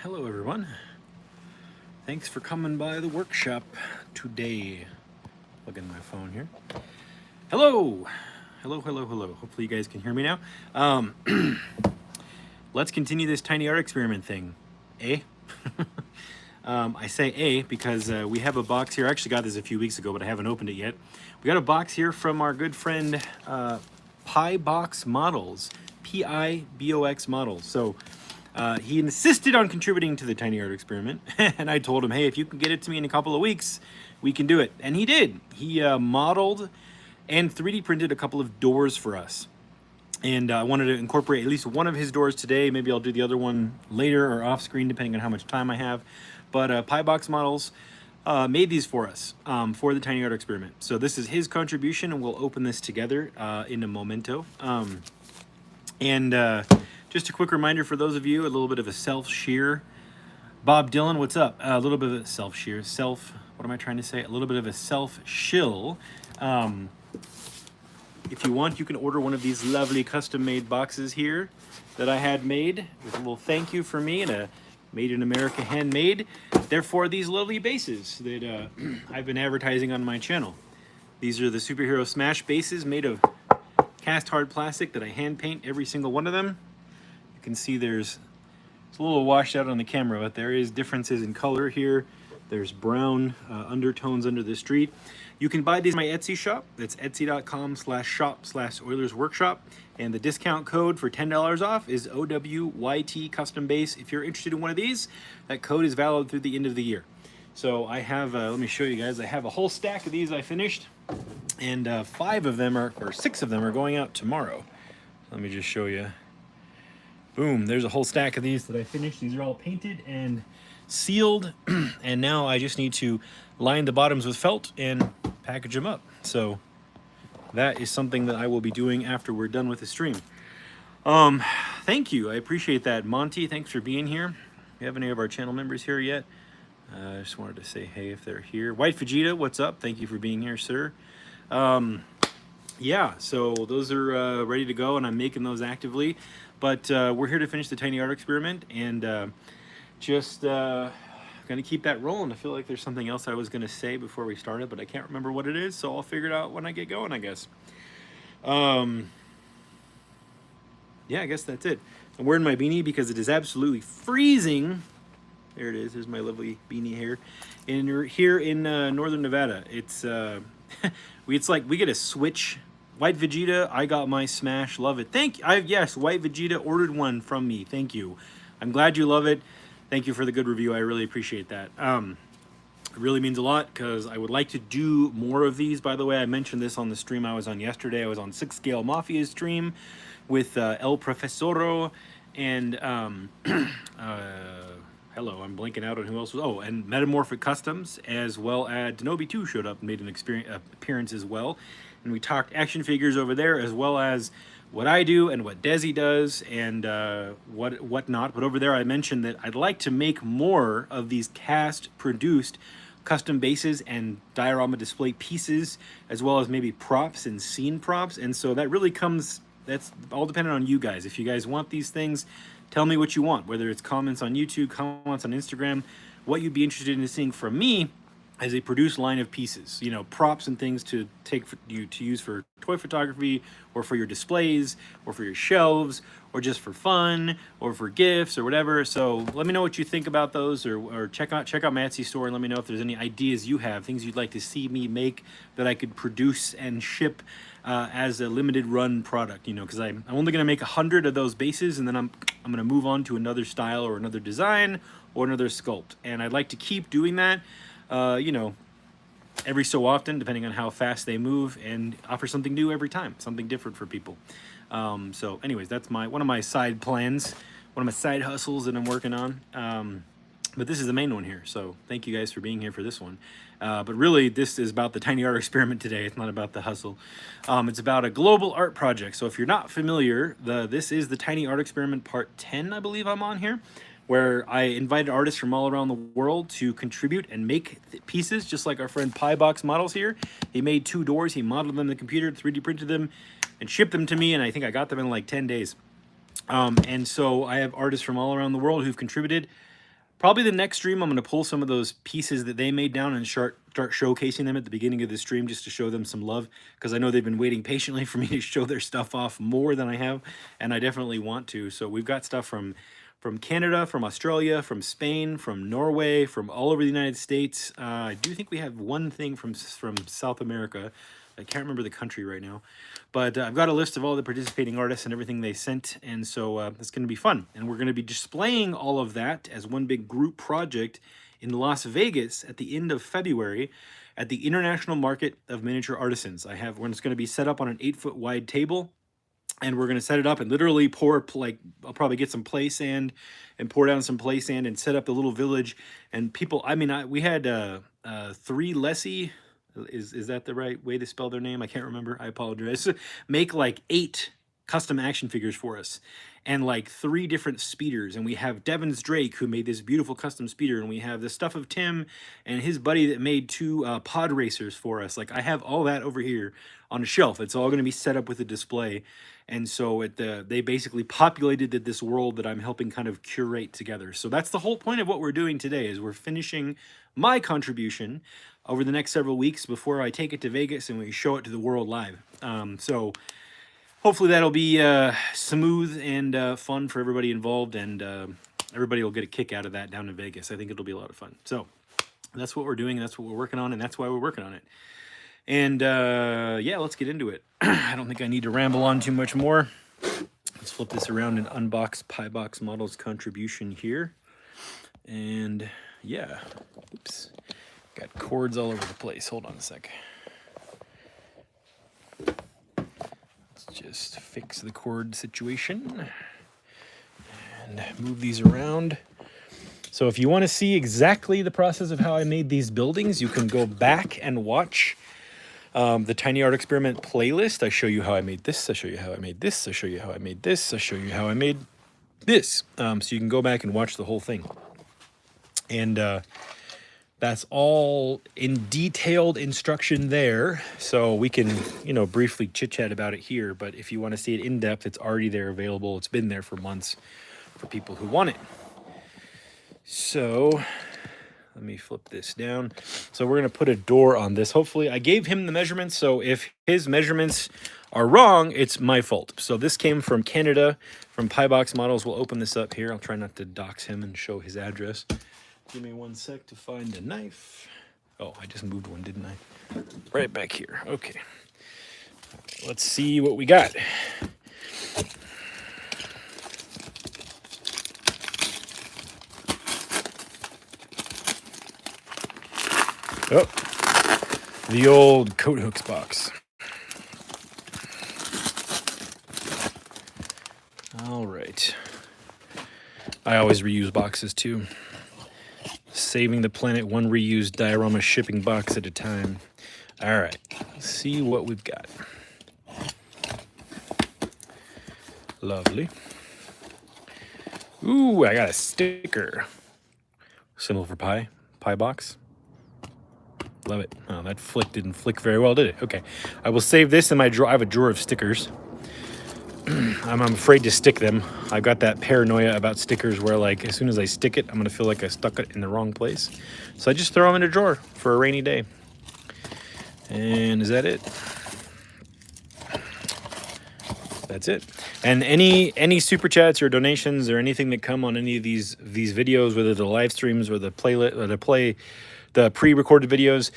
Hello everyone. Thanks for coming by the workshop today. Plug in my phone here. Hello! Hello. Hopefully you guys can hear me now. Let's continue this tiny art experiment thing. Eh? I say A because we have a box here. I actually got this a few weeks ago, but I haven't opened it yet. We got a box here from our good friend Pibox Models. Pibox Models. So he insisted on contributing to the tiny art experiment, and I told him, hey, if you can get it to me in a couple of weeks, we can do it. And he did. He modeled and 3D printed a couple of doors for us. And I wanted to incorporate at least one of his doors today. Maybe I'll do the other one later or off screen, depending on how much time I have. But Pibox Models made these for us for the tiny art experiment. So this is his contribution, and we'll open this together in a momento. Just a quick reminder for those of you, a little bit of a self-shear. Bob Dylan, what's up? A little bit of a self-shear, what am I trying to say? A little bit of a self-shill. If you want, you can order one of these lovely custom-made boxes here that I had made with a little thank you for me and a Made in America handmade. Therefore, these lovely bases that I've been advertising on my channel. These are the Superhero Smash bases made of cast hard plastic that I hand paint every single one of them. You can see it's a little washed out on the camera, but there is differences in color here. There's brown undertones under the street. You can buy these in my Etsy shop. That's etsy.com/shop/OilersWorkshop. And the discount code for $10 off is OWYT Custom Base. If you're interested in one of these, that code is valid through the end of the year. So I have, let me show you guys, I have a whole stack of these I finished. And 6 of them are going out tomorrow. Let me just show you. Boom, there's a whole stack of these that I finished. These are all painted and sealed, and now I just need to line the bottoms with felt and package them up. So that is something that I will be doing after we're done with the stream. Thank you, I appreciate that. Monty, thanks for being here. We have any of our channel members here yet? I just wanted to say hey if they're here. White Vegeta, what's up? Thank you for being here, sir. Yeah, so those are ready to go, and I'm making those actively. But we're here to finish the tiny art experiment, and just gonna keep that rolling. I feel like there's something else I was gonna say before we started, but I can't remember what it is, so I'll figure it out when I get going, I guess. Yeah, I guess that's it. I'm wearing my beanie because it is absolutely freezing. There it is. There's my lovely beanie here. And you're here in northern Nevada. It's like we get a switch. White Vegeta, I got my Smash. Love it. Yes, White Vegeta ordered one from me. Thank you. I'm glad you love it. Thank you for the good review. I really appreciate that. It really means a lot because I would like to do more of these. By the way, I mentioned this on the stream I was on yesterday. I was on 6 Scale Mafia's stream with El Profesoro and hello, I'm blanking out on who else was. Oh, and Metamorphic Customs, as well as Denobi 2 showed up and made an appearance as well. And we talked action figures over there, as well as what I do and what Desi does and whatnot. But over there I mentioned that I'd like to make more of these cast-produced custom bases and diorama display pieces, as well as maybe props and scene props. And so that really that's all dependent on you guys. If you guys want these things, tell me what you want, whether it's comments on YouTube, comments on Instagram, what you'd be interested in seeing from me as a produced line of pieces, you know, props and things to use for toy photography, or for your displays, or for your shelves, or just for fun, or for gifts, or whatever. So let me know what you think about those, or check out my Etsy store and let me know if there's any ideas you have, things you'd like to see me make that I could produce and ship as a limited run product, you know, because I'm only going to make 100 of those bases, and then I'm going to move on to another style or another design or another sculpt. And I'd like to keep doing that, you know, every so often, depending on how fast they move, and offer something new every time, something different for people. So anyways, that's one of my side plans, one of my side hustles that I'm working on. But this is the main one here, so thank you guys for being here for this one. But really, this is about the tiny art experiment today. It's not about the hustle. It's about a global art project. So if you're not familiar, this is the tiny art experiment part 10, I believe I'm on here, where I invited artists from all around the world to contribute and make pieces, just like our friend Pibox Models here. He made 2 doors, he modeled them in the computer, 3D printed them, and shipped them to me, and I think I got them in like 10 days. And so I have artists from all around the world who've contributed. Probably the next stream, I'm going to pull some of those pieces that they made down and start showcasing them at the beginning of the stream just to show them some love, because I know they've been waiting patiently for me to show their stuff off more than I have, and I definitely want to. So we've got stuff from Canada, from Australia, from Spain, from Norway, from all over the United States. I do think we have one thing from South America. I can't remember the country right now, but I've got a list of all the participating artists and everything they sent, and so it's going to be fun. And we're going to be displaying all of that as one big group project in Las Vegas at the end of February at the International Market of Miniature Artisans. We're just going to be set up on an 8-foot wide table, and we're going to set it up and literally pour, like, I'll probably get some play sand and pour down some play sand and set up the little village. And people, I mean, we had 3 Lessie. Is that the right way to spell their name? I can't remember. I apologize. Make like 8 custom action figures for us, and like 3 different speeders. And we have Devon's Drake, who made this beautiful custom speeder, and we have the stuff of Tim and his buddy that made 2 pod racers for us. Like, I have all that over here on a shelf. It's all going to be set up with a display. And so they basically populated this world that I'm helping kind of curate together. So that's the whole point of what we're doing today, is we're finishing my contribution over the next several weeks before I take it to Vegas and we show it to the world live. So hopefully that'll be smooth and fun for everybody involved, and everybody will get a kick out of that down in Vegas. I think it'll be a lot of fun. So that's what we're doing, that's what we're working on, and that's why we're working on it. And yeah, let's get into it. I don't think I need to ramble on too much more. Let's flip this around and unbox Pie Box Models contribution here. And yeah, oops, got cords all over the place. Hold on a sec. Let's just fix the cord situation and move these around. So if you want to see exactly the process of how I made these buildings, you can go back and watch the Tiny Art Experiment playlist. I show you how I made this, I show you how I made this, I show you how I made this, I show you how I made this. So you can go back and watch the whole thing. And that's all in detailed instruction there. So we can, briefly chit-chat about it here. But if you want to see it in depth, it's already there available. It's been there for months for people who want it. So let me flip this down. So we're going to put a door on this. Hopefully, I gave him the measurements, so if his measurements are wrong, it's my fault. So this came from Canada, from Pie Box Models. We'll open this up here. I'll try not to dox him and show his address. Give me one sec to find a knife. Oh, I just moved one, didn't I? Right back here. Okay. Let's see what we got. Oh, the old coat hooks box. All right. I always reuse boxes too. Saving the planet one reused diorama shipping box at a time. All right, let's see what we've got. Lovely. Ooh, I got a sticker. Symbol for pie. Pie box. Love it. Oh, that flick didn't flick very well, did it? Okay. I will save this in my drawer. I have a drawer of stickers. I'm afraid to stick them. I've got that paranoia about stickers where, like, as soon as I stick it, I'm going to feel like I stuck it in the wrong place. So I just throw them in a drawer for a rainy day. And is that it? That's it. And any super chats or donations or anything that come on any of these videos, whether the live streams or the playlist or the pre-recorded videos,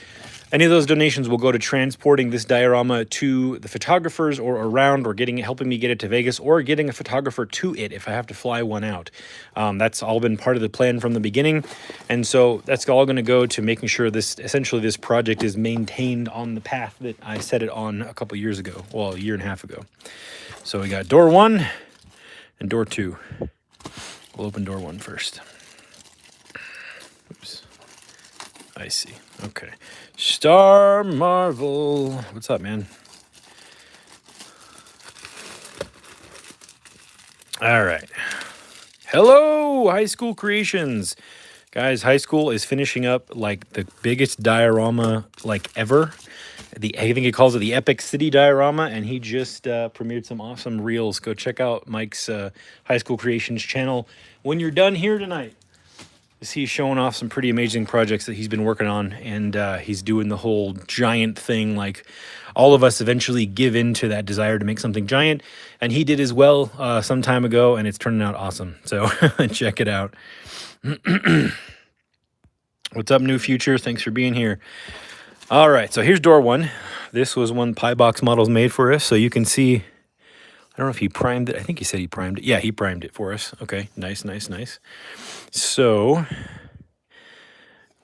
any of those donations will go to transporting this diorama to the photographers or around, or helping me get it to Vegas, or getting a photographer to it if I have to fly one out. That's all been part of the plan from the beginning. And so that's all going to go to making sure essentially this project is maintained on the path that I set it on a couple years ago. Well, a year and a half ago. So we got door 1 and door 2. We'll open door 1 first. Oops. I see. Okay. Star Marvel. What's up, man? All right. Hello, High School Creations. Guys, high school is finishing up like the biggest diorama like ever. I think he calls it the Epic City Diorama, and he just premiered some awesome reels. Go check out Mike's High School Creations channel when you're done here tonight. He's showing off some pretty amazing projects that he's been working on, and he's doing the whole giant thing. Like all of us eventually give in to that desire to make something giant, and he did as well some time ago, and it's turning out awesome. So check it out. What's up, New Future? Thanks for being here. All right, so here's door one. This was one Pybox Models made for us, so you can see. I don't know if he primed it. I think he said he primed it. Yeah, he primed it for us. Okay, nice, nice, nice. So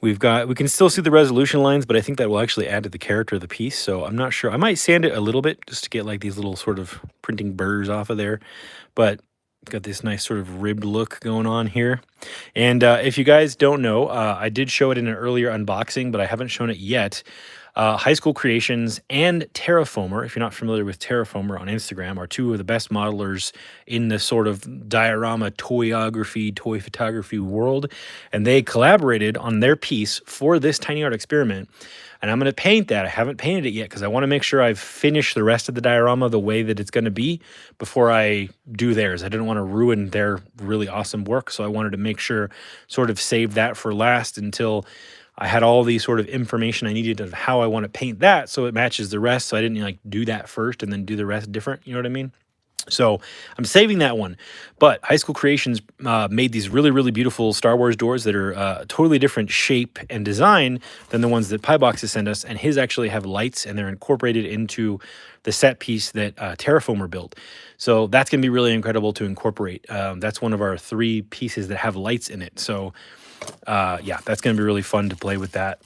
we can still see the resolution lines, but I think that will actually add to the character of the piece. So I'm not sure. I might sand it a little bit just to get like these little sort of printing burrs off of there. But got this nice sort of ribbed look going on here. And if you guys don't know, I did show it in an earlier unboxing, but I haven't shown it yet. High School Creations and Terrafoamer, if you're not familiar with Terrafoamer on Instagram, are two of the best modelers in the sort of diorama toyography, toy photography world. And they collaborated on their piece for this tiny art experiment. And I'm going to paint that. I haven't painted it yet because I want to make sure I've finished the rest of the diorama the way that it's going to be before I do theirs. I didn't want to ruin their really awesome work, so I wanted to make sure, sort of save that for last until I had all the sort of information I needed of how I want to paint that so it matches the rest. So I didn't like do that first and then do the rest different. You know what I mean? So I'm saving that one. But High School Creations made these really, really beautiful Star Wars doors that are a totally different shape and design than the ones that Pybox has sent us. And his actually have lights, and they're incorporated into the set piece that Terrafoamer built. So that's going to be really incredible to incorporate. That's one of our 3 pieces that have lights in it. So yeah, that's going to be really fun to play with that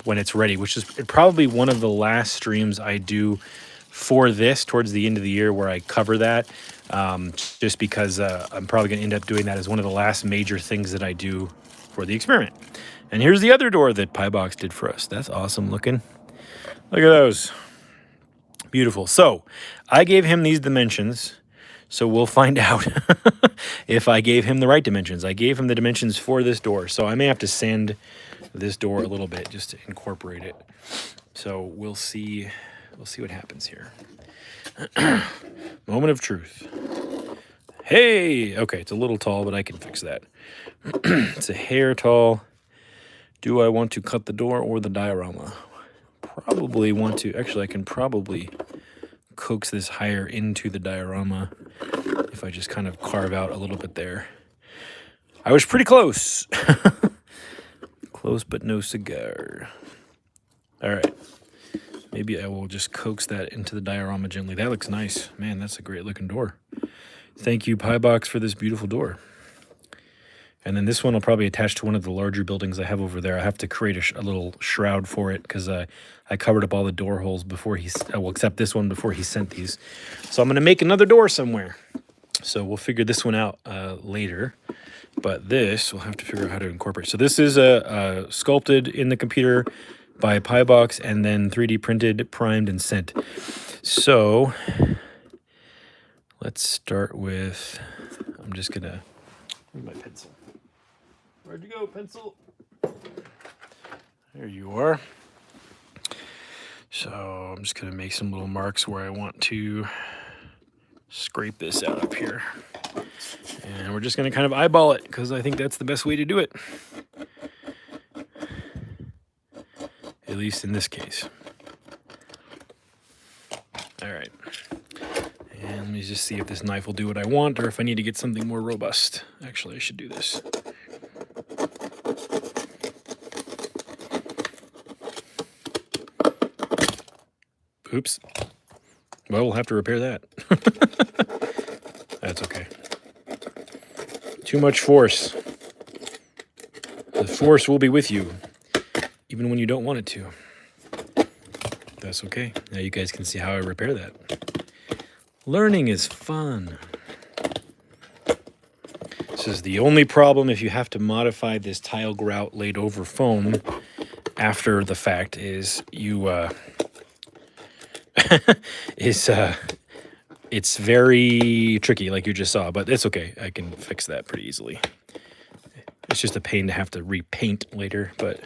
when it's ready, which is probably one of the last streams I do for this towards the end of the year where I cover that, just because I'm probably going to end up doing that as one of the last major things that I do for the experiment. And here's the other door that Pybox did for us. That's awesome looking. Look at those. Beautiful. So I gave him these dimensions. So we'll find out if I gave him the right dimensions. I gave him the dimensions for this door, so I may have to sand this door a little bit just to incorporate it. So we'll see what happens here. Moment of truth. Hey, okay, it's a little tall, but I can fix that. It's a hair tall. Do I want to cut the door or the diorama? Probably want to. Actually, I can probably coax this higher into the diorama if I just kind of carve out a little bit there. I was pretty close. Close but no cigar. All right. Maybe I will just coax that into the diorama gently. That looks nice. Man, that's a great looking door. Thank you, Pybox, for this beautiful door. And then this one I'll probably attach to one of the larger buildings I have over there. I have to create a little shroud for it because I covered up all the door holes before well, except this one before he sent these. So I'm going to make another door somewhere. So we'll figure this one out later. But this, we'll have to figure out how to incorporate. So this is sculpted in the computer by Pybox and then 3D printed, primed, and sent. So let's start with, I'm just going to, where's my pencil? Where'd you go, pencil? There you are. So I'm just going to make some little marks where I want to scrape this out up here. And we're just going to kind of eyeball it because I think that's the best way to do it. At least in this case. All right. And let me just see if this knife will do what I want or if I need to get something more robust. Actually, I should do this. Oops. Well, we'll have to repair that. That's okay. Too much force. The force will be with you, even when you don't want it to. That's okay. Now you guys can see how I repair that. Learning is fun. This is the only problem if you have to modify this tile grout laid over foam after the fact is you it's very tricky like you just saw, but it's okay. I can fix that pretty easily. It's just a pain to have to repaint later, but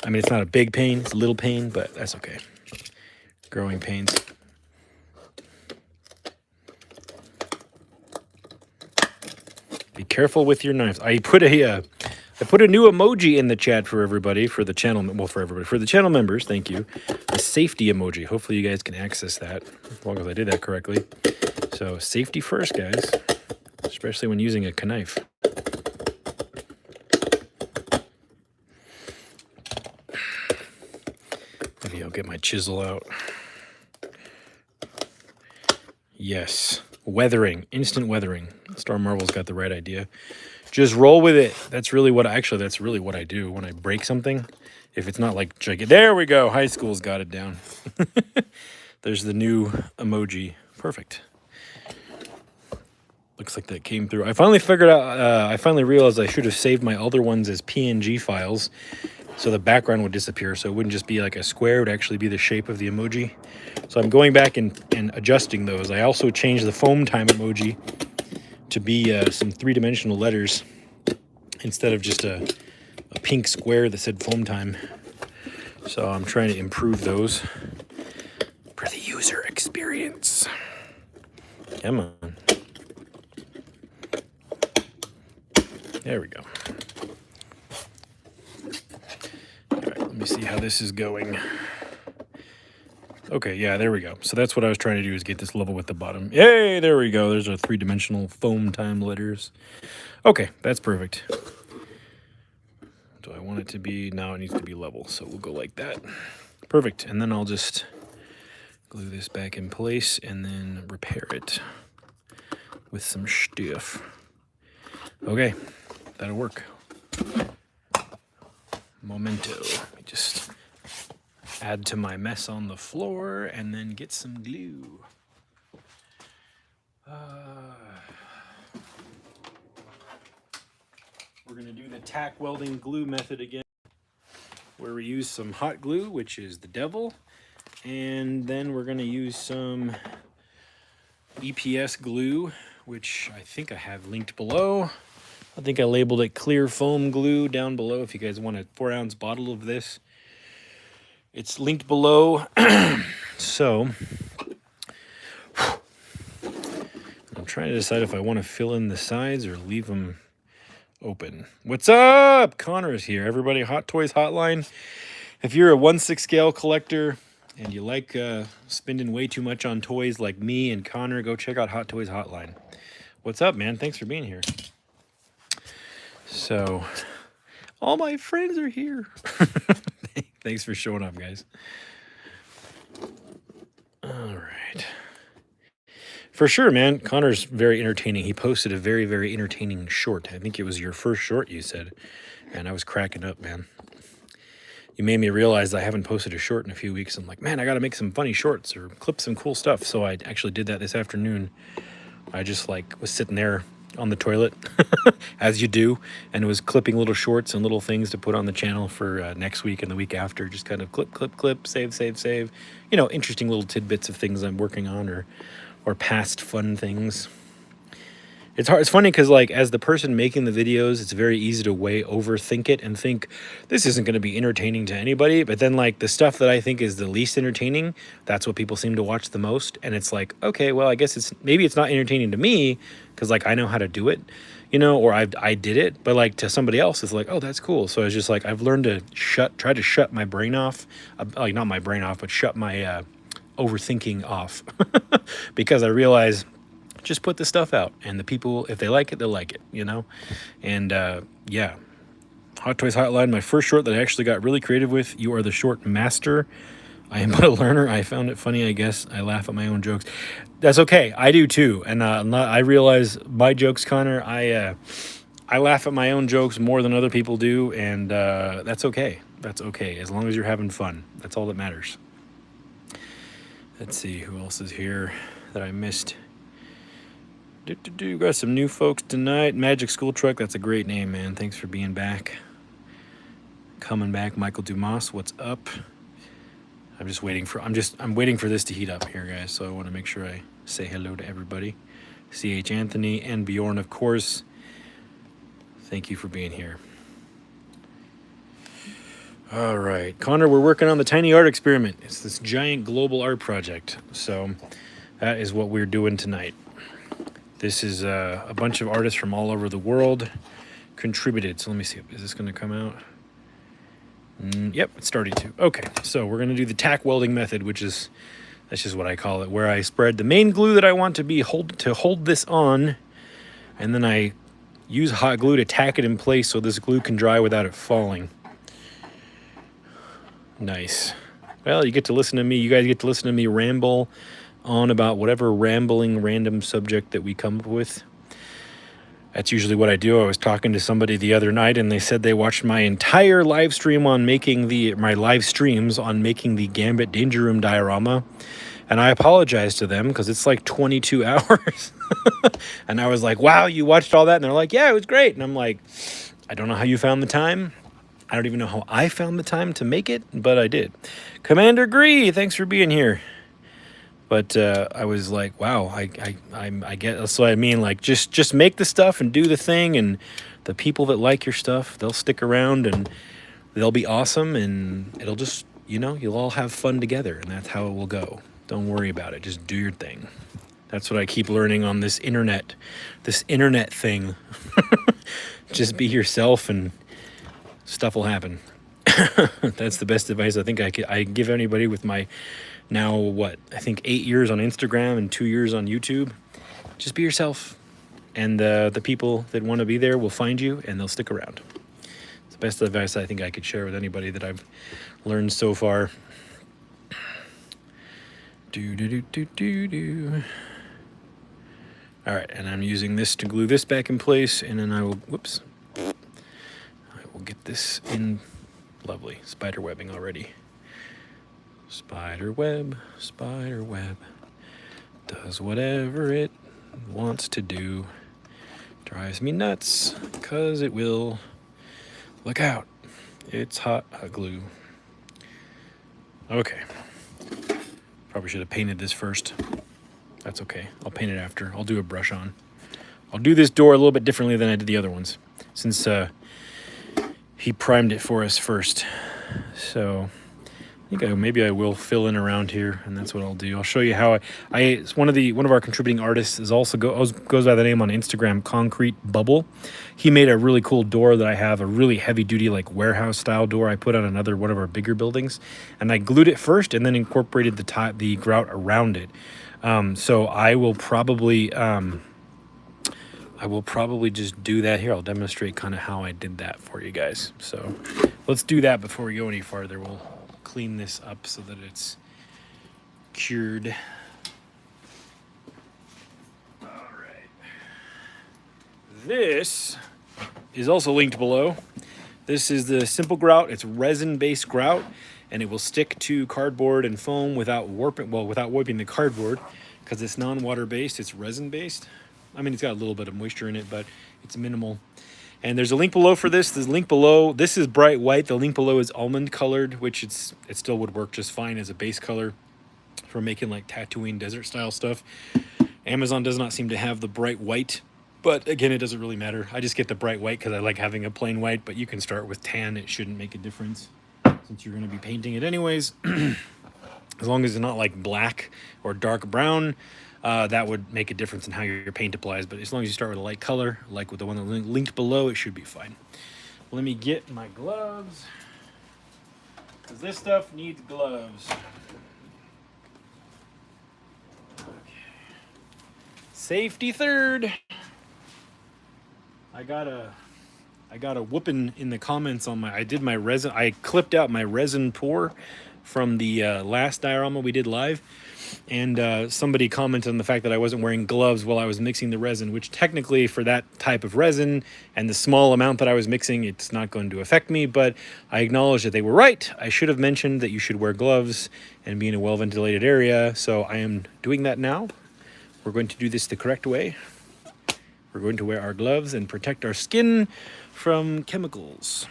I mean, it's not a big pain, it's a little pain, but that's okay. Growing pains. Be careful with your knives. I put a I put a new emoji in the chat for everybody, for the channel, well, for everybody, for the channel members, thank you. A safety emoji. Hopefully you guys can access that, as long as I did that correctly. So safety first, guys, especially when using a knife. Maybe I'll get my chisel out. Yes, weathering, instant weathering. Star Marvel's got the right idea. Just roll with it. That's really what that's really what I do when I break something. If it's not like, there we go. High school's got it down. There's the new emoji. Perfect. Looks like that came through. I finally figured out, I finally realized I should have saved my other ones as PNG files so the background would disappear. So it wouldn't just be like a square, it would actually be the shape of the emoji. So I'm going back and adjusting those. I also changed the foam time emoji to be some three-dimensional letters instead of just a pink square that said foam time. So I'm trying to improve those for the user experience. Come on. There we go. All right, let me see how this is going. Okay, yeah, there we go. So that's what I was trying to do, is get this level with the bottom. Yay, there we go. There's our three-dimensional foam time letters. Okay, that's perfect. Do I want it to be? No, it needs to be level, so we'll go like that. Perfect, and then I'll just glue this back in place and then repair it with some stuff. Okay, that'll work. Momento. Let me just add to my mess on the floor and then get some glue. We're going to do the tack welding glue method again, where we use some hot glue, which is the devil, and then we're going to use some EPS glue, which I think I have linked below. I think I labeled it clear foam glue down below if you guys want a 4-ounce bottle of this. It's linked below. So I'm trying to decide if I want to fill in the sides or leave them open. What's up? Connor's here. Everybody, Hot Toys Hotline. If you're a 1/6 scale collector and you like spending way too much on toys like me and Connor, go check out Hot Toys Hotline. What's up, man? Thanks for being here. So, all my friends are here. Thanks for showing up, guys. All right. For sure, man. Connor's very entertaining. He posted a very, very entertaining short. I think it was your first short, you said. And I was cracking up, man. You made me realize I haven't posted a short in a few weeks. I'm like, man, I got to make some funny shorts or clip some cool stuff. So I actually did that this afternoon. I just was sitting there on the toilet, as you do, and was clipping little shorts and little things to put on the channel for next week and the week after. Just kind of clip, save. You know, interesting little tidbits of things I'm working on or past fun things. It's hard. It's funny because, like, as the person making the videos, it's very easy to way overthink it and think this isn't going to be entertaining to anybody. But then, like, the stuff that I think is the least entertaining, that's what people seem to watch the most. And it's like, okay, well, I guess maybe it's not entertaining to me because, like, I know how to do it, you know, or I did it. But, like, to somebody else, it's like, oh, that's cool. So it's just like I've learned to try to shut my brain off, like not my brain off, but shut my overthinking off because I realize. Just put the stuff out, and the people, if they like it, they'll like it, you know? And, yeah. Hot Toys Hotline, my first short that I actually got really creative with. You are the short master. I am but a learner. I found it funny, I guess. I laugh at my own jokes. That's okay. I do, too. And I realize my jokes, Connor, I laugh at my own jokes more than other people do, and that's okay. That's okay. As long as you're having fun. That's all that matters. Let's see who else is here that I missed. Got some new folks tonight. Magic School Truck, that's a great name, man. Thanks for being back. Coming back, Michael Dumas, what's up? I'm waiting for this to heat up here, guys, so I want to make sure I say hello to everybody. CH Anthony and Bjorn, of course. Thank you for being here. All right, Connor, we're working on the Tiny Art Experiment. It's this giant global art project, so that is what we're doing tonight. This is a bunch of artists from all over the world contributed. So let me see. Is this going to come out? Yep, it's starting to. Okay, so we're going to do the tack welding method, which is, that's just what I call it, where I spread the main glue that I want to hold this on, and then I use hot glue to tack it in place so this glue can dry without it falling. Nice. Well, you get to listen to me. You guys get to listen to me ramble on about whatever rambling random subject that we come up with. That's usually what I do. I was talking to somebody the other night, and they said they watched my entire live stream on making my live streams on making the Gambit Danger Room diorama. And I apologized to them because it's like 22 hours. And I was like, wow, you watched all that? And they're like, yeah, it was great. And I'm like, I don't know how you found the time. I don't even know how I found the time to make it, but I did. Commander Gree, thanks for being here. But I was like, wow, I get, that's what I mean. Like, just make the stuff and do the thing, and the people that like your stuff, they'll stick around and they'll be awesome, and it'll just, you know, you'll all have fun together, and that's how it will go. Don't worry about it. Just do your thing. That's what I keep learning on this internet thing. Just be yourself and stuff will happen. That's the best advice I think I give anybody with my now, I think 8 years on Instagram and 2 years on YouTube. Just be yourself, and the people that want to be there will find you, and they'll stick around. It's the best advice I think I could share with anybody that I've learned so far. All right, and I'm using this to glue this back in place, and then I will, whoops, I will get this in. Lovely, spider webbing already. Spider web, does whatever it wants to do. Drives me nuts, because it will. Look out, it's hot glue. Okay, probably should have painted this first. That's okay, I'll paint it after. I'll do a brush on. I'll do this door a little bit differently than I did the other ones, since he primed it for us first. So I think maybe I will fill in around here, and that's what I'll do. I'll show you how it's one of our contributing artists is also goes by the name on Instagram, Concrete Bubble. He made a really cool door that I have, a really heavy duty like warehouse style door I put on another one of our bigger buildings, and I glued it first and then incorporated the grout around it. So I will probably just do that here. I'll demonstrate kind of how I did that for you guys. So let's do that before we go any farther. We'll clean this up so that it's cured. All right. This is also linked below. This is the simple grout. It's resin-based grout, and it will stick to cardboard and foam without warping the cardboard, because it's non-water based. It's resin based. I mean, it's got a little bit of moisture in it, but it's minimal. And there's a link below for this. There's a link below. This is bright white. The link below is almond colored, which it still would work just fine as a base color for making like Tatooine desert style stuff. Amazon does not seem to have the bright white, but again, it doesn't really matter. I just get the bright white because I like having a plain white, but you can start with tan. It shouldn't make a difference since you're going to be painting it anyways. As long as it's not like black or dark brown, that would make a difference in how your paint applies. But as long as you start with a light color, like with the one that linked below, it should be fine. Let me get my gloves, because this stuff needs gloves. Okay. Safety third. I got a whooping in the comments on I clipped out my resin pour from the last diorama we did live, and somebody commented on the fact that I wasn't wearing gloves while I was mixing the resin, which technically for that type of resin and the small amount that I was mixing, it's not going to affect me, but I acknowledge that they were right. I should have mentioned that you should wear gloves and be in a well-ventilated area, so I am doing that now. We're going to do this the correct way. We're going to wear our gloves and protect our skin from chemicals.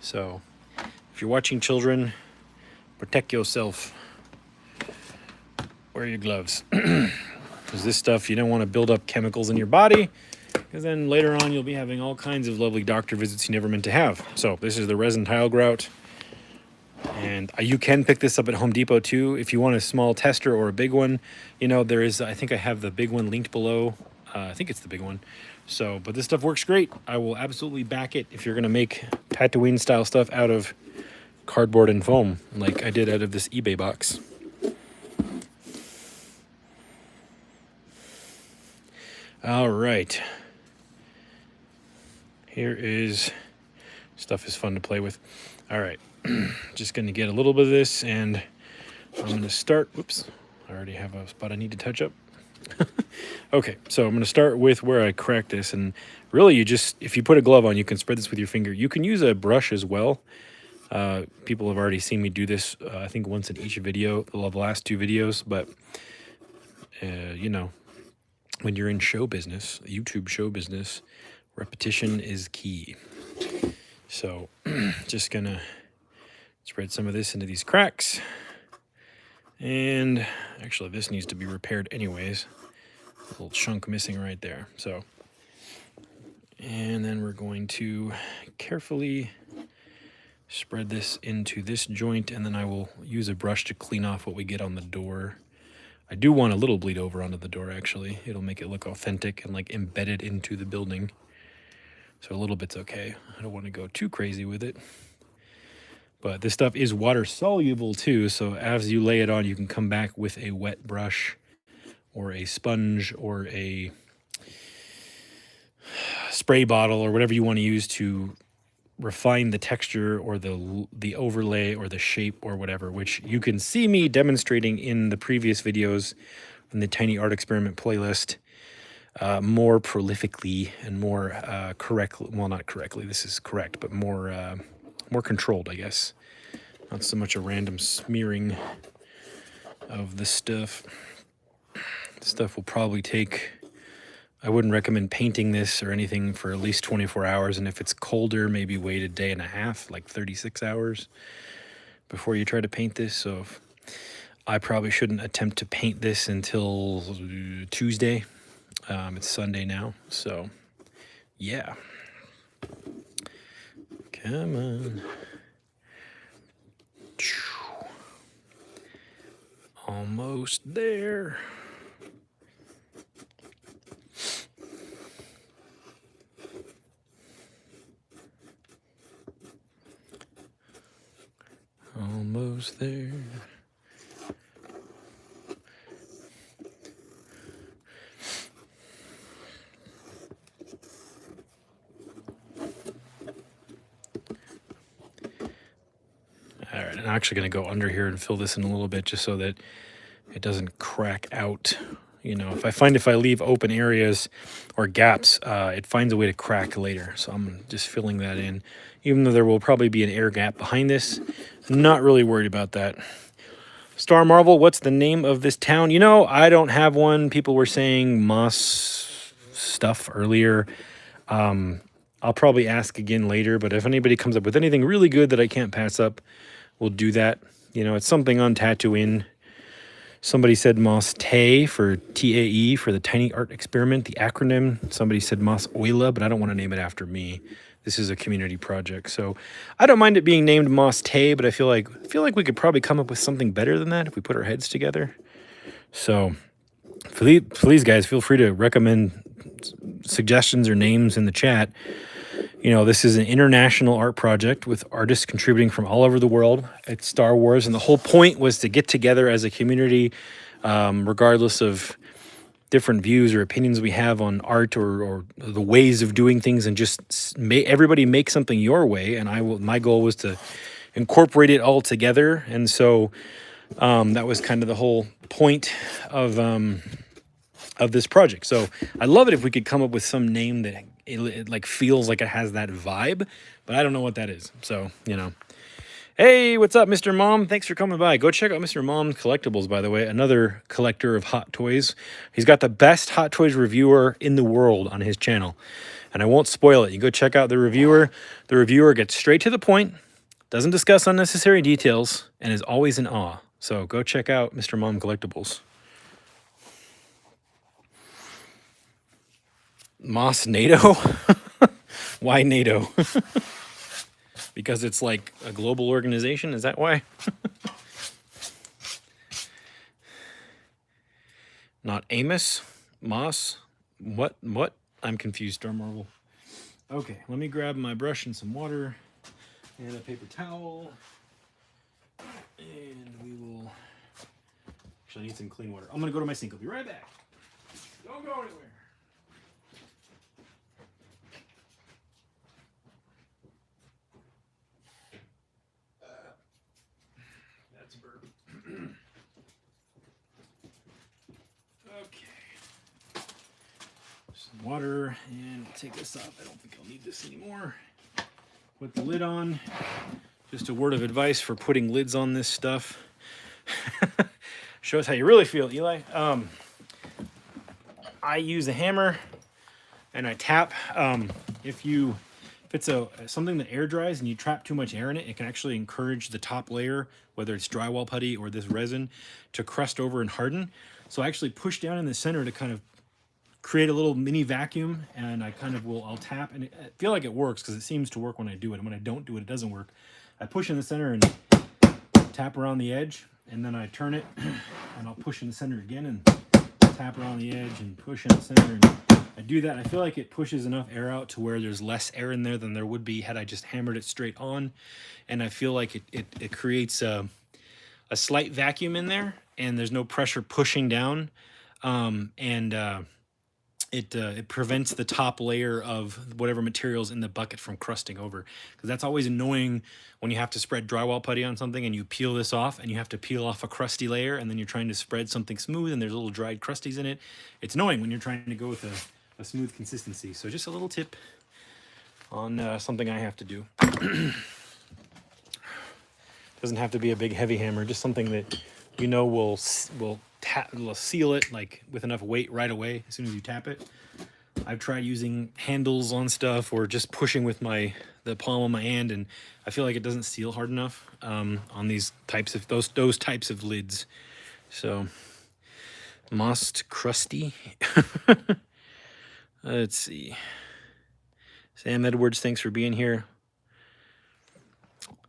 So if you're watching, children, protect yourself. Wear your gloves. Because this stuff, you don't want to build up chemicals in your body, because then later on you'll be having all kinds of lovely doctor visits you never meant to have. So this is the resin tile grout. And you can pick this up at Home Depot too if you want a small tester or a big one. You know, there is, I think I have the big one linked below. I think it's the big one. So, but this stuff works great. I will absolutely back it if you're going to make Tatooine style stuff out of cardboard and foam, like I did out of this eBay box. All right. Here is, stuff is fun to play with. All right. Just going to get a little bit of this, and I'm going to start, whoops, I already have a spot I need to touch up. Okay, so I'm going to start with where I cracked this, and really you just, if you put a glove on, you can spread this with your finger. You can use a brush as well. People have already seen me do this, I think once in each video, the last 2 videos, but, you know, when you're in show business, YouTube show business, repetition is key. So, just going to spread some of this into these cracks. And actually, this needs to be repaired anyways. A little chunk missing right there. So, and then we're going to carefully spread this into this joint, and then I will use a brush to clean off what we get on the door. I do want a little bleed over onto the door, actually. It'll make it look authentic and like embedded into the building. So a little bit's okay. I don't want to go too crazy with it. But this stuff is water soluble too, so as you lay it on, you can come back with a wet brush or a sponge or a spray bottle or whatever you want to use to refine the texture or the overlay or the shape or whatever, which you can see me demonstrating in the previous videos in the Tiny Art Experiment playlist more prolifically and more correctly. Well, not correctly, this is correct, but more controlled, I guess. Not so much a random smearing of the stuff. This stuff will probably take, I wouldn't recommend painting this or anything for at least 24 hours. And if it's colder, maybe wait a day and a half, like 36 hours before you try to paint this. So I probably shouldn't attempt to paint this until Tuesday. It's Sunday now. So yeah. Come on. Almost there. Almost there. All right, I'm actually going to go under here and fill this in a little bit just so that it doesn't crack out. You know, if I leave open areas or gaps, it finds a way to crack later. So I'm just filling that in, even though there will probably be an air gap behind this. Not really worried about that. Star Marvel, what's the name of this town? You know, I don't have one. People were saying Moss stuff earlier. I'll probably ask again later, but if anybody comes up with anything really good that I can't pass up, we'll do that. You know, it's something on Tatooine. Somebody said Moss Tay for TAE for the Tiny Art Experiment, the acronym. Somebody said Moss Oila, but I don't want to name it after me. This is a community project, so I don't mind it being named Moss Tay, but I feel like we could probably come up with something better than that if we put our heads together. So please guys, feel free to recommend suggestions or names in the chat. You know, this is an international art project with artists contributing from all over the world. It's Star Wars, and the whole point was to get together as a community, regardless of different views or opinions we have on art or the ways of doing things, and just everybody make something your way. And my goal was to incorporate it all together. And so that was kind of the whole point of this project. So I love it if we could come up with some name that it like feels like it has that vibe, but I don't know what that is. So, you know. Hey, what's up, Mr. Mom? Thanks for coming by. Go check out Mr. Mom's Collectibles, by the way, another collector of hot toys. He's got the best hot toys reviewer in the world on his channel, and I won't spoil it. You go check out the reviewer. The reviewer gets straight to the point, doesn't discuss unnecessary details, and is always in awe. So go check out Mr. Mom Collectibles. Moss NATO? Why NATO? Because it's like a global organization? Is that why? Not Amos? Moss? What? I'm confused, Star Marvel. Okay, let me grab my brush and some water and a paper towel. And we will... Actually, I need some clean water. I'm going to go to my sink. I'll be right back. Don't go anywhere. That's a burp. Okay. Some water, and I'll take this off. I don't think I'll need this anymore. Put the lid on. Just a word of advice for putting lids on this stuff. Shows how you really feel, Eli. I use a hammer and I tap. If it's something that air dries and you trap too much air in it, it can actually encourage the top layer, whether it's drywall putty or this resin, to crust over and harden. So I actually push down in the center to kind of create a little mini vacuum, and I'll tap, and I feel like it works because it seems to work when I do it. And when I don't do it, it doesn't work. I push in the center and tap around the edge, and then I turn it and I'll push in the center again and tap around the edge and push in the center. And I do that. I feel like it pushes enough air out to where there's less air in there than there would be had I just hammered it straight on. And I feel like it creates a slight vacuum in there, and there's no pressure pushing down. It prevents the top layer of whatever materials in the bucket from crusting over, because that's always annoying when you have to spread drywall putty on something and you peel this off and you have to peel off a crusty layer, and then you're trying to spread something smooth and there's little dried crusties in it. It's annoying when you're trying to go with a smooth consistency. So just a little tip on something I have to do. Doesn't have to be a big heavy hammer, just something that will seal it like with enough weight right away as soon as you tap it. I've tried using handles on stuff or just pushing with the palm of my hand, and I feel like it doesn't seal hard enough on these types of those types of lids. So mossed crusty. Let's see. Sam Edwards, thanks for being here.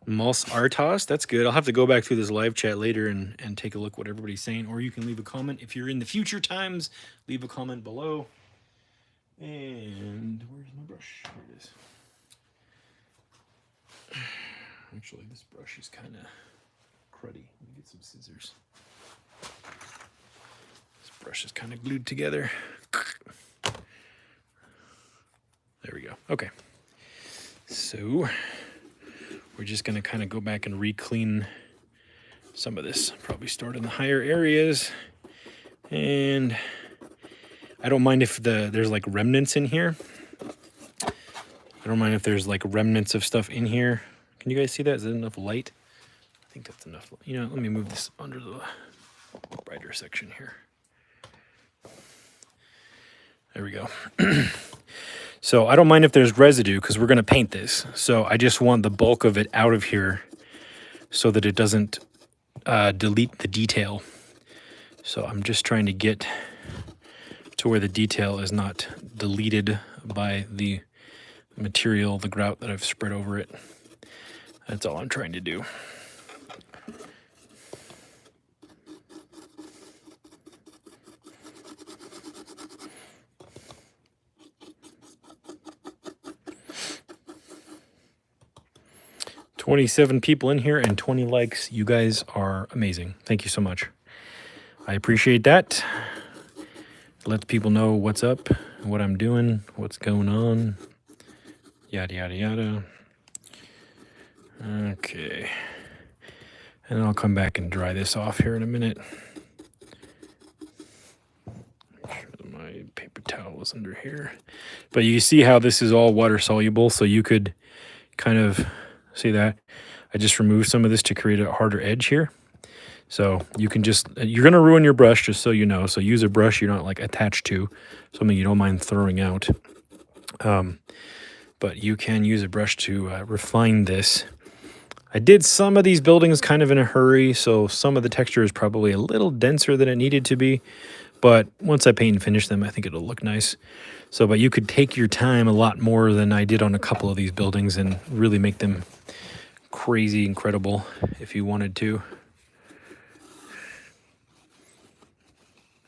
Moss Artos, that's good. I'll have to go back through this live chat later and take a look what everybody's saying, or you can leave a comment. If you're in the future times, leave a comment below. And where's my brush? Here it is. Actually, this brush is kind of cruddy. Let me get some scissors. This brush is kind of glued together. There we go. Okay. So we're just going to kind of go back and re-clean some of this. Probably start in the higher areas. And I don't mind if there's like remnants in here. I don't mind if there's like remnants of stuff in here. Can you guys see that? Is that enough light? I think that's enough. Let me move this under the brighter section here. There we go. So I don't mind if there's residue because we're going to paint this. So I just want the bulk of it out of here so that it doesn't delete the detail. So I'm just trying to get to where the detail is not deleted by the material, the grout that I've spread over it. That's all I'm trying to do. $27 people in here and 20 likes. You guys are amazing. Thank you so much. I appreciate that. Let people know what's up, what I'm doing, what's going on, yada, yada, yada. Okay. And I'll come back and dry this off here in a minute. Make sure that my paper towel is under here. But you see how this is all water soluble, so you could kind of see that. I just removed some of this to create a harder edge here. So you can you're going to ruin your brush, just so you know. So use a brush you're not like attached to, something you don't mind throwing out. But you can use a brush to refine this. I did some of these buildings kind of in a hurry, so some of the texture is probably a little denser than it needed to be. But once I paint and finish them, I think it'll look nice. So, but you could take your time a lot more than I did on a couple of these buildings and really make them crazy incredible if you wanted to.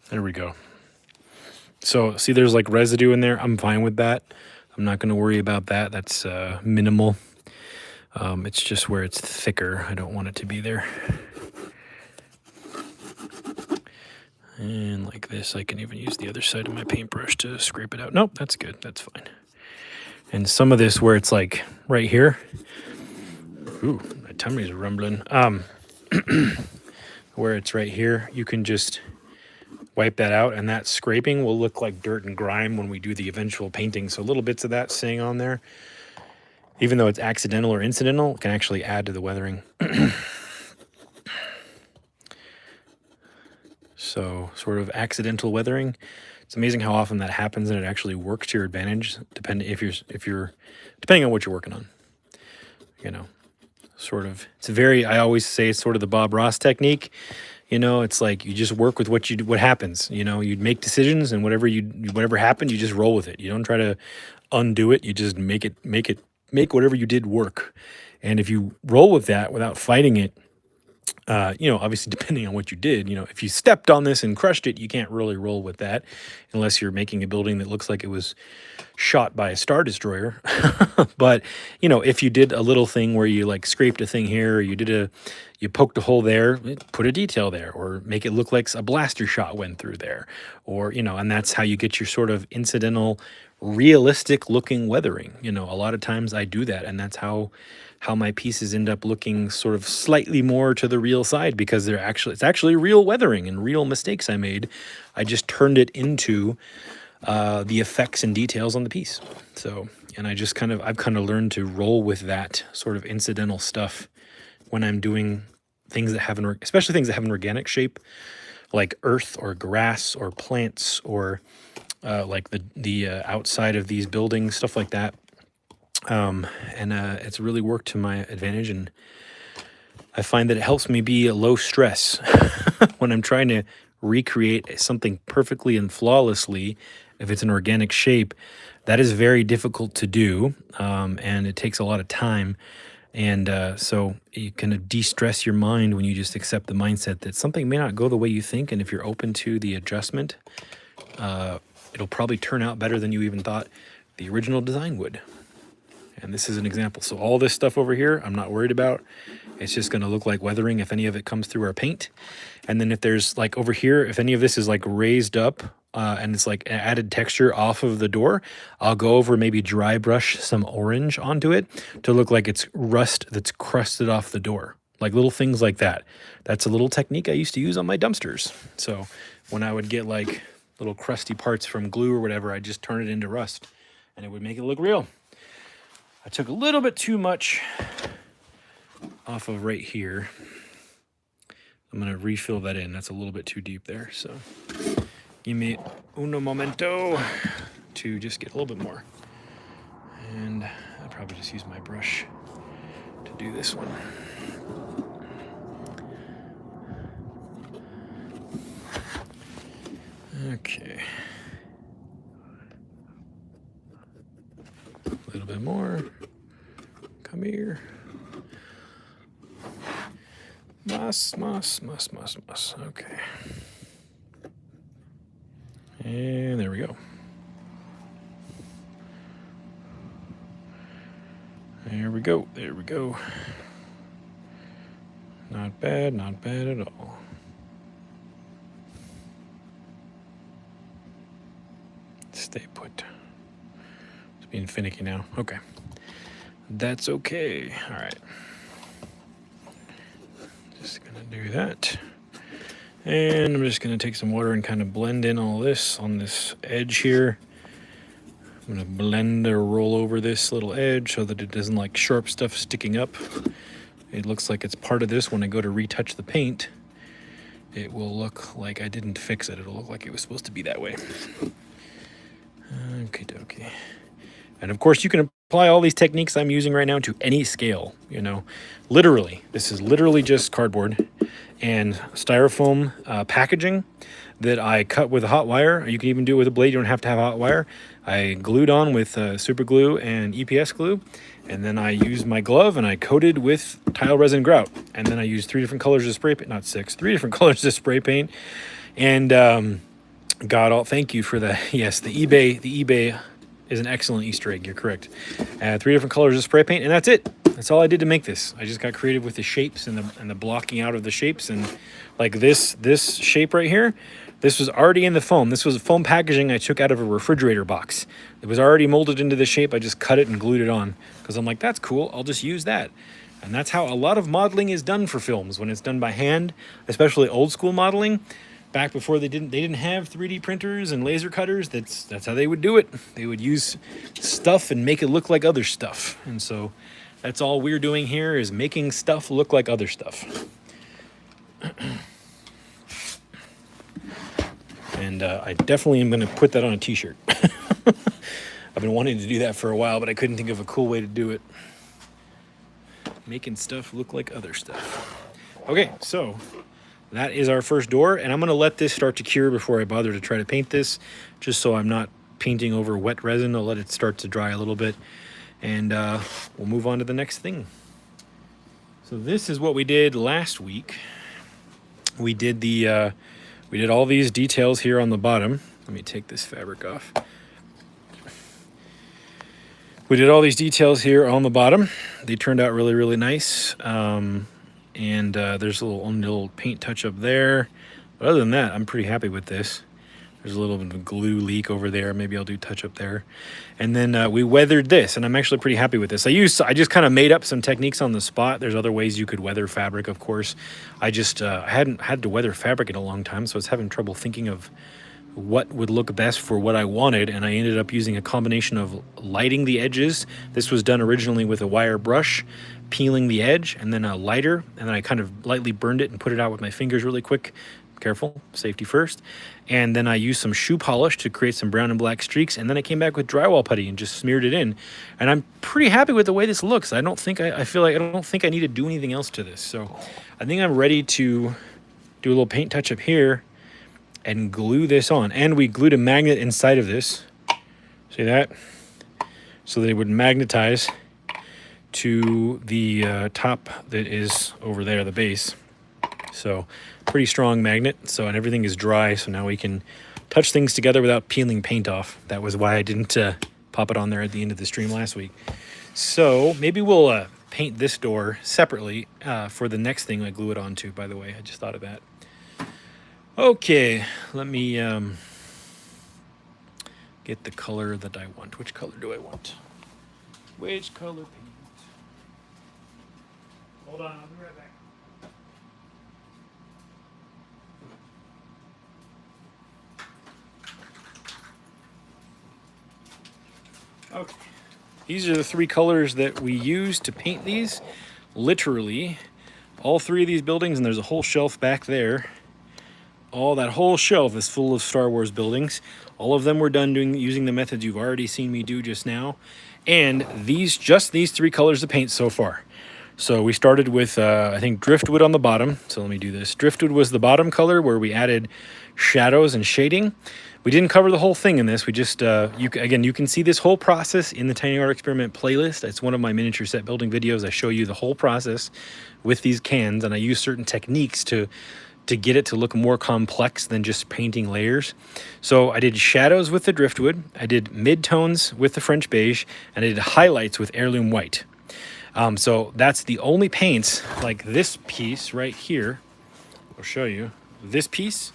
There we go. So see, there's like residue in there. I'm fine with that. I'm not going to worry about that. That's minimal. It's just where it's thicker. I don't want it to be there. And like this, I can even use the other side of my paintbrush to scrape it out. Nope, that's good. That's fine. And some of this where it's like right here. Ooh, my tummy's rumbling. Where it's right here, you can just wipe that out, and that scraping will look like dirt and grime when we do the eventual painting. So little bits of that staying on there, even though it's accidental or incidental, can actually add to the weathering. So sort of accidental weathering. It's amazing how often that happens, and it actually works to your advantage, depending on what you're working on. You know, sort of. It's very. I always say it's sort of the Bob Ross technique. You know, it's like you just work with what happens. You know, you make decisions, and whatever happened, you just roll with it. You don't try to undo it. You just make whatever you did work. And if you roll with that without fighting it, obviously depending on what you did, if you stepped on this and crushed it, you can't really roll with that unless you're making a building that looks like it was shot by a Star Destroyer. But, if you did a little thing where you like scraped a thing here, or you poked a hole there, put a detail there, or make it look like a blaster shot went through there, or, and that's how you get your sort of incidental, realistic looking weathering. A lot of times I do that, and that's how my pieces end up looking sort of slightly more to the real side, because it's actually real weathering and real mistakes I made. I just turned it into the effects and details on the piece. So, and I've kind of learned to roll with that sort of incidental stuff when I'm doing things that especially things that have an organic shape, like earth or grass or plants, or like the outside of these buildings, stuff like that. It's really worked to my advantage, and I find that it helps me be low stress when I'm trying to recreate something perfectly and flawlessly. If it's an organic shape, that is very difficult to do, and it takes a lot of time. And so you kind of de-stress your mind when you just accept the mindset that something may not go the way you think, and if you're open to the adjustment, it'll probably turn out better than you even thought the original design would. And this is an example. So all this stuff over here, I'm not worried about. It's just going to look like weathering if any of it comes through our paint. And then if there's like over here, if any of this is like raised up and it's like added texture off of the door, I'll go over, maybe dry brush some orange onto it to look like it's rust that's crusted off the door. Like little things like that. That's a little technique I used to use on my dumpsters. So when I would get like little crusty parts from glue or whatever, I'd just turn it into rust and it would make it look real. I took a little bit too much off of right here. I'm going to refill that in. That's a little bit too deep there. So give me uno momento to just get a little bit more. And I'll probably just use my brush to do this one. Okay. A little bit more. Come here. Mas. Okay. And there we go. There we go. Not bad at all. Stay put. It's being finicky now. Okay. That's okay. All right. Just gonna do that. And I'm just gonna take some water and kind of blend in all this on this edge here. I'm gonna blend or roll over this little edge so that it doesn't like sharp stuff sticking up. It looks like it's part of this. When I go to retouch the paint, it will look like I didn't fix it. It'll look like it was supposed to be that way. Okie dokie. And of course you can apply all these techniques I'm using right now to any scale, literally. This is literally just cardboard and styrofoam packaging that I cut with a hot wire. You can even do it with a blade. You don't have to have a hot wire. I glued on with super glue and EPS glue, and then I used my glove and I coated with tile resin grout. And then I used 3 different colors of spray paint, not 6, 3 different colors of spray paint. And got all. Thank you for the yes. The eBay is an excellent Easter egg. You're correct. 3 different colors of spray paint, and that's it. That's all I did to make this. I just got creative with the shapes and the blocking out of the shapes, and like this shape right here. This was already in the foam. This was foam packaging I took out of a refrigerator box. It was already molded into the shape. I just cut it and glued it on because I'm like, that's cool. I'll just use that. And that's how a lot of modeling is done for films when it's done by hand, especially old school modeling. Back before they didn't have 3D printers and laser cutters. That's how they would do it. They would use stuff and make it look like other stuff. And so that's all we're doing here is making stuff look like other stuff. And I definitely am going to put that on a t-shirt. I've been wanting to do that for a while, but I couldn't think of a cool way to do it. Making stuff look like other stuff. Okay, so that is our first door, and I'm going to let this start to cure before I bother to try to paint this, just so I'm not painting over wet resin. I'll let it start to dry a little bit, and we'll move on to the next thing. So this is what we did last week. We did all these details here on the bottom. Let me take this fabric off. We did all these details here on the bottom. They turned out really, really nice. And there's a little paint touch up there. But other than that, I'm pretty happy with this. There's a little bit of a glue leak over there. Maybe I'll do touch up there. And then we weathered this, and I'm actually pretty happy with this. I just kind of made up some techniques on the spot. There's other ways you could weather fabric, of course. I hadn't had to weather fabric in a long time, so I was having trouble thinking of what would look best for what I wanted, and I ended up using a combination of lighting the edges. This was done originally with a wire brush, peeling the edge, and then a lighter, and then I kind of lightly burned it and put it out with my fingers really quick. Careful, safety first. And then I used some shoe polish to create some brown and black streaks, and then I came back with drywall putty and just smeared it in. And I'm pretty happy with the way this looks. I don't think I feel like I don't think I need to do anything else to this. So I think I'm ready to do a little paint touch up here and glue this on. And we glued a magnet inside of this. See that? So that it would magnetize to the top that is over there, the base. So pretty strong magnet. So, and everything is dry. So now we can touch things together without peeling paint off. That was why I didn't pop it on there at the end of the stream last week. So maybe we'll paint this door separately for the next thing I glue it onto, by the way. I just thought of that. Okay, let me get the color that I want. Which color do I want? Which color paint? Hold on, I'll be right back. Okay, these are the 3 colors that we use to paint these. Literally, all 3 of these buildings, and there's a whole shelf back there. That whole shelf is full of Star Wars buildings. All of them were done using the methods you've already seen me do just now. And just these 3 colors of paint so far. So we started with, I think, driftwood on the bottom. So let me do this. Driftwood was the bottom color where we added shadows and shading. We didn't cover the whole thing in this. We just, you can see this whole process in the Tiny Art Experiment playlist. It's one of my miniature set building videos. I show you the whole process with these cans, and I use certain techniques to get it to look more complex than just painting layers. So I did shadows with the driftwood, I did mid-tones with the French beige, and I did highlights with heirloom white. So that's the only paints, like this piece right here. I'll show you. This piece,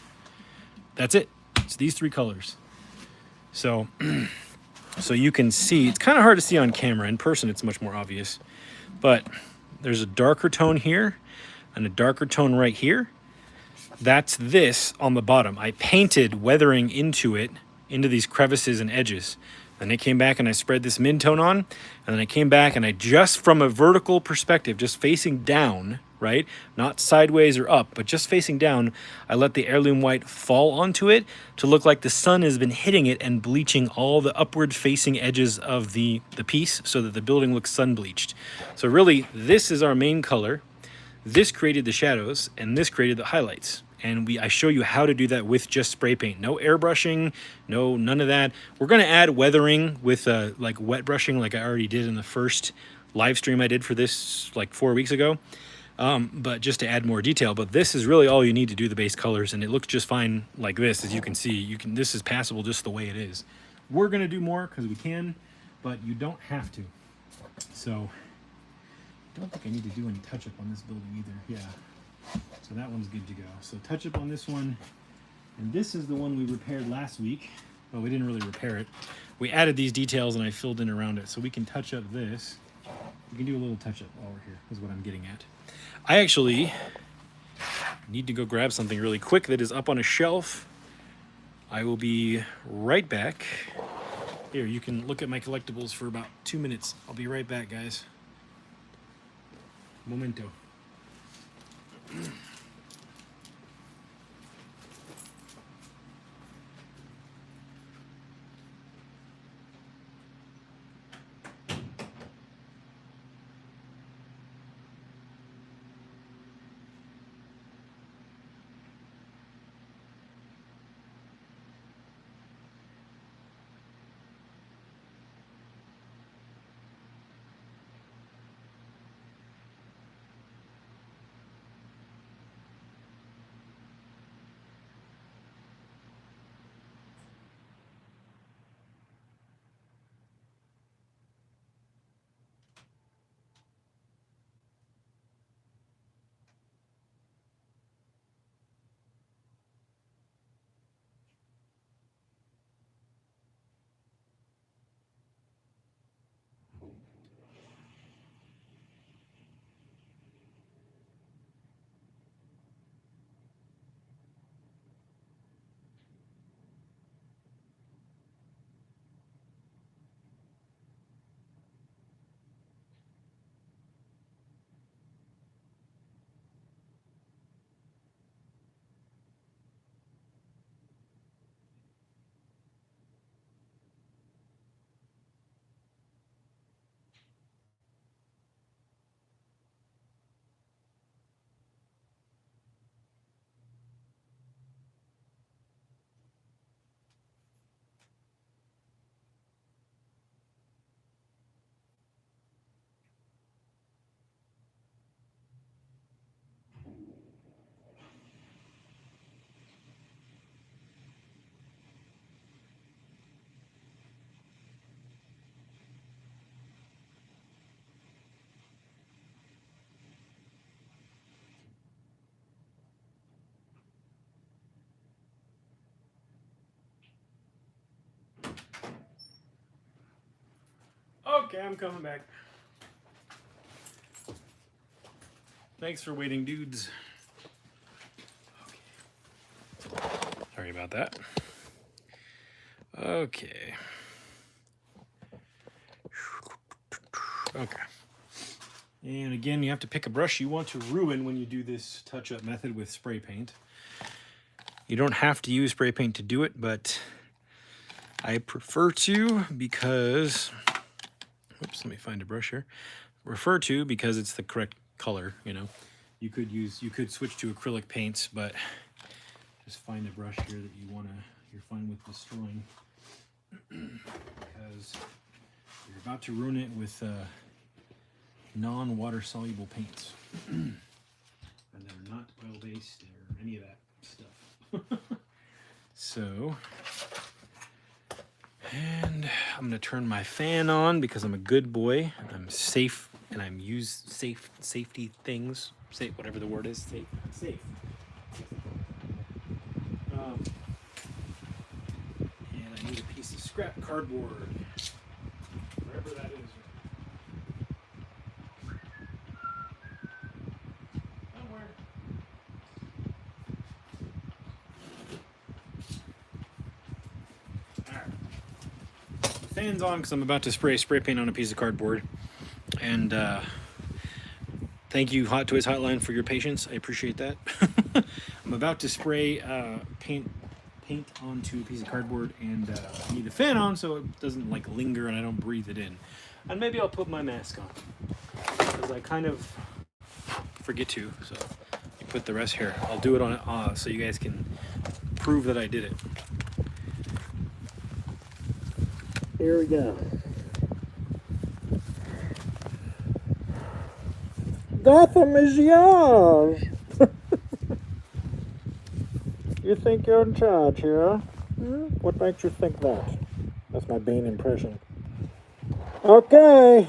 that's it. It's these 3 colors. So, so you can see, it's kind of hard to see on camera. In person, it's much more obvious. But there's a darker tone here and a darker tone right here. That's this on the bottom. I painted weathering into these crevices and edges. Then I came back and I spread this mid-tone on, and then I came back and I just, from a vertical perspective, just facing down, right? Not sideways or up, but just facing down, I let the heirloom white fall onto it to look like the sun has been hitting it and bleaching all the upward facing edges of the piece so that the building looks sun bleached. So really, this is our main color. This created the shadows, and this created the highlights. And I show you how to do that with just spray paint. No airbrushing, none of that. We're gonna add weathering with like wet brushing like I already did in the first live stream I did for this like 4 weeks ago. but just to add more detail. But this is really all you need to do the base colors, and it looks just fine like this. As you can see, this is passable just the way it is. We're gonna do more because we can, but you don't have to. So I don't think I need to do any touch up on this building either. Yeah, so that one's good to go. So touch up on this one, and this is the one we repaired last week. Well, we didn't really repair it. We added these details and I filled in around it, so we can touch up this. We can do a little touch up while we're here, is what I'm getting at. I actually need to go grab something really quick that is up on a shelf. I will be right back. Here, you can look at my collectibles for about 2 minutes. I'll be right back, guys. Momento. Okay, I'm coming back. Thanks for waiting, dudes. Okay. Sorry about that. Okay. Okay. And again, you have to pick a brush you want to ruin when you do this touch-up method with spray paint. You don't have to use spray paint to do it, but I prefer to because... Oops, let me find a brush here. Refer to because it's the correct color, you know. You could switch to acrylic paints, but just find a brush here that you're fine with destroying. Because you're about to ruin it with non-water soluble paints. And they're not oil-based or any of that stuff. So, and I'm gonna turn my fan on because I'm a good boy and I'm safe and I'm safety things. Safe, whatever the word is. Safe. And I need a piece of scrap cardboard, wherever that is. Somewhere. All right. The fan's on because I'm about to spray paint on a piece of cardboard, and thank you, Hot Toys Hotline, for your patience. I appreciate that. I'm about to spray paint onto a piece of cardboard, and I need the fan on so it doesn't like linger and I don't breathe it in. And maybe I'll put my mask on because I kind of forget to. So you put the rest here. I'll do it on so you guys can prove that I did it. Here we go. Gotham is yours. You think you're in charge here? Hmm? What makes you think that? That's my Bane impression. Okay.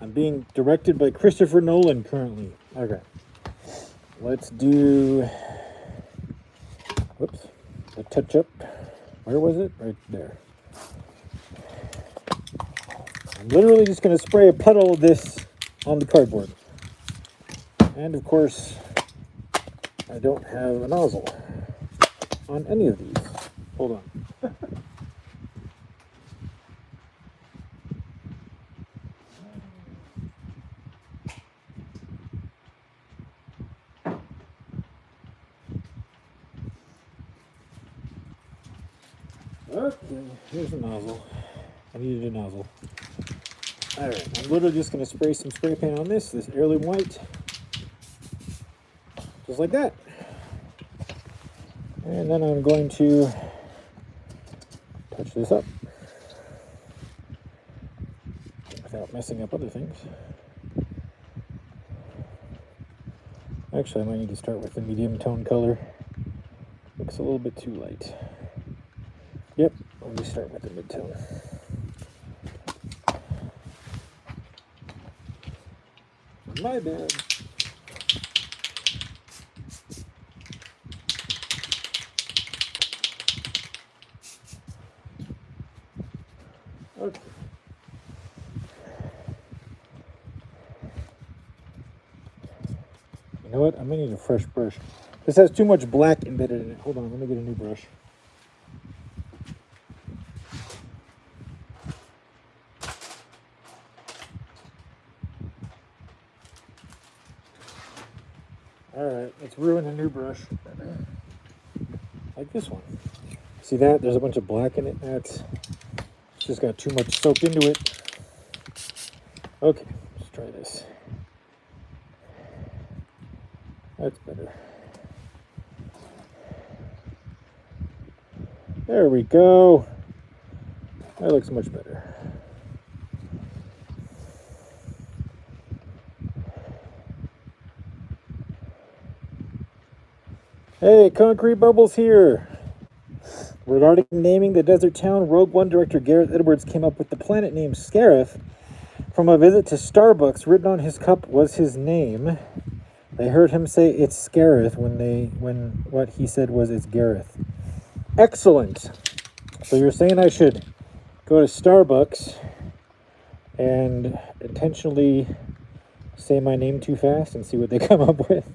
I'm being directed by Christopher Nolan currently. Okay. Let's do... Whoops. A touch-up. Where was it? Right there. I'm literally just going to spray a puddle of this on the cardboard. And, of course, I don't have a nozzle on any of these. Hold on. Okay, here's a nozzle. I needed a nozzle. Alright, I'm literally just going to spray some spray paint on this heirloom white. Just like that. And then I'm going to touch this up without messing up other things. Actually, I might need to start with the medium tone color. Looks a little bit too light. Yep, let me start with the mid-tone. My bad. Okay. You know what? I'm gonna need a fresh brush. This has too much black embedded in it. Hold on, let me get a new brush. Alright, let's ruin a new brush. Like this one. See that? There's a bunch of black in it. It's just got too much soaked into it. Okay, let's try this. That's better. There we go. That looks much better. Hey, Concrete Bubbles here. Regarding naming the desert town, Rogue One director Gareth Edwards came up with the planet name Scarif from a visit to Starbucks. Written on his cup was his name. They heard him say it's Scarif when what he said was it's Gareth. Excellent. So you're saying I should go to Starbucks and intentionally say my name too fast and see what they come up with?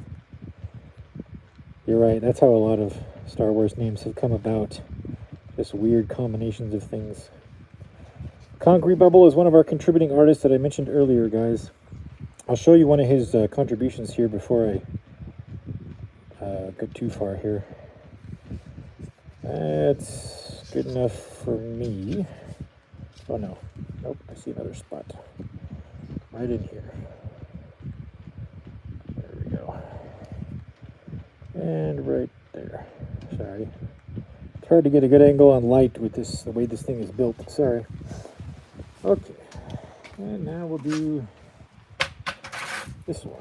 You're right, that's how a lot of Star Wars names have come about. Just weird combinations of things. Concrete Bubble is one of our contributing artists that I mentioned earlier, guys. I'll show you one of his contributions here before I go too far here. That's good enough for me. Oh no, nope, I see another spot. Right in here. There we go. And right there. Sorry. It's hard to get a good angle on light with this, the way this thing is built. Sorry. Okay. And now we'll do this one.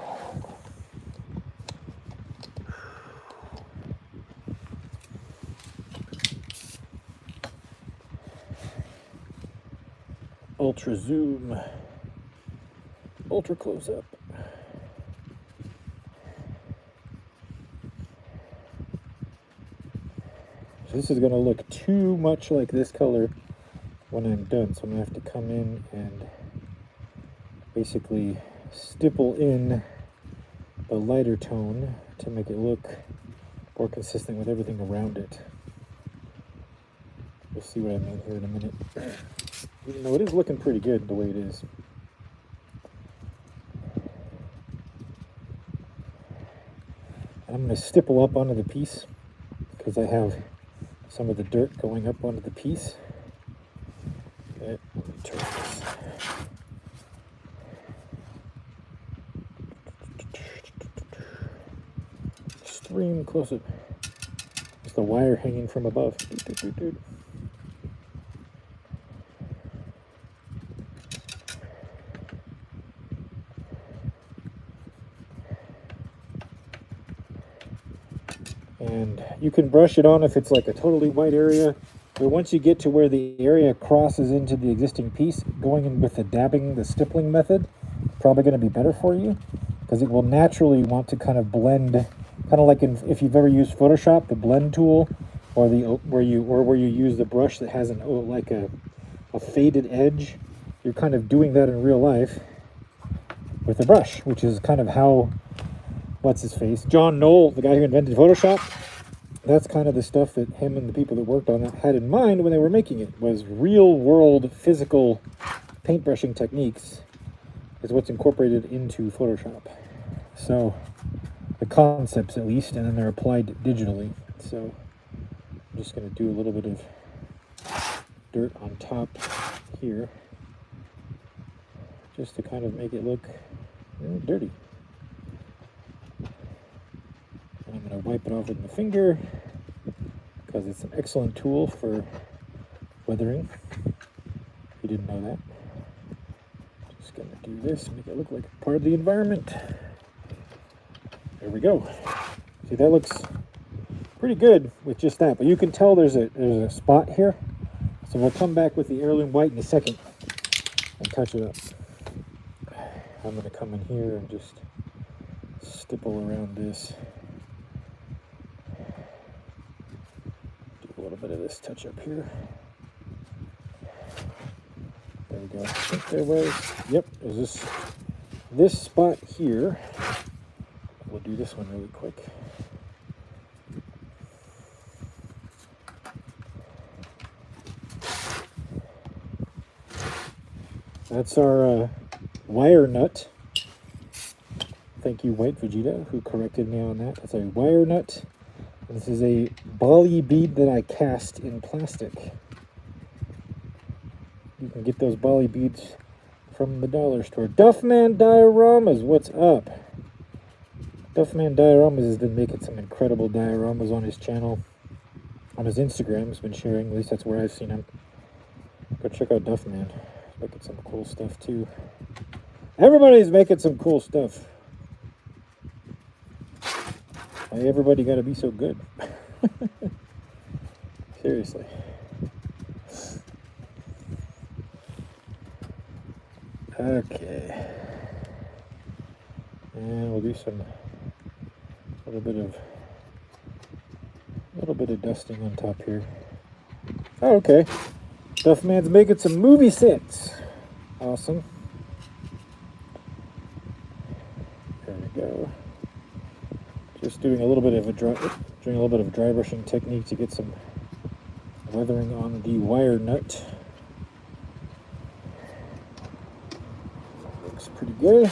Ultra zoom. Ultra close up. This is going to look too much like this color when I'm done, so I'm going to have to come in and basically stipple in the lighter tone to make it look more consistent with everything around it. You'll see what I mean here in a minute. Even though it is looking pretty good the way it is. I'm going to stipple up onto the piece because I have some of the dirt going up onto the piece. Okay, let me turn this. Extreme close up. There's the wire hanging from above. And you can brush it on if it's like a totally white area. But once you get to where the area crosses into the existing piece, going in with the dabbing, the stippling method, probably going to be better for you, because it will naturally want to kind of blend, kind of like if you've ever used Photoshop, the blend tool, or where you use the brush that has a faded edge. You're kind of doing that in real life with a brush, which is kind of how, what's his face, John Knoll, the guy who invented Photoshop, that's kind of the stuff that him and the people that worked on it had in mind when they were making it, was real world physical paintbrushing techniques is what's incorporated into Photoshop. So the concepts at least, and then they're applied digitally. So I'm just going to do a little bit of dirt on top here, just to kind of make it look dirty. And I'm going to wipe it off with my finger, because it's an excellent tool for weathering, if you didn't know that. Just going to do this, make it look like part of the environment. There we go. See, that looks pretty good with just that, but you can tell there's a spot here. So we'll come back with the heirloom white in a second and touch it up. I'm going to come in here and just stipple around this. Do a little bit of this touch up here. There we go. I think there was, yep, there's this spot here. We'll do this one really quick. That's our wire nut. Thank you, White Vegeta, who corrected me on that. That's a wire nut. This is a bali bead that I cast in plastic. You can get those bali beads from the dollar store. Duffman Dioramas, what's up? Duffman Dioramas has been making some incredible dioramas on his channel. On his Instagram, he's been sharing. At least that's where I've seen him. Go check out Duffman. Making some cool stuff too. Everybody's making some cool stuff. Why everybody gotta be so good? Seriously. Okay. And we'll do some little bit of dusting on top here. Oh, okay. Duffman's making some movie sets. Awesome. There we go. Just doing a little bit of dry brushing technique to get some weathering on the wire nut. Looks pretty good.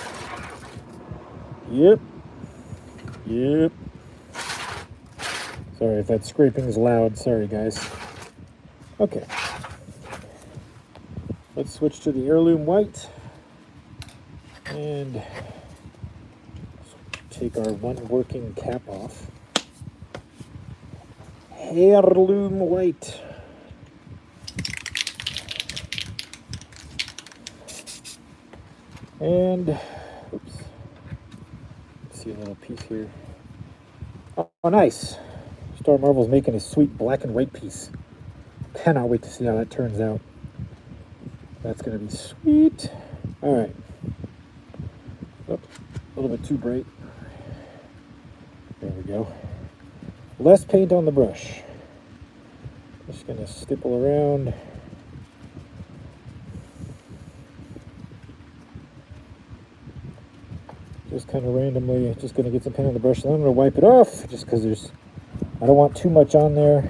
Yep. Sorry if that scraping is loud. Sorry, guys. Okay. Let's switch to the heirloom white and take our one working cap off. Heirloom white. And, oops, let's see a little piece here. Oh, nice. Star Marvel's making a sweet black and white piece. Cannot wait to see how that turns out. That's going to be sweet. All right. Oh, a little bit too bright. There we go. Less paint on the brush. Just going to stipple around. Just kind of randomly, just going to get some paint on the brush. And I'm going to wipe it off just because I don't want too much on there,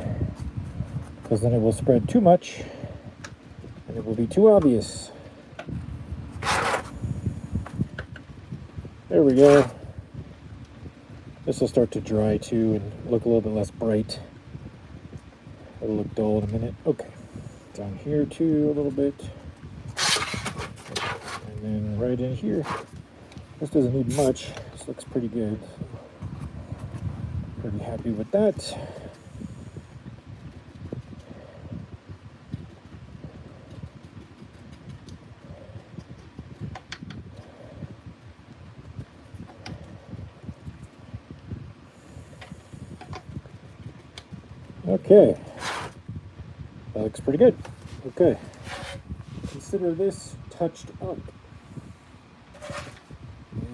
because then it will spread too much. And it will be too obvious. There we go. This will start to dry too and look a little bit less bright. It'll look dull in a minute. Okay. Down here too a little bit. And then right in here. This doesn't need much. This looks pretty good. Pretty happy with that. Okay. That looks pretty good. Okay. Consider this touched up.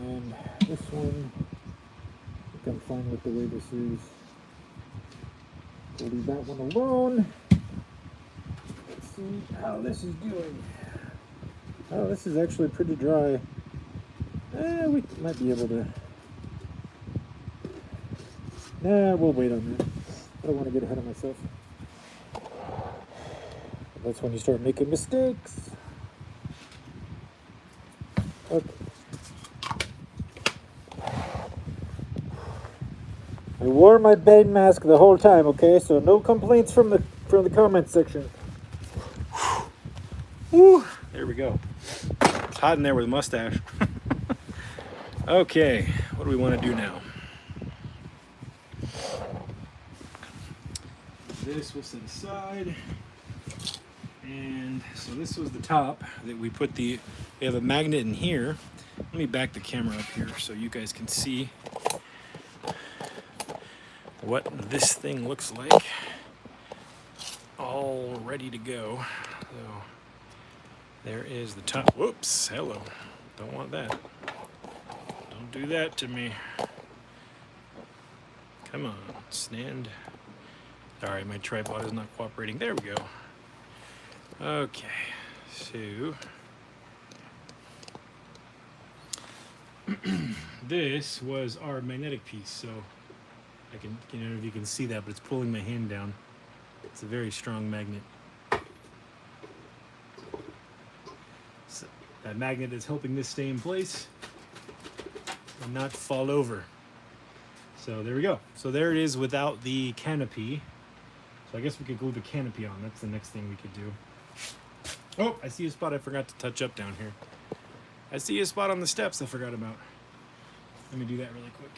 And this one, I think I'm fine with the way this is. We'll leave that one alone. Let's see how this is doing. Oh, this is actually pretty dry. We might be able to. Nah, we'll wait on that. I don't want to get ahead of myself. That's when you start making mistakes. Okay. I wore my bed mask the whole time, okay? So no complaints from the comment section. Woo! There we go. It's hot in there with a mustache. Okay, what do we want to do now? This we'll set aside. And so this was the top that we put we have a magnet in here. Let me back the camera up here so you guys can see what this thing looks like. All ready to go. So there is the top. Whoops, hello. Don't want that. Don't do that to me. Come on, stand. Sorry, my tripod is not cooperating. There we go. Okay, so this was our magnetic piece. So I don't know if you can see that, but it's pulling my hand down. It's a very strong magnet. So that magnet is helping this stay in place and not fall over. So there we go. So there it is without the canopy. So I guess we could glue the canopy on. That's the next thing we could do. Oh, I see a spot I forgot to touch up down here. I see a spot on the steps I forgot about. Let me do that really quick.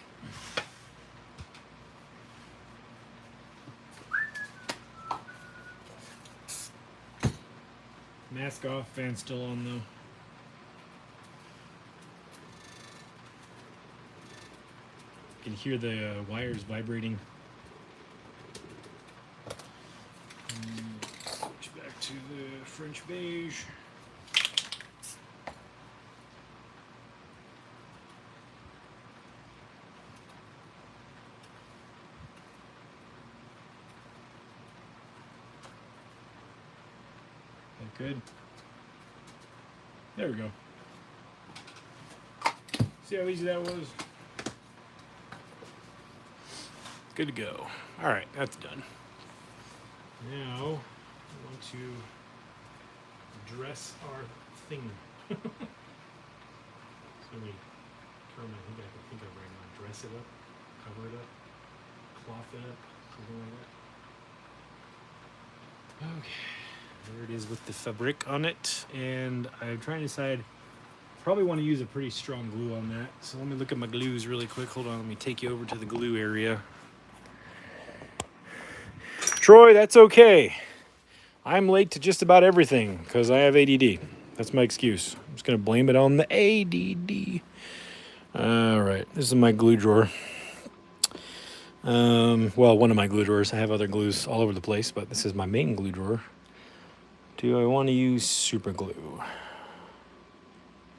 Mask off, fan still on though. You can hear the wires vibrating. Switch back to the French beige. Good. There we go. See how easy that was? Good to go. All right, that's done. Now, I want to dress our thing. So let me turn my head back and think of right now. Dress it up, cover it up, cloth it up, something like that. Okay. There it is with the fabric on it, and I'm trying to decide. Probably want to use a pretty strong glue on that. So let me look at my glues really quick. Hold on, let me take you over to the glue area. Troy, that's okay. I'm late to just about everything because I have ADD. That's my excuse. I'm just gonna blame it on the ADD. All right, this is my glue drawer. Well, one of my glue drawers. I have other glues all over the place, but this is my main glue drawer. Do I want to use super glue?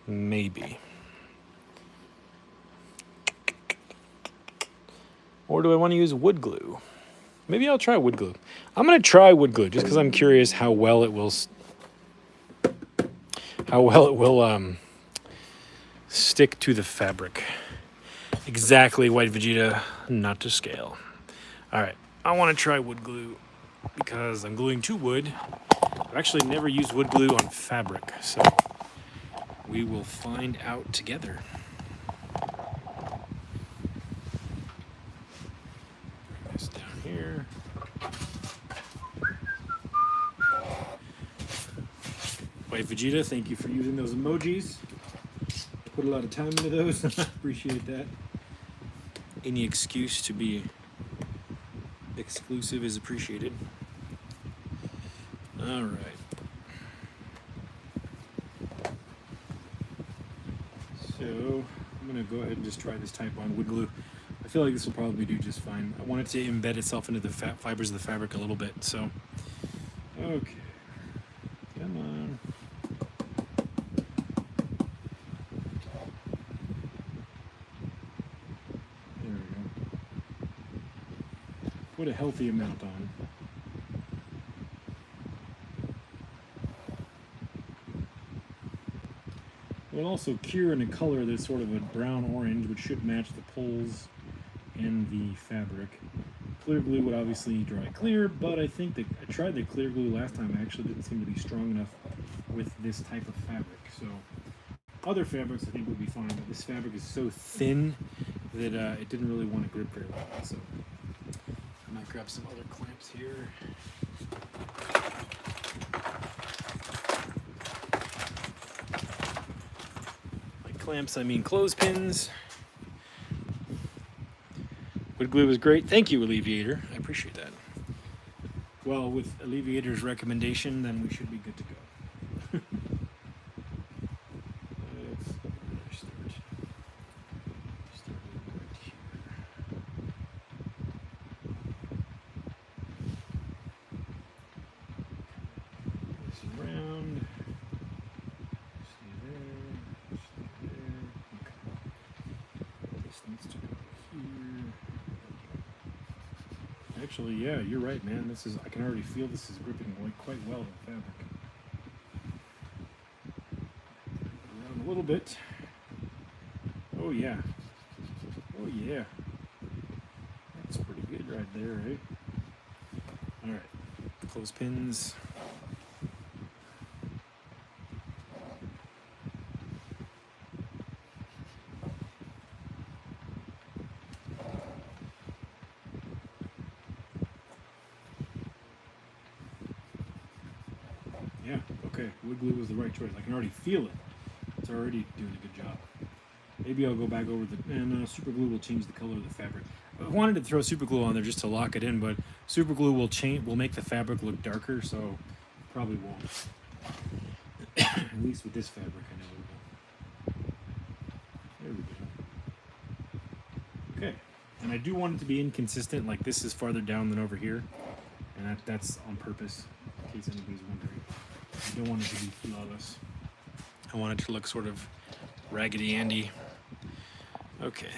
Maybe. Or do I want to use wood glue? Maybe I'll try wood glue. I'm going to try wood glue just because I'm curious how well it will stick to the fabric. Exactly, White Vegeta, not to scale. All right, I want to try wood glue because I'm gluing to wood. I've actually never used wood glue on fabric, so we will find out together. Bring this down here. White Vegeta, thank you for using those emojis. Put a lot of time into those. Appreciate that. Any excuse to be exclusive is appreciated. All right. So I'm gonna go ahead and just try this type on wood glue. I feel like this will probably do just fine. I want it to embed itself into the fibers of the fabric a little bit, so. Okay. Come on. There we go. Put a healthy amount on. It will also cure in a color that's sort of a brown orange, which should match the poles and the fabric. Clear glue would obviously dry clear, but I think that I tried the clear glue last time. It actually didn't seem to be strong enough with this type of fabric. So other fabrics I think would be fine, but this fabric is so thin that it didn't really want to grip very well. So I might grab some other clamps here. By clamps, I mean clothespins. Wood glue was great. Thank you, Alleviator. I appreciate that. Well, with Alleviator's recommendation, then we should be good to go. Let's start right here. This around. Stay there. Stay there. Okay. This needs to go here. Actually, yeah, you're right, man. This is, I can already feel this is gripping quite well the fabric. Around a little bit. Oh yeah. Oh yeah. That's pretty good right there, right? Alright. Clothespins. Yeah, okay. Wood glue was the right choice. I can already feel it. It's already doing a good job. Maybe I'll go back over the... And super glue will change the color of the fabric. I wanted to throw super glue on there just to lock it in, but super glue will make the fabric look darker, so probably won't. At least with this fabric, I know it will. There we go. Okay. And I do want it to be inconsistent, like this is farther down than over here. And that's on purpose, in case anybody's wondering. I don't want it to be flawless. I want it to look sort of Raggedy Andy. Okay.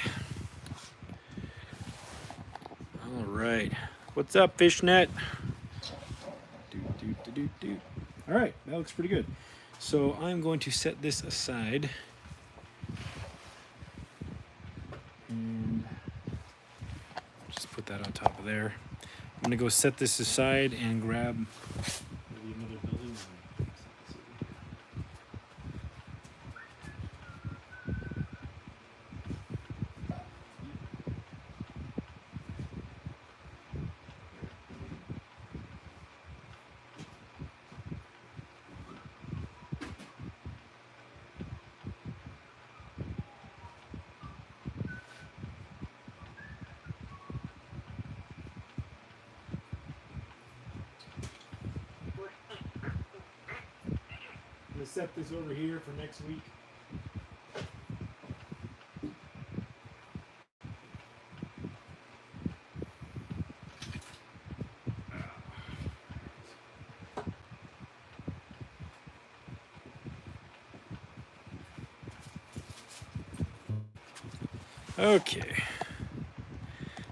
All right. What's up, fishnet? All right, that looks pretty good. So I'm going to set this aside. And just put that on top of there. I'm gonna go set this aside and grab maybe another building. I'm gonna set this over here for next week. Okay.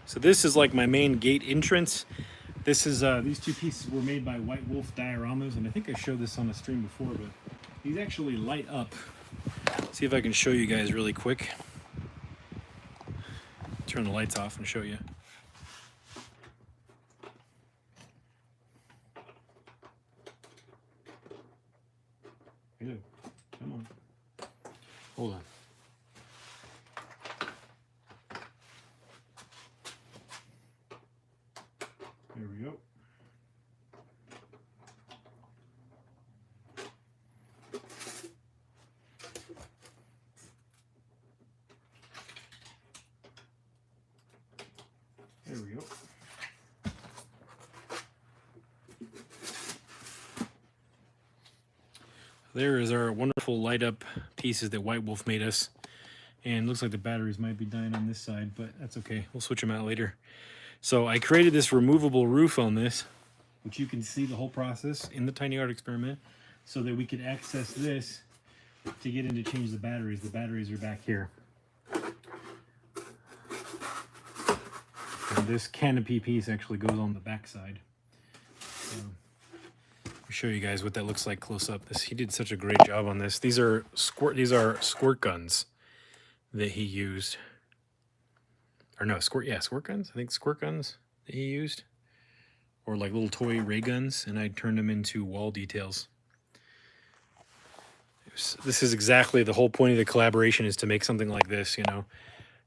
So this is like my main gate entrance. This is these two pieces were made by White Wolf Dioramas, and I think I showed this on the stream before, but these actually light up. See if I can show you guys really quick. Turn the lights off and show you. Hello. Come on. Hold on. There we go. There we go. There is our wonderful light up pieces that White Wolf made us. And looks like the batteries might be dying on this side, but that's okay. We'll switch them out later. So I created this removable roof on this, which you can see the whole process in the tiny art experiment, so that we could access this to get in to change the batteries. The batteries are back here. And this canopy piece actually goes on the back side. So I'll show you guys what that looks like close up. He did such a great job on this. These are squirt guns that he used. Or no, squirt guns. I think squirt guns that he used. Or like little toy ray guns, and I turned them into wall details. This is exactly the whole point of the collaboration, is to make something like this, you know.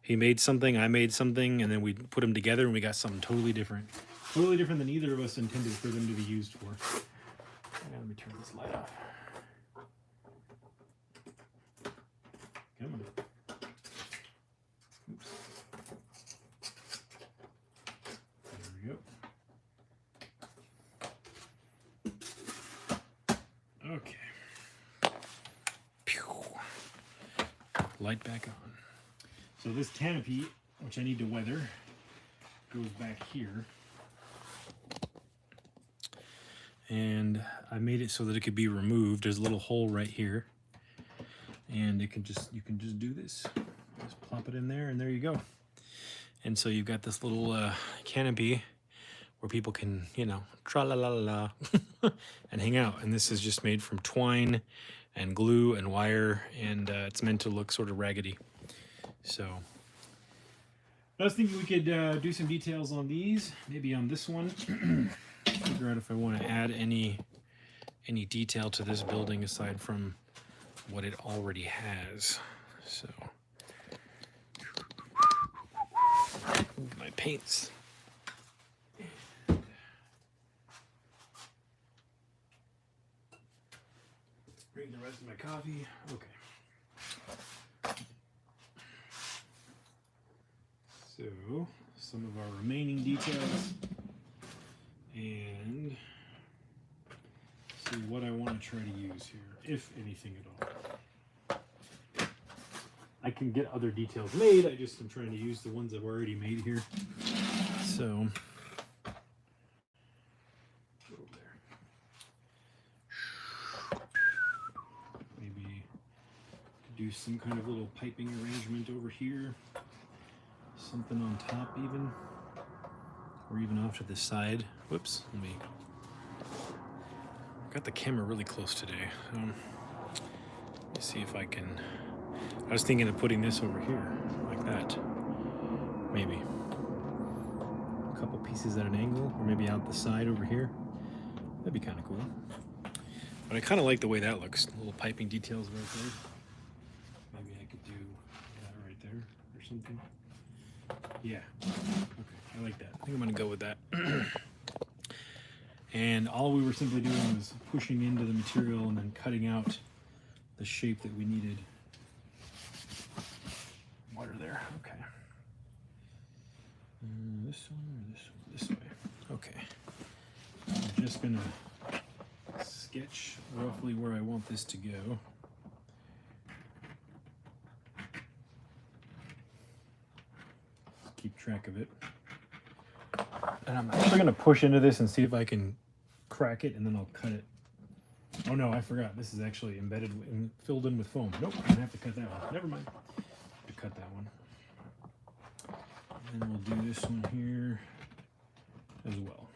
He made something, I made something, and then we put them together and we got something totally different. Totally different than either of us intended for them to be used for. Let me turn this light off. Come on. Oops. There we go. Okay. Pew. Light back on. So this canopy, which I need to weather, goes back here. And I made it so that it could be removed. There's a little hole right here. And you can just do this. Just plop it in there, and there you go. And so you've got this little canopy where people can, you know, tra-la-la-la-la and hang out. And this is just made from twine and glue and wire, and it's meant to look sort of raggedy. So I was thinking we could do some details on these, maybe on this one. Figure out if I want to add any detail to this building aside from what it already has. So move my paints. Bring the rest of my coffee. Okay. So, some of our remaining details, and see what I want to try to use here, if anything at all. I can get other details made, I just am trying to use the ones I've already made here. So, go there. Maybe do some kind of little piping arrangement over here. Something on top even, or even off to the side. Whoops, let me, got the camera really close today. Let me see if I can, I was thinking of putting this over here, like that. Maybe. A couple pieces at an angle, or maybe out the side over here. That'd be kind of cool. But I kind of like the way that looks. Little piping details right there. Maybe I could do that right there, or something. Yeah, okay, I like that. I think I'm gonna go with that. And all we were simply doing was pushing into the material and then cutting out the shape that we needed. Water there, okay. This one or this way? Okay. I'm just gonna sketch roughly where I want this to go. Keep track of it. And I'm actually going to push into this and see if I can crack it, and then I'll cut it. Oh no, I forgot. This is actually embedded and filled in with foam. Nope, I'm going to have to cut that one. Never mind. I have to cut that one. And then we'll do this one here as well.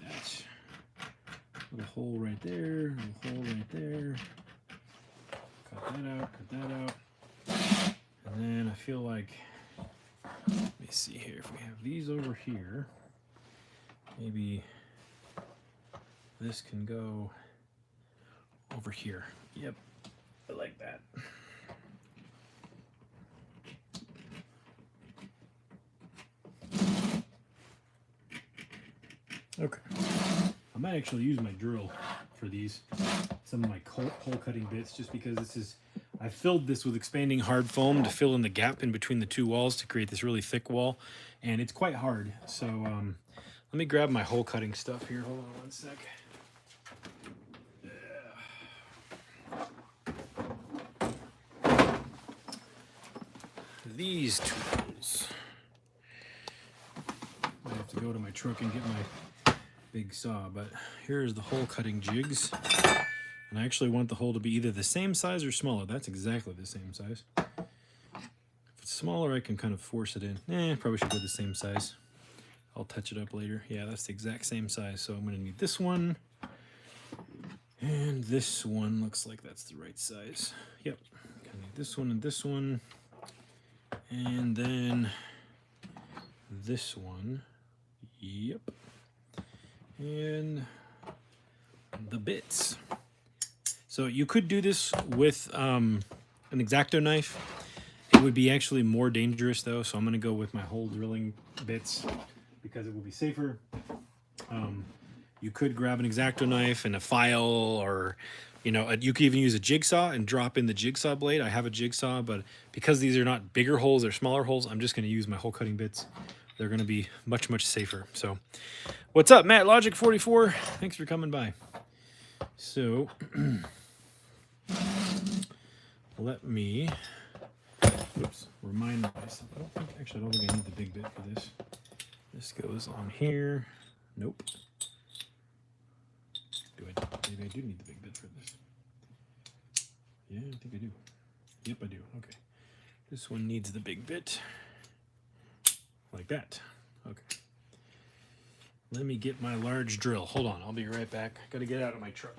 That. Little hole right there, little hole right there. Cut that out, cut that out. And then I feel like, let me see here, if we have these over here, maybe this can go over here. Yep, I like that. Okay. I might actually use my drill for these, some of my hole cutting bits, just because this is, I filled this with expanding hard foam to fill in the gap in between the two walls to create this really thick wall, and it's quite hard. So let me grab my hole cutting stuff here. Hold on one sec. these tools. I have to go to my truck and get my big saw, but here's the hole cutting jigs. And I actually want the hole to be either the same size or smaller. That's exactly the same size. If it's smaller, I can kind of force it in. Probably should go the same size. I'll touch it up later. Yeah, that's the exact same size. So I'm gonna need this one. And this one looks like that's the right size. Yep, gonna need this one and this one. And then this one. Yep. And the bits. So you could do this with an X-Acto knife. It would be actually more dangerous though, so I'm gonna go with my hole drilling bits because it will be safer. You could grab an X-Acto knife and a file, or you know, you could even use a jigsaw and drop in the jigsaw blade. I have a jigsaw, but because these are not bigger holes, they're smaller holes, I'm just gonna use my hole cutting bits. They're gonna be much, much safer. So what's up, Matt Logic 44? Thanks for coming by. So let me remind myself. I don't think I need the big bit for this. This goes on here. Nope. Maybe I do need the big bit for this. Yeah, I think I do. Yep, I do. Okay. This one needs the big bit. Like that. Okay. Let me get my large drill. Hold on, I'll be right back. Gotta get out of my truck.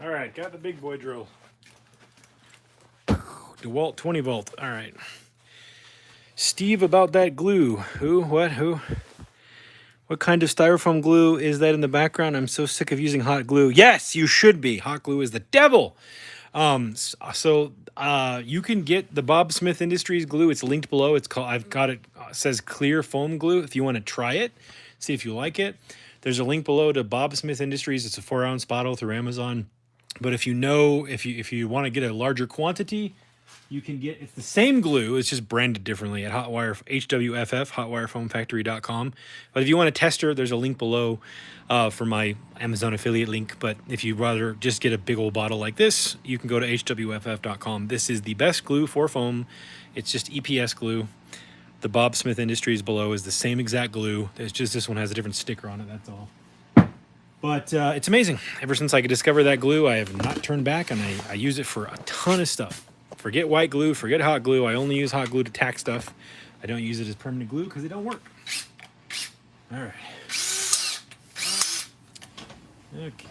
All right, got the big boy drill. DeWalt 20 volt. All right. Steve, about that glue. Who? What? Who? What kind of styrofoam glue is that in the background? I'm so sick of using hot glue. Yes, you should be. Hot glue is the devil. You can get the Bob Smith Industries glue. It's linked below. It's called, I've got it, says clear foam glue. If you want to try it, see if you like it. There's a link below to Bob Smith Industries. It's a 4-ounce bottle through Amazon. But if you want to get a larger quantity, you can get, it's the same glue, it's just branded differently at Hotwire, HWFF, hotwirefoamfactory.com. But if you want a tester, there's a link below for my Amazon affiliate link. But if you'd rather just get a big old bottle like this, you can go to hwff.com. This is the best glue for foam. It's just EPS glue. The Bob Smith Industries below is the same exact glue. It's just this one has a different sticker on it, that's all. But it's amazing. Ever since I could discover that glue, I have not turned back, and I use it for a ton of stuff. Forget white glue, forget hot glue. I only use hot glue to tack stuff. I don't use it as permanent glue because it don't work. All right. Okay.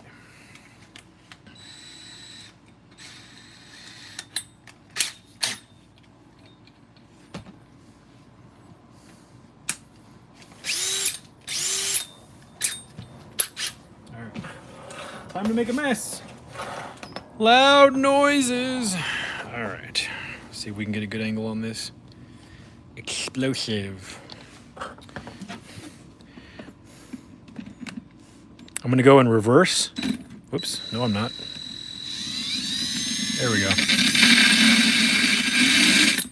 Time to make a mess. Loud noises. All right. See if we can get a good angle on this. Explosive. I'm gonna go in reverse. Whoops, no I'm not. There we go.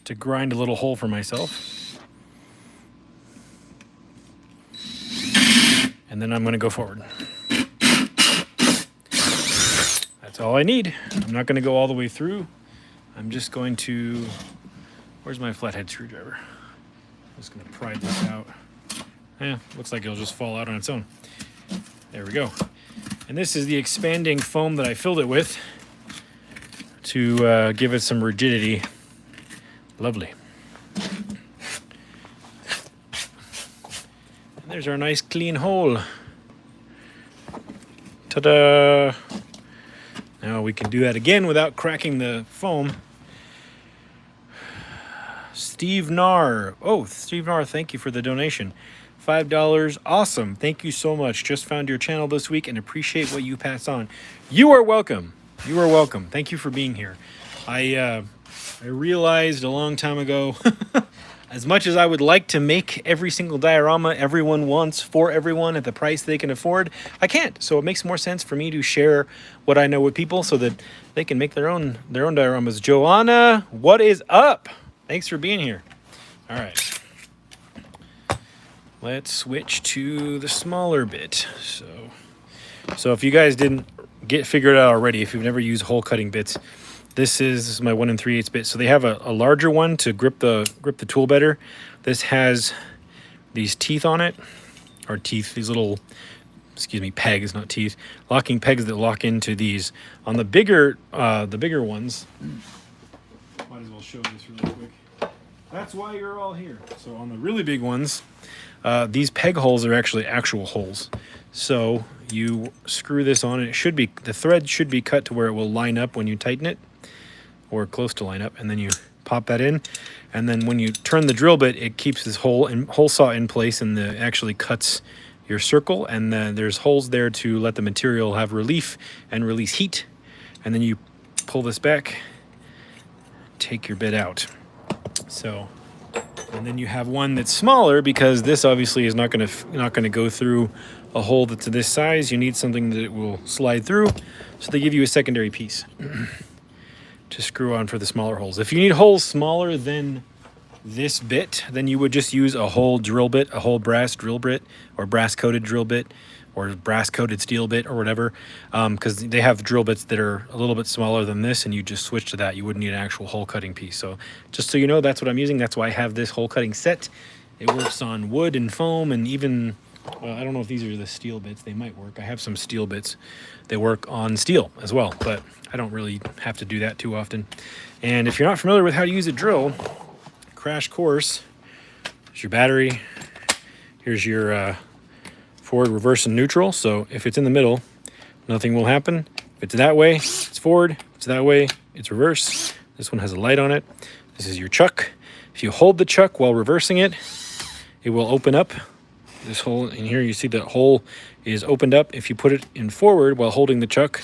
To grind a little hole for myself. And then I'm gonna go forward. That's all I need. I'm not going to go all the way through. I'm just going to... Where's my flathead screwdriver? I'm just going to pry this out. Yeah, looks like it'll just fall out on its own. There we go. And this is the expanding foam that I filled it with to give it some rigidity. Lovely. And there's our nice clean hole. Ta-da! Now we can do that again without cracking the foam. Steve Narr. Oh, Steve Narr, thank you for the donation. $5. Awesome. Thank you so much. Just found your channel this week and appreciate what you pass on. You are welcome. You are welcome. Thank you for being here. I realized a long time ago, As much as I would like to make every single diorama everyone wants for everyone at the price they can afford, I can't. So it makes more sense for me to share what I know with people so that they can make their own dioramas. Joanna, what is up? Thanks for being here. All right. Let's switch to the smaller bit. So if you guys didn't get figured out already, if you've never used hole cutting bits, this is my 1 3/8 bit. So they have a larger one to grip the tool better. This has these teeth on it, or teeth, these little, excuse me, pegs, not teeth, locking pegs that lock into these. On the bigger ones, might as well show this really quick. That's why you're all here. So on the really big ones, these peg holes are actually actual holes. So you screw this on, and the thread should be cut to where it will line up when you tighten it, or close to line up, and then you pop that in, and then when you turn the drill bit, it keeps this hole saw in place, and actually cuts your circle, and then there's holes there to let the material have relief and release heat, and then you pull this back, take your bit out. So, and then you have one that's smaller, because this obviously is not going to go through a hole that's this size. You need something that it will slide through, so they give you a secondary piece to screw on for the smaller holes. If you need holes smaller than this bit, then you would just use a whole drill bit, a whole brass drill bit, or brass coated drill bit, or brass coated steel bit, or whatever, because they have drill bits that are a little bit smaller than this, and you just switch to that. You wouldn't need an actual hole cutting piece. So just so you know, that's what I'm using. That's why I have this hole cutting set. It works on wood and foam, and even, well, I don't know if these are the steel bits. They might work. I have some steel bits. They work on steel as well, but I don't really have to do that too often. And if you're not familiar with how to use a drill, crash course. Here's your battery. Here's your forward, reverse, and neutral. So if it's in the middle, nothing will happen. If it's that way, it's forward. If it's that way, it's reverse. This one has a light on it. This is your chuck. If you hold the chuck while reversing it, it will open up. This hole in here, you see the hole is opened up. If you put it in forward while holding the chuck,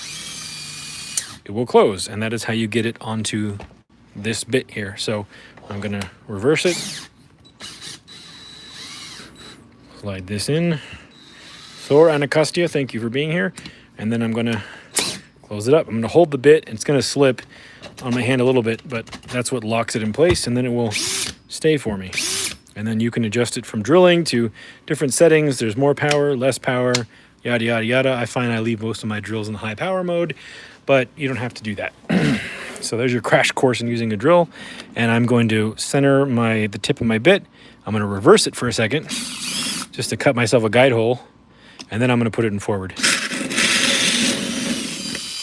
it will close, and that is how you get it onto this bit here. So I'm gonna reverse it, slide this in. Thor Anacostia, thank you for being here. And then I'm gonna close it up. I'm gonna hold the bit, and it's gonna slip on my hand a little bit, but that's what locks it in place, and then it will stay for me. And then you can adjust it from drilling to different settings. There's more power, less power, yada, yada, yada. I find I leave most of my drills in the high power mode, but you don't have to do that. So there's your crash course in using a drill. And I'm going to center the tip of my bit. I'm going to reverse it for a second, just to cut myself a guide hole. And then I'm going to put it in forward.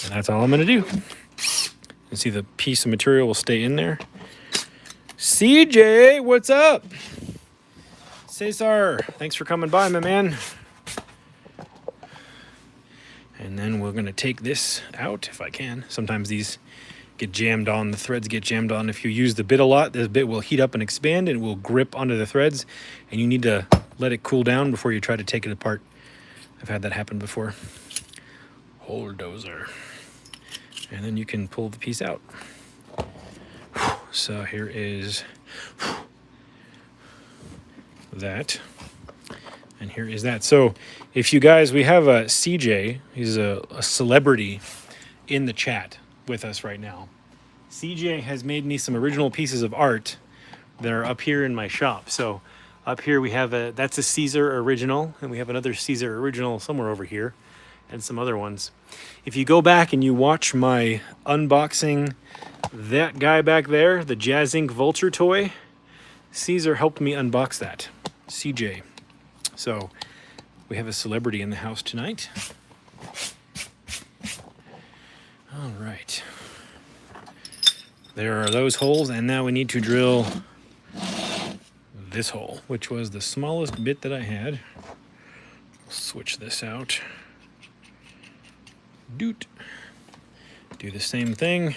And that's all I'm going to do. You see the piece of material will stay in there. CJ, what's up? Cesar, thanks for coming by, my man. And then we're going to take this out if I can. Sometimes these get jammed on, the threads get jammed on. If you use the bit a lot, the bit will heat up and expand and will grip onto the threads, and you need to let it cool down before you try to take it apart. I've had that happen before. Bulldozer. And then you can pull the piece out. So here is that, and here is that. So if you guys, we have a CJ, he's a celebrity in the chat with us right now. CJ has made me some original pieces of art that are up here in my shop. So up here we have that's a Caesar original, and we have another Caesar original somewhere over here, and some other ones. If you go back and you watch my unboxing, that guy back there, the Jazz Inc. Vulture toy, Caesar helped me unbox that. CJ. So we have a celebrity in the house tonight. All right. There are those holes, and now we need to drill this hole, which was the smallest bit that I had. Switch this out. Doot. Do the same thing.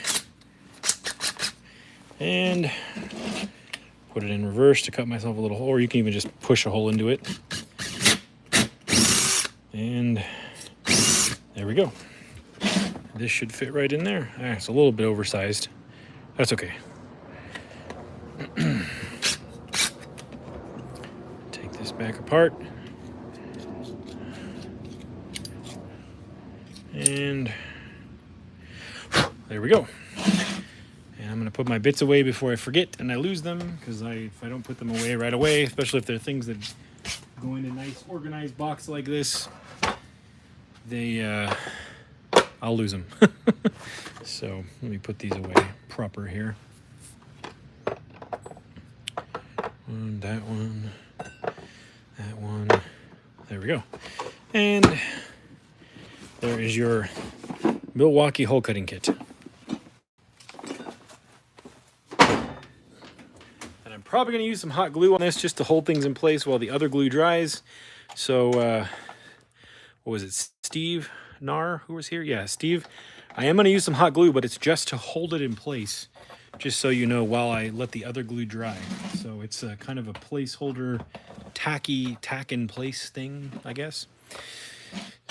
And put it in reverse to cut myself a little hole, or you can even just push a hole into it. And there we go. This should fit right in there. It's a little bit oversized. That's okay. back apart. And there we go. And I'm going to put my bits away before I forget and I lose them, because if I don't put them away right away, especially if they're things that go in a nice organized box like this, I'll lose them. So let me put these away proper here. That one, that one. There we go. And there is your Milwaukee hole cutting kit. And I'm probably going to use some hot glue on this just to hold things in place while the other glue dries. So, what was it? Steve Nar, who was here? Yeah, Steve. I am going to use some hot glue, but it's just to hold it in place, just so you know, while I let the other glue dry. So it's a kind of a placeholder, tack in place thing, I guess.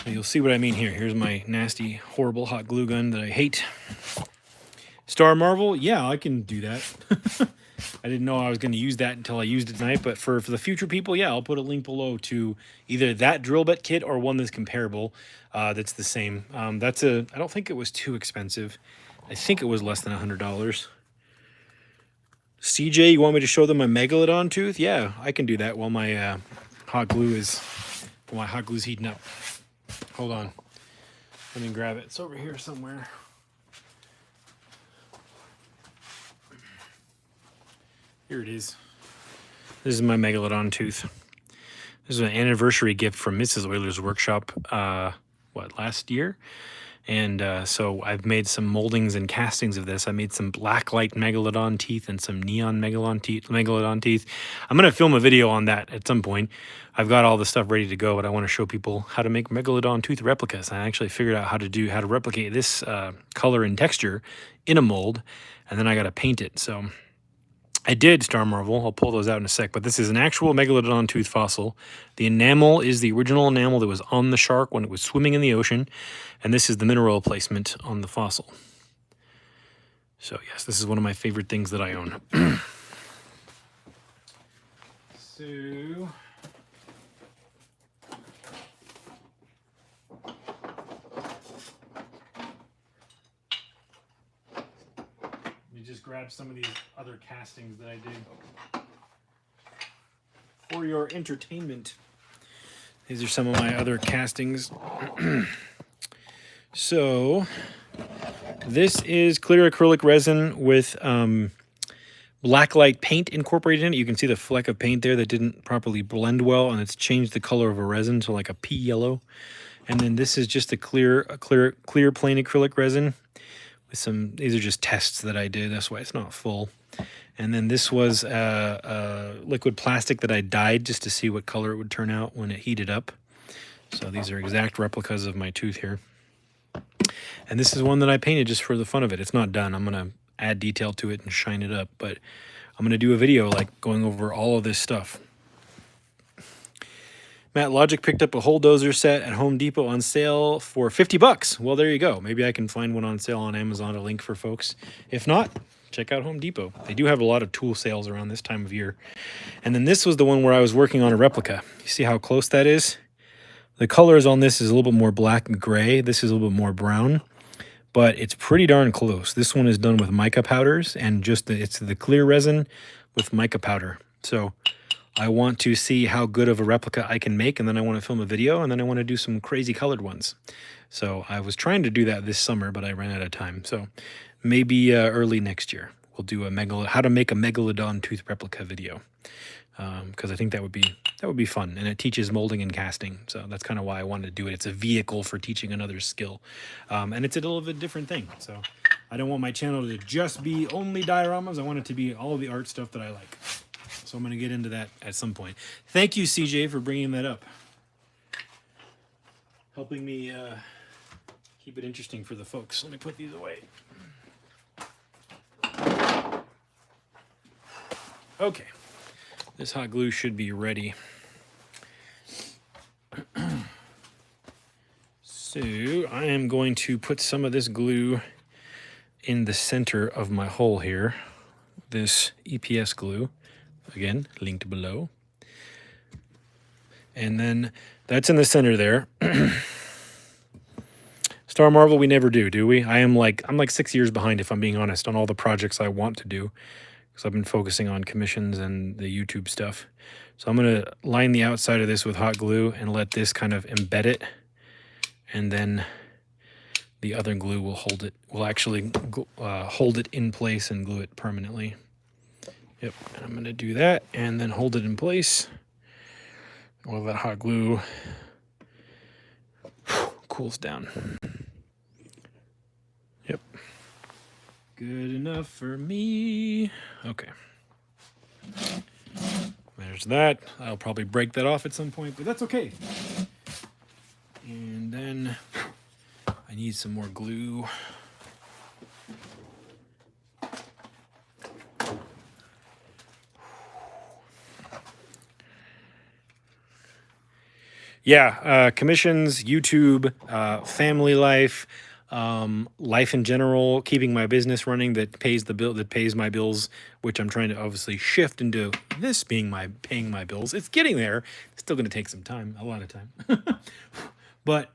So you'll see what I mean here. Here's my nasty, horrible hot glue gun that I hate. Star Marvel, yeah, I can do that. I didn't know I was going to use that until I used it tonight, but for the future people, yeah, I'll put a link below to either that drill bit kit or one that's comparable, that's the same. I don't think it was too expensive. I think it was less than $100. CJ, you want me to show them my Megalodon tooth? Yeah, I can do that while my hot glue's heating up. Hold on. Let me grab it. It's over here somewhere. Here it is. This is my Megalodon tooth. This is an anniversary gift from Mrs. Euler's workshop, last year? And so I've made some moldings and castings of this. I made some black light Megalodon teeth and some neon Megalodon teeth. I'm going to film a video on that at some point. I've got all the stuff ready to go, but I want to show people how to make Megalodon tooth replicas. I actually figured out how to replicate this color and texture in a mold, and then I got to paint it. So I did Star Marvel. I'll pull those out in a sec, but this is an actual Megalodon tooth fossil. The enamel is the original enamel that was on the shark when it was swimming in the ocean, and this is the mineral placement on the fossil. So yes, this is one of my favorite things that I own. So just grab some of these other castings that I did for your entertainment. These are some of my other castings. So this is clear acrylic resin with blacklight paint incorporated in it. You can see the fleck of paint there that didn't properly blend well, and it's changed the color of a resin to like a pea yellow. And then this is just a clear plain acrylic resin. These are just tests that I did. That's why it's not full. And then this was liquid plastic that I dyed just to see what color it would turn out when it heated up. So these are exact replicas of my tooth here. And this is one that I painted just for the fun of it. It's not done. I'm going to add detail to it and shine it up. But I'm going to do a video like going over all of this stuff. Matt Logic picked up a whole dozer set at Home Depot on sale for $50. Well, there you go. Maybe I can find one on sale on Amazon, a link for folks. If not, check out Home Depot. They do have a lot of tool sales around this time of year. And then this was the one where I was working on a replica. You see how close that is? The colors on this is a little bit more black and gray. This is a little bit more brown, but it's pretty darn close. This one is done with mica powders and it's the clear resin with mica powder. So I want to see how good of a replica I can make, and then I want to film a video, and then I want to do some crazy colored ones. So I was trying to do that this summer, but I ran out of time. So maybe early next year we'll do how to make a Megalodon tooth replica video, because I think that would be fun, and it teaches molding and casting. So that's kind of why I wanted to do it. It's a vehicle for teaching another skill, and it's a little bit different thing. So I don't want my channel to just be only dioramas. I want it to be all of the art stuff that I like. So I'm going to get into that at some point. Thank you, CJ, for bringing that up. Helping me keep it interesting for the folks. Let me put these away. Okay. This hot glue should be ready. So I am going to put some of this glue in the center of my hole here. This EPS glue. Again, linked below. And then that's in the center there. Star Marvel we never do we? I'm like 6 years behind, if I'm being honest, on all the projects I want to do, because I've been focusing on commissions and the YouTube stuff. So I'm going to line the outside of this with hot glue and let this kind of embed it. And then the other glue will hold it, hold it in place and glue it permanently. Yep, and I'm going to do that and then hold it in place while that hot glue cools down. Yep. Good enough for me. Okay. There's that. I'll probably break that off at some point, but that's okay. And then I need some more glue. Yeah, commissions, YouTube, family life, life in general, keeping my business running that pays the bill, that pays my bills, which I'm trying to obviously shift into this being my paying my bills. It's getting there. It's still going to take some time, a lot of time. But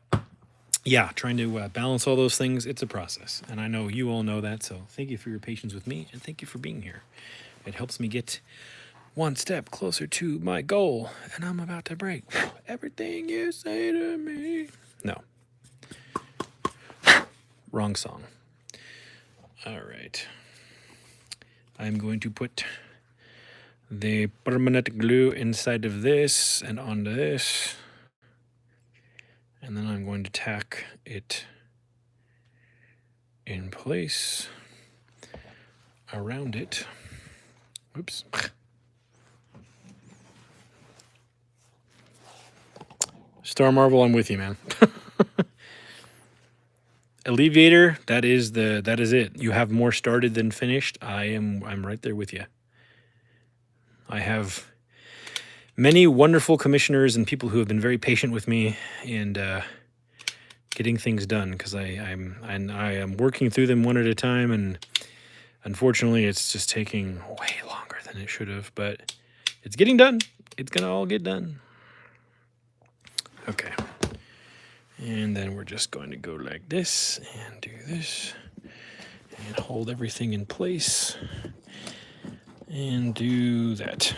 yeah, trying to balance all those things, it's a process. And I know you all know that, so thank you for your patience with me, and thank you for being here. It helps me get one step closer to my goal, and I'm about to break everything you say to me. No. Wrong song. All right. I'm going to put the permanent glue inside of this and onto this. And then I'm going to tack it in place around it. Oops. Star Marvel, I'm with you, man. Alleviator, that is it. You have more started than finished. I'm right there with you. I have many wonderful commissioners and people who have been very patient with me and getting things done, because I am working through them one at a time, and unfortunately it's just taking way longer than it should have, but it's getting done. It's gonna all get done. Okay. And then we're just going to go like this and do this and hold everything in place and do that.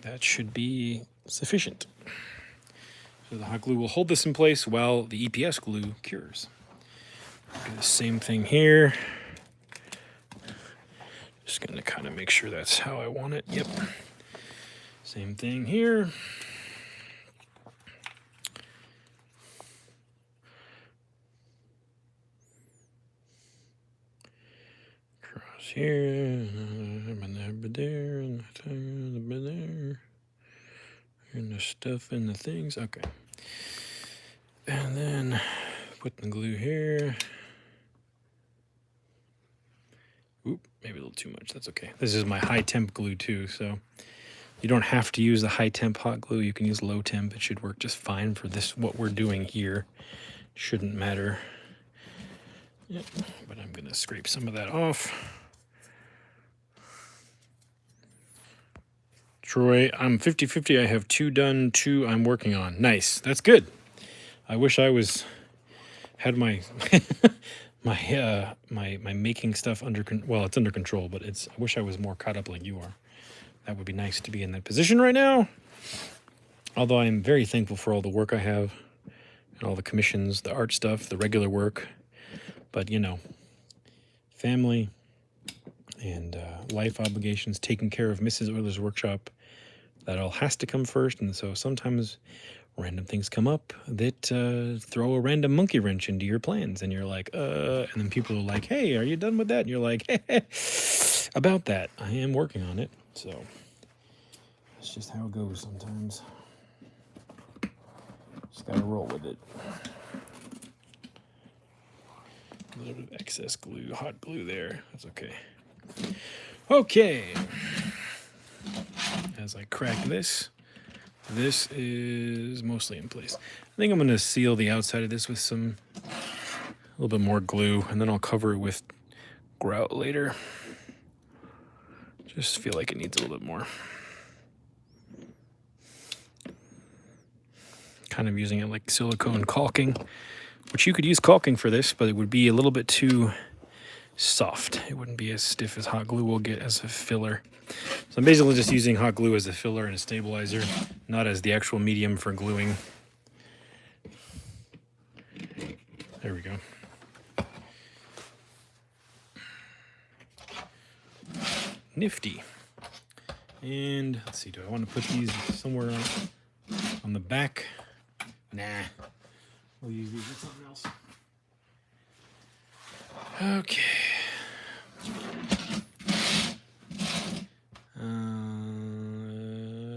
That should be sufficient. So the hot glue will hold this in place while the EPS glue cures. Do the same thing here. Just going to kind of make sure that's how I want it. Yep. Same thing here. Cross here, there, and the stuff in the things. Okay. And then put the glue here. Oop, maybe a little too much. That's okay. This is my high temp glue too, so you don't have to use the high temp hot glue. You can use low temp. It should work just fine for this, what we're doing here. Shouldn't matter. Yep, but I'm gonna scrape some of that off. Troy, I'm 50-50. I have 2 done, 2 I'm working on. Nice. That's good. I wish I had my my making stuff it's under control, but I wish I was more caught up like you are. That would be nice to be in that position right now. Although I'm very thankful for all the work I have and all the commissions, the art stuff, the regular work. But, you know, family and life obligations, taking care of Mrs. Euler's workshop, that all has to come first. And so sometimes random things come up that throw a random monkey wrench into your plans. And you're like, and then people are like, hey, are you done with that? And you're like, about that. I am working on it. So that's just how it goes sometimes. Just gotta roll with it. A little bit of excess glue, hot glue there. That's okay. Okay. As I crack this is mostly in place. I think I'm going to seal the outside of this with a little bit more glue, and then I'll cover it with grout later. Just feel like it needs a little bit more. kind of using it like silicone caulking, which you could use caulking for this, but it would be a little bit too soft. It wouldn't be as stiff as hot glue will get as a filler. So I'm basically just using hot glue as a filler and a stabilizer, not as the actual medium for gluing. There we go. Nifty. And let's see, do I want to put these somewhere on the back? Nah. We'll use these for something else. Okay.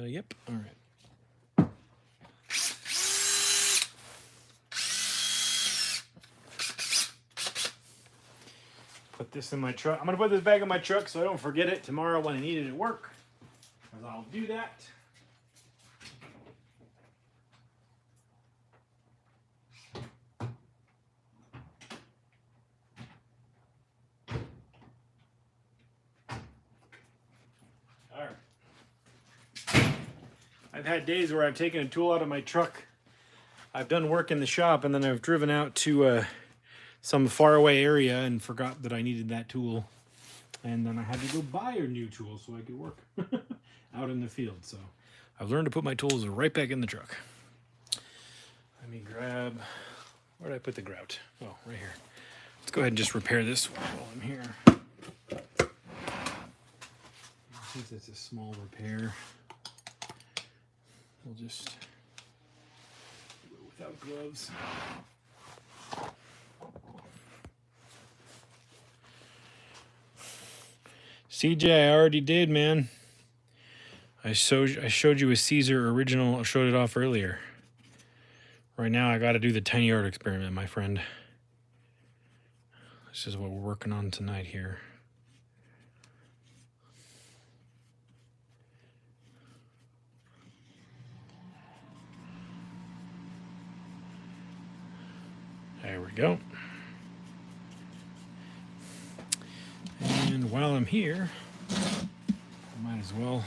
Yep. All right. Put this in my truck. I'm gonna put this back in my truck so I don't forget it tomorrow when I need it at work. Because I'll do that. I've had days where I've taken a tool out of my truck. I've done work in the shop and then I've driven out to some faraway area and forgot that I needed that tool. And then I had to go buy a new tool so I could work out in the field. So I've learned to put my tools right back in the truck. Let me grab, where did I put the grout? Oh, right here. Let's go ahead and just repair this while I'm here. Since it's a small repair, we'll just do it without gloves. CJ, I already did, man. I showed you a Caesar original. I showed it off earlier. Right now, I got to do the tiny art experiment, my friend. This is what we're working on tonight here. There we go. And while I'm here, I might as well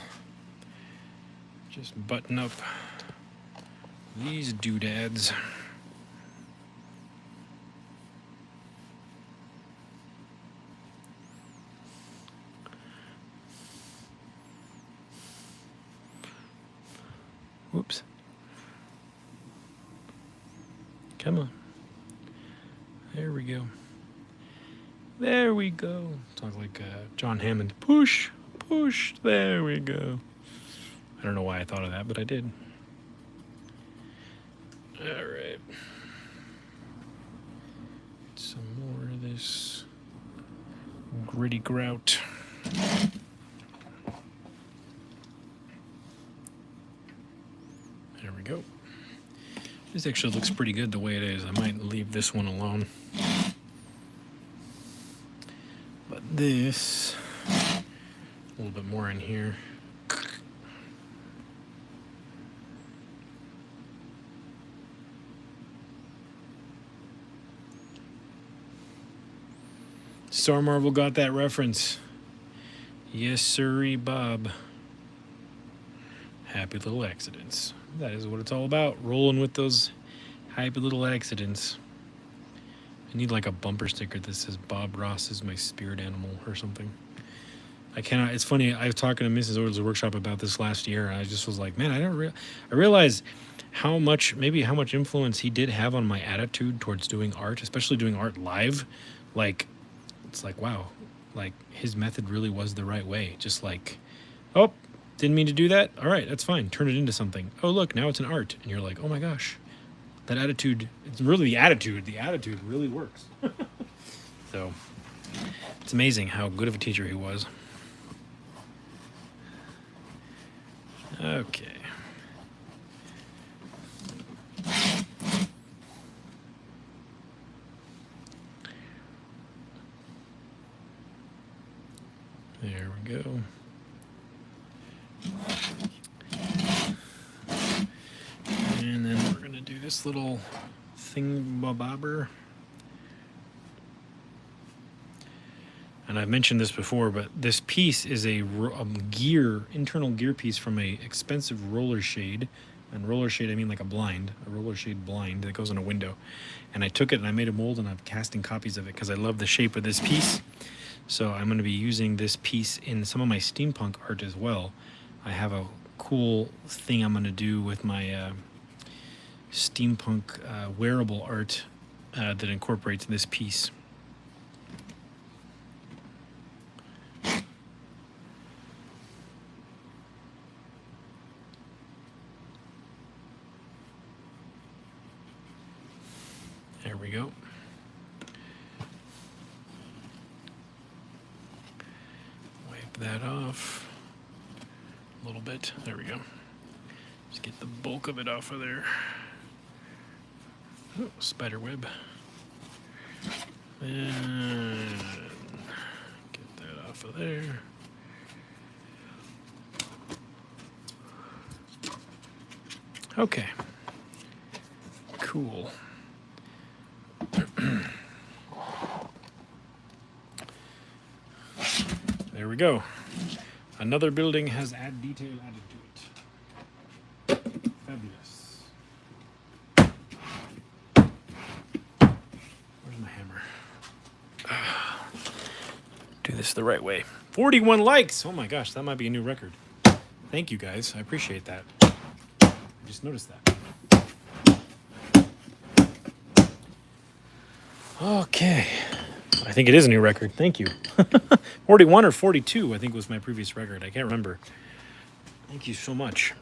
just button up these doodads. Whoops. Come on. There we go. There we go. Sounds like John Hammond. Push, push. There we go. I don't know why I thought of that, but I did. All right. Some more of this gritty grout. There we go. This actually looks pretty good the way it is. I might leave this one alone. But this, a little bit more in here. Star Marvel got that reference. Yes, sirree, Bob. Happy little accidents. That is what it's all about. Rolling with those happy little accidents. I need like a bumper sticker that says Bob Ross is my spirit animal or something. I cannot. It's funny. I was talking to Mrs. Order's workshop about this last year, and I just was like, man, I realized how much influence he did have on my attitude towards doing art, especially doing art live. Like, it's like, wow, like his method really was the right way. Just like, oh, didn't mean to do that. All right, that's fine. Turn it into something. Oh, look, now it's an art. And you're like, oh my gosh, that attitude, it's really the attitude. The attitude really works. So it's amazing how good of a teacher he was. Okay. There we go. And then we're going to do this little thingamabobber. And I've mentioned this before, but this piece is a internal gear piece from a expensive roller shade And roller shade, I mean like a blind, a roller shade blind that goes in a window. And I took it and I made a mold and I'm casting copies of it because I love the shape of this piece. So I'm going to be using this piece in some of my steampunk art as well. I have a cool thing I'm going to do with my steampunk wearable art that incorporates this piece. There we go. Wipe that off a little bit. There we go. Just get the bulk of it off of there. Oh, spider web. And get that off of there. Okay. Cool. There we go. Another building has add detail added to it. Fabulous. Where's my hammer? Do this the right way. 41 likes! Oh my gosh, that might be a new record. Thank you guys. I appreciate that. I just noticed that. Okay. I think it is a new record. Thank you. 41 or 42, I think was my previous record. I can't remember. Thank you so much.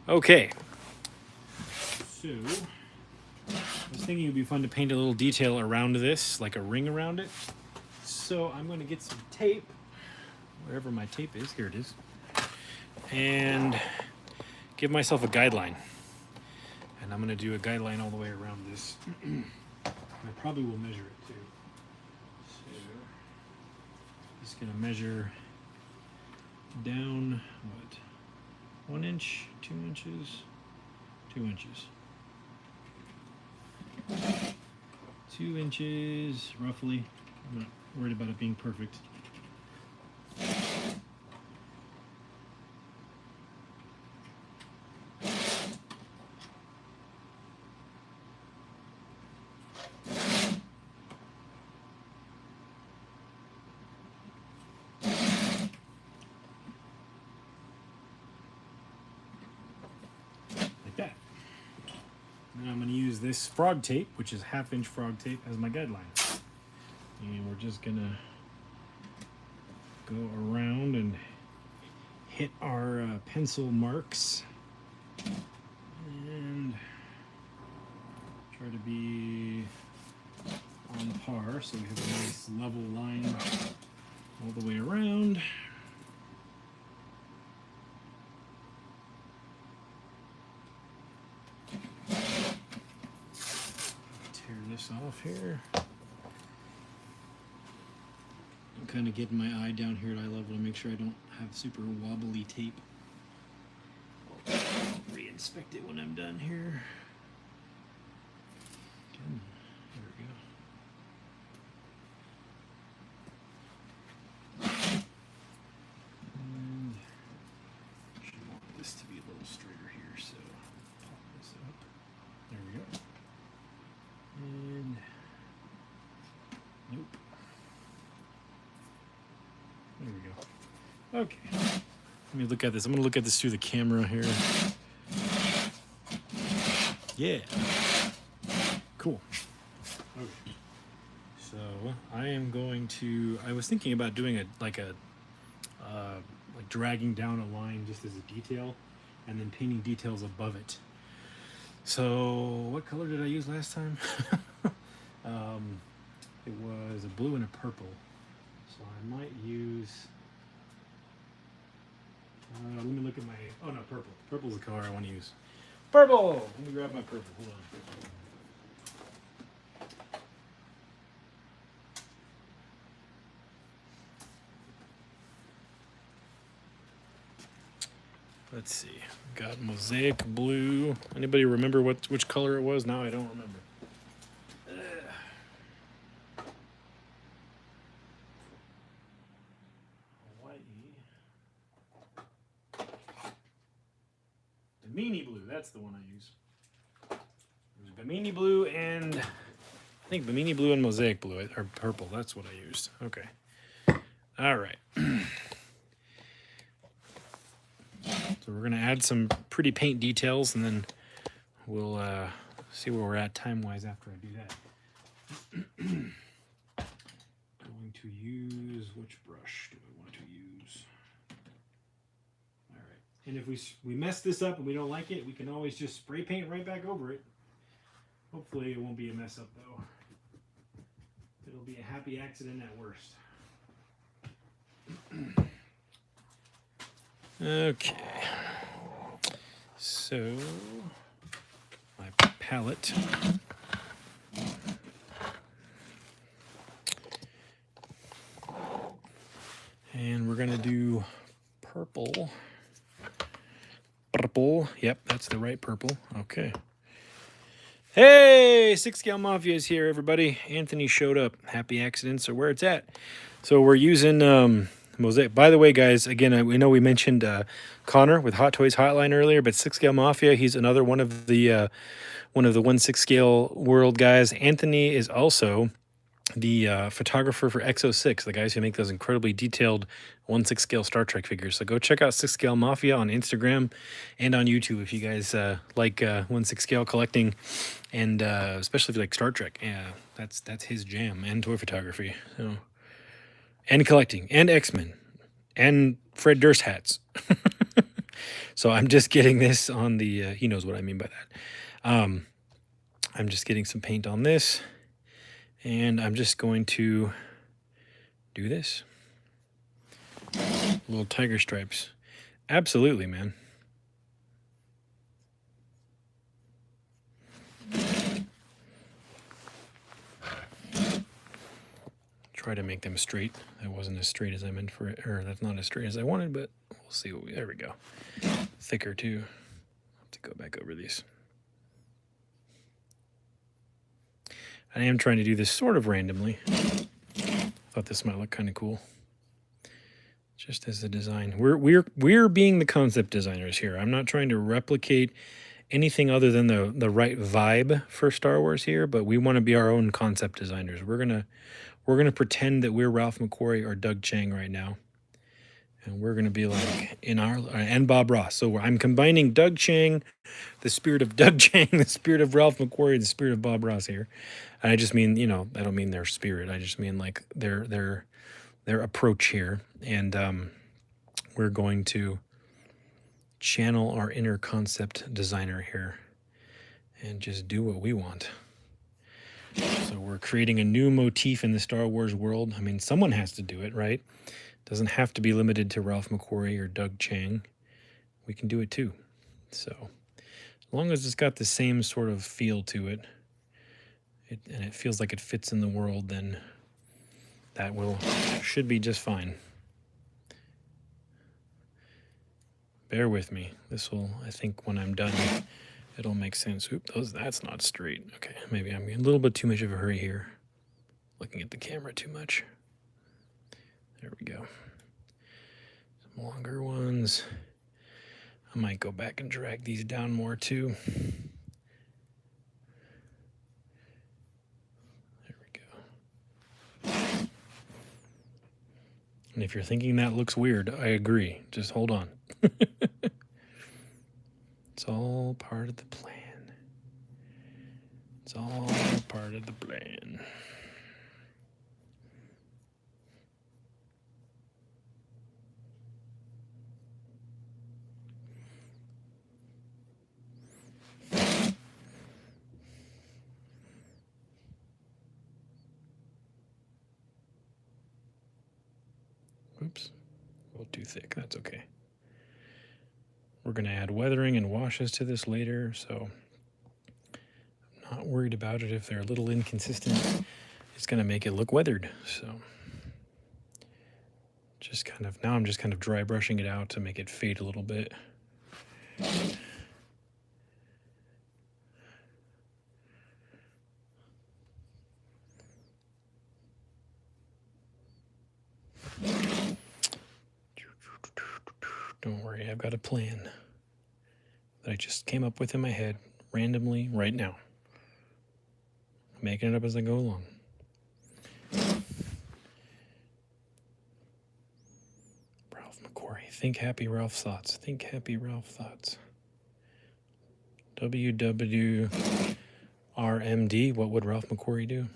Okay. So, I was thinking it would be fun to paint a little detail around this, like a ring around it. So I'm going to get some tape, wherever my tape is. Here it is. And give myself a guideline. And I'm going to do a guideline all the way around this. I probably will measure it too. So, just going to measure down, what, 1 inch, 2 inches, 2 inches. 2 inches, roughly. I'm not worried about it being perfect. That. Now I'm going to use this frog tape, which is 1/2 inch frog tape, as my guideline. And we're just going to go around and hit our pencil marks and try to be on par so we have a nice level line all the way around. Tear this off here. I'm kind of getting my eye down here at eye level to make sure I don't have super wobbly tape. I'll re-inspect it when I'm done here. Again, there we go. And I should want this to be a little straighter here, so pop this up. There we go. And nope. There we go. Okay. Let me look at this. I'm going to look at this through the camera here. Yeah. Cool. Okay. So I am going to. I was thinking about doing like dragging down a line just as a detail, and then painting details above it. So what color did I use last time? It was a blue and a purple. So I might use. Let me look at my. Oh no, purple. Purple's the color I want to use. Purple. Let me grab my purple. Hold on. Let's see. Got mosaic blue. Anybody remember which color it was? Now I don't remember. Hawaii. Bimini blue, that's the one I use. There's Bimini blue and I think Bimini blue and mosaic blue, or purple, that's what I used. Okay. All right. So we're gonna add some pretty paint details and then we'll see where we're at time-wise after I do that. Going to use, which brush do I want to use? All right. And if we mess this up and we don't like it, we can always just spray paint right back over it. Hopefully it won't be a mess up though. It'll be a happy accident at worst. Okay. So my palette. And we're gonna do purple. Purple. Yep, that's the right purple. Okay. Hey, 6 Scale Mafia is here, everybody. Anthony showed up. Happy accidents are where it's at. So we're using mosaic. By the way, guys, again, we know we mentioned Connor with Hot Toys Hotline earlier, but 6 Scale Mafia, he's another one of the 1/6 scale world guys. Anthony is also the photographer for X06, the guys who make those incredibly detailed 1/6 scale Star Trek figures. So go check out 6 Scale Mafia on Instagram and on YouTube if you guys like 1/6 scale collecting, and especially if you like Star Trek. Yeah, that's his jam, and toy photography. So, and collecting, and X-Men, and Fred Durst hats. So I'm just getting this on the, he knows what I mean by that. I'm just getting some paint on this. And I'm just going to do this. Little tiger stripes. Absolutely, man. Try to make them straight. That wasn't as straight as I meant for it, or that's not as straight as I wanted, but we'll see. There we go. Thicker too. I'll have to go back over these. I am trying to do this sort of randomly. Thought this might look kind of cool. Just as a design. We're being the concept designers here. I'm not trying to replicate anything other than the right vibe for Star Wars here, but we want to be our own concept designers. We're gonna pretend that we're Ralph McQuarrie or Doug Chang right now. And we're gonna be like and Bob Ross. So I'm combining Doug Chang, the spirit of Doug Chang, the spirit of Ralph McQuarrie, the spirit of Bob Ross here. And I just mean, I don't mean their spirit. I just mean like their approach here. And we're going to channel our inner concept designer here and just do what we want. So we're creating a new motif in the Star Wars world. I mean, someone has to do it, right? Doesn't have to be limited to Ralph McQuarrie or Doug Chang. We can do it too. So as long as it's got the same sort of feel to it, and it feels like it fits in the world, then that should be just fine. Bear with me. This will, I think when I'm done, it'll make sense. Oop, that's not straight. Okay, maybe I'm in a little bit too much of a hurry here. Looking at the camera too much. There we go. Some longer ones. I might go back and drag these down more too. There we go. And if you're thinking that looks weird, I agree. Just hold on. It's all part of the plan. It's all part of the plan. Oops, a little too thick. That's okay. We're going to add weathering and washes to this later, so I'm not worried about it if they're a little inconsistent. It's going to make it look weathered, so now I'm just kind of dry brushing it out to make it fade a little bit. Don't worry, I've got a plan. that I just came up with in my head randomly right now. Making it up as I go along. Ralph McQuarrie. Think happy Ralph thoughts. Think happy Ralph thoughts. WWRMD. What would Ralph McQuarrie do?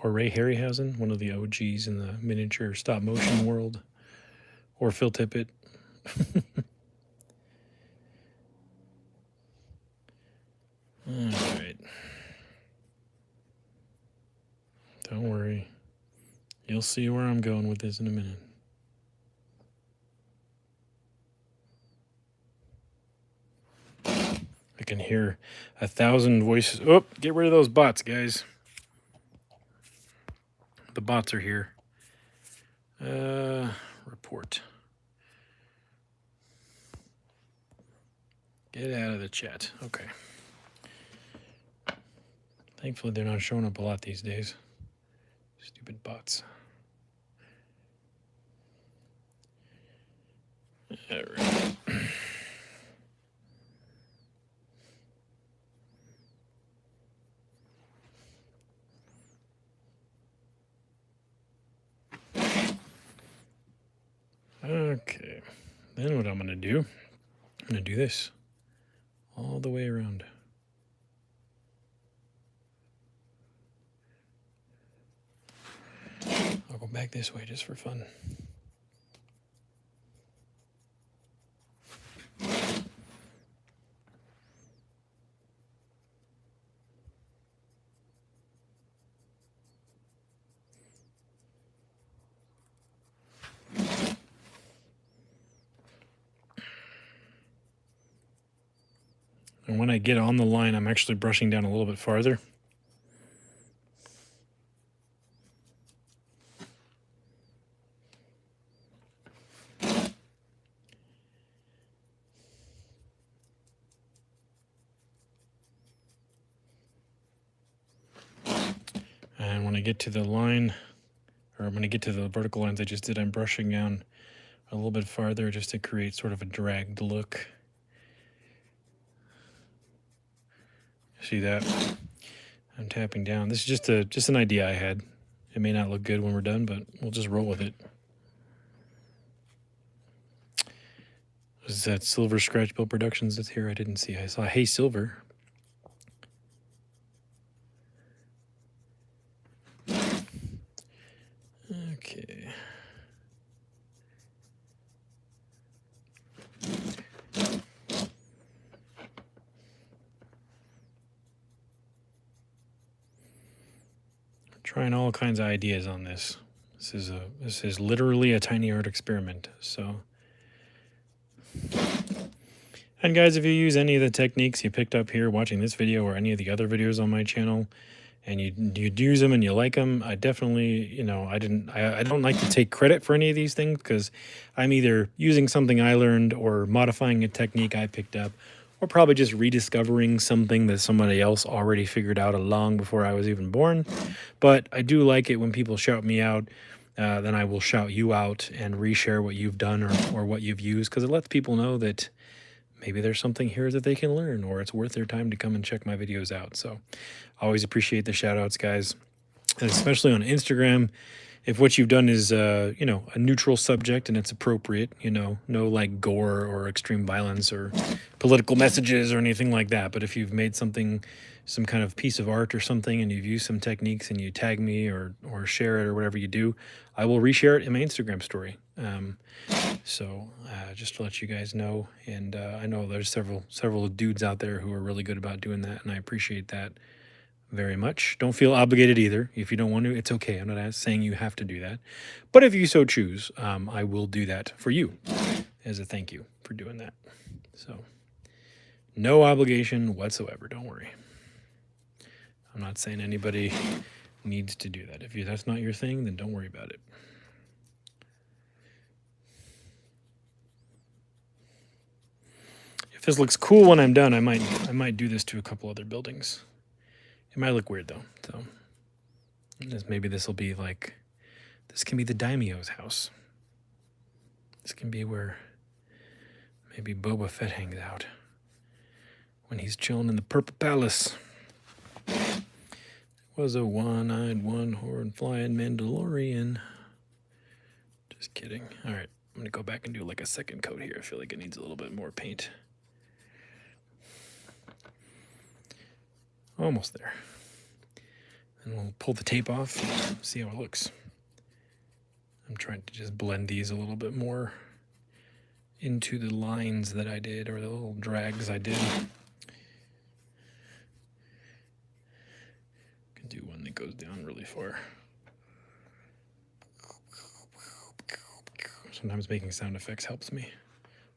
Or Ray Harryhausen, one of the OGs in the miniature stop motion world. Or Phil Tippett. All right. Don't worry. You'll see where I'm going with this in a minute. I can hear 1,000 voices. Oh, get rid of those bots, guys. The bots are here. Report. Get out of the chat. Okay. Thankfully, they're not showing up a lot these days. Stupid bots. All right. Okay. Then what I'm going to do, I'm going to do this all the way around. I'll go back this way just for fun. And when I get on the line, I'm actually brushing down a little bit farther. And when I get to the line, or when I get to the vertical lines I just did, I'm brushing down a little bit farther just to create sort of a dragged look. See that? I'm tapping down. This is just an idea I had. It may not look good when we're done, but we'll just roll with it. Is that Silver Scratch Build Productions that's here? I didn't see. I saw Hey Silver. Okay. Trying all kinds of ideas on this. This is literally a tiny art experiment. So, and guys, if you use any of the techniques you picked up here watching this video or any of the other videos on my channel, and you use them and you like them, I definitely, you know, I don't like to take credit for any of these things because I'm either using something I learned or modifying a technique I picked up, or probably just rediscovering something that somebody else already figured out long before I was even born. But I do like it when people shout me out. Then I will shout you out and reshare what you've done or what you've used, because it lets people know that maybe there's something here that they can learn, or it's worth their time to come and check my videos out. So I always appreciate the shout outs, guys. And especially on Instagram, if what you've done is, you know, a neutral subject and it's appropriate, you know, no like gore or extreme violence or political messages or anything like that. But if you've made something, some kind of piece of art or something, and you've used some techniques and you tag me or share it or whatever you do, I will reshare it in my Instagram story. So just to let you guys know, and I know there's several dudes out there who are really good about doing that, and I appreciate that very much. Don't feel obligated either. If you don't want to, it's okay. I'm not saying you have to do that. But if you so choose, I will do that for you as a thank you for doing that. So no obligation whatsoever. Don't worry. I'm not saying anybody needs to do that. If that's not your thing, then don't worry about it. If this looks cool when I'm done, I might do this to a couple other buildings. It might look weird though. So maybe this will be like, this can be the daimyo's house. This can be where Maybe Boba Fett hangs out when he's chilling in the Purple Palace. Was a one-eyed, one-horned flying Mandalorian. Just kidding. All right, I'm gonna go back and do like a second coat here. I feel like it needs a little bit more paint. Almost there. And we'll pull the tape off, see how it looks. I'm trying to just blend these a little bit more into the lines that I did, or the little drags I did. Can do one that goes down really far. Sometimes making sound effects helps me.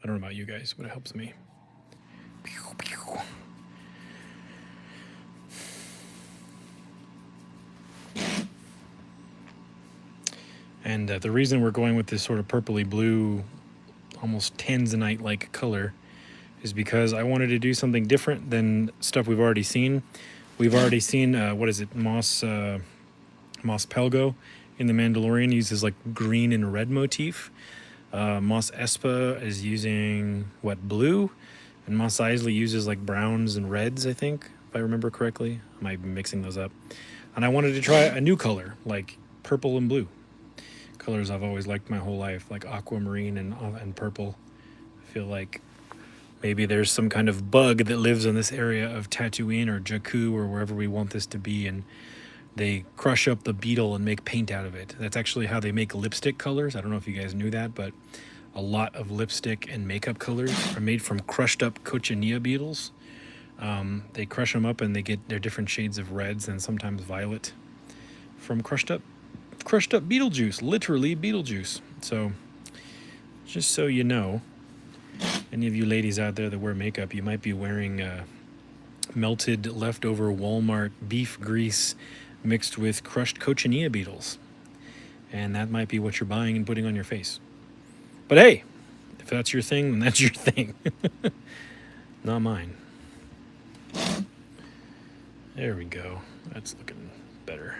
I don't know about you guys, but it helps me. And the reason we're going with this sort of purpley blue, almost tanzanite-like color is because I wanted to do something different than stuff we've already seen. We've already seen, what is it, Mos Pelgo in The Mandalorian uses like green and red motif. Mos Espa is using, what, blue? And Mos Eisley uses like browns and reds, I think, if I remember correctly. I might be mixing those up. And I wanted to try a new color, like purple and blue. Colors I've always liked my whole life, like aquamarine and purple. I feel like maybe there's some kind of bug that lives in this area of Tatooine or Jakku or wherever we want this to be, and they crush up the beetle and make paint out of it. That's actually how they make lipstick colors. I don't know if you guys knew that, but a lot of lipstick and makeup colors are made from crushed up cochinilla beetles. They crush them up and they get their different shades of reds and sometimes violet from crushed up beetle juice, literally beetle juice. So just so you know, any of you ladies out there that wear makeup, you might be wearing melted leftover Walmart beef grease mixed with crushed cochinilla beetles, and that might be what you're buying and putting on your face. But hey, if that's your thing, then that's your thing. Not mine. There we go. That's looking better.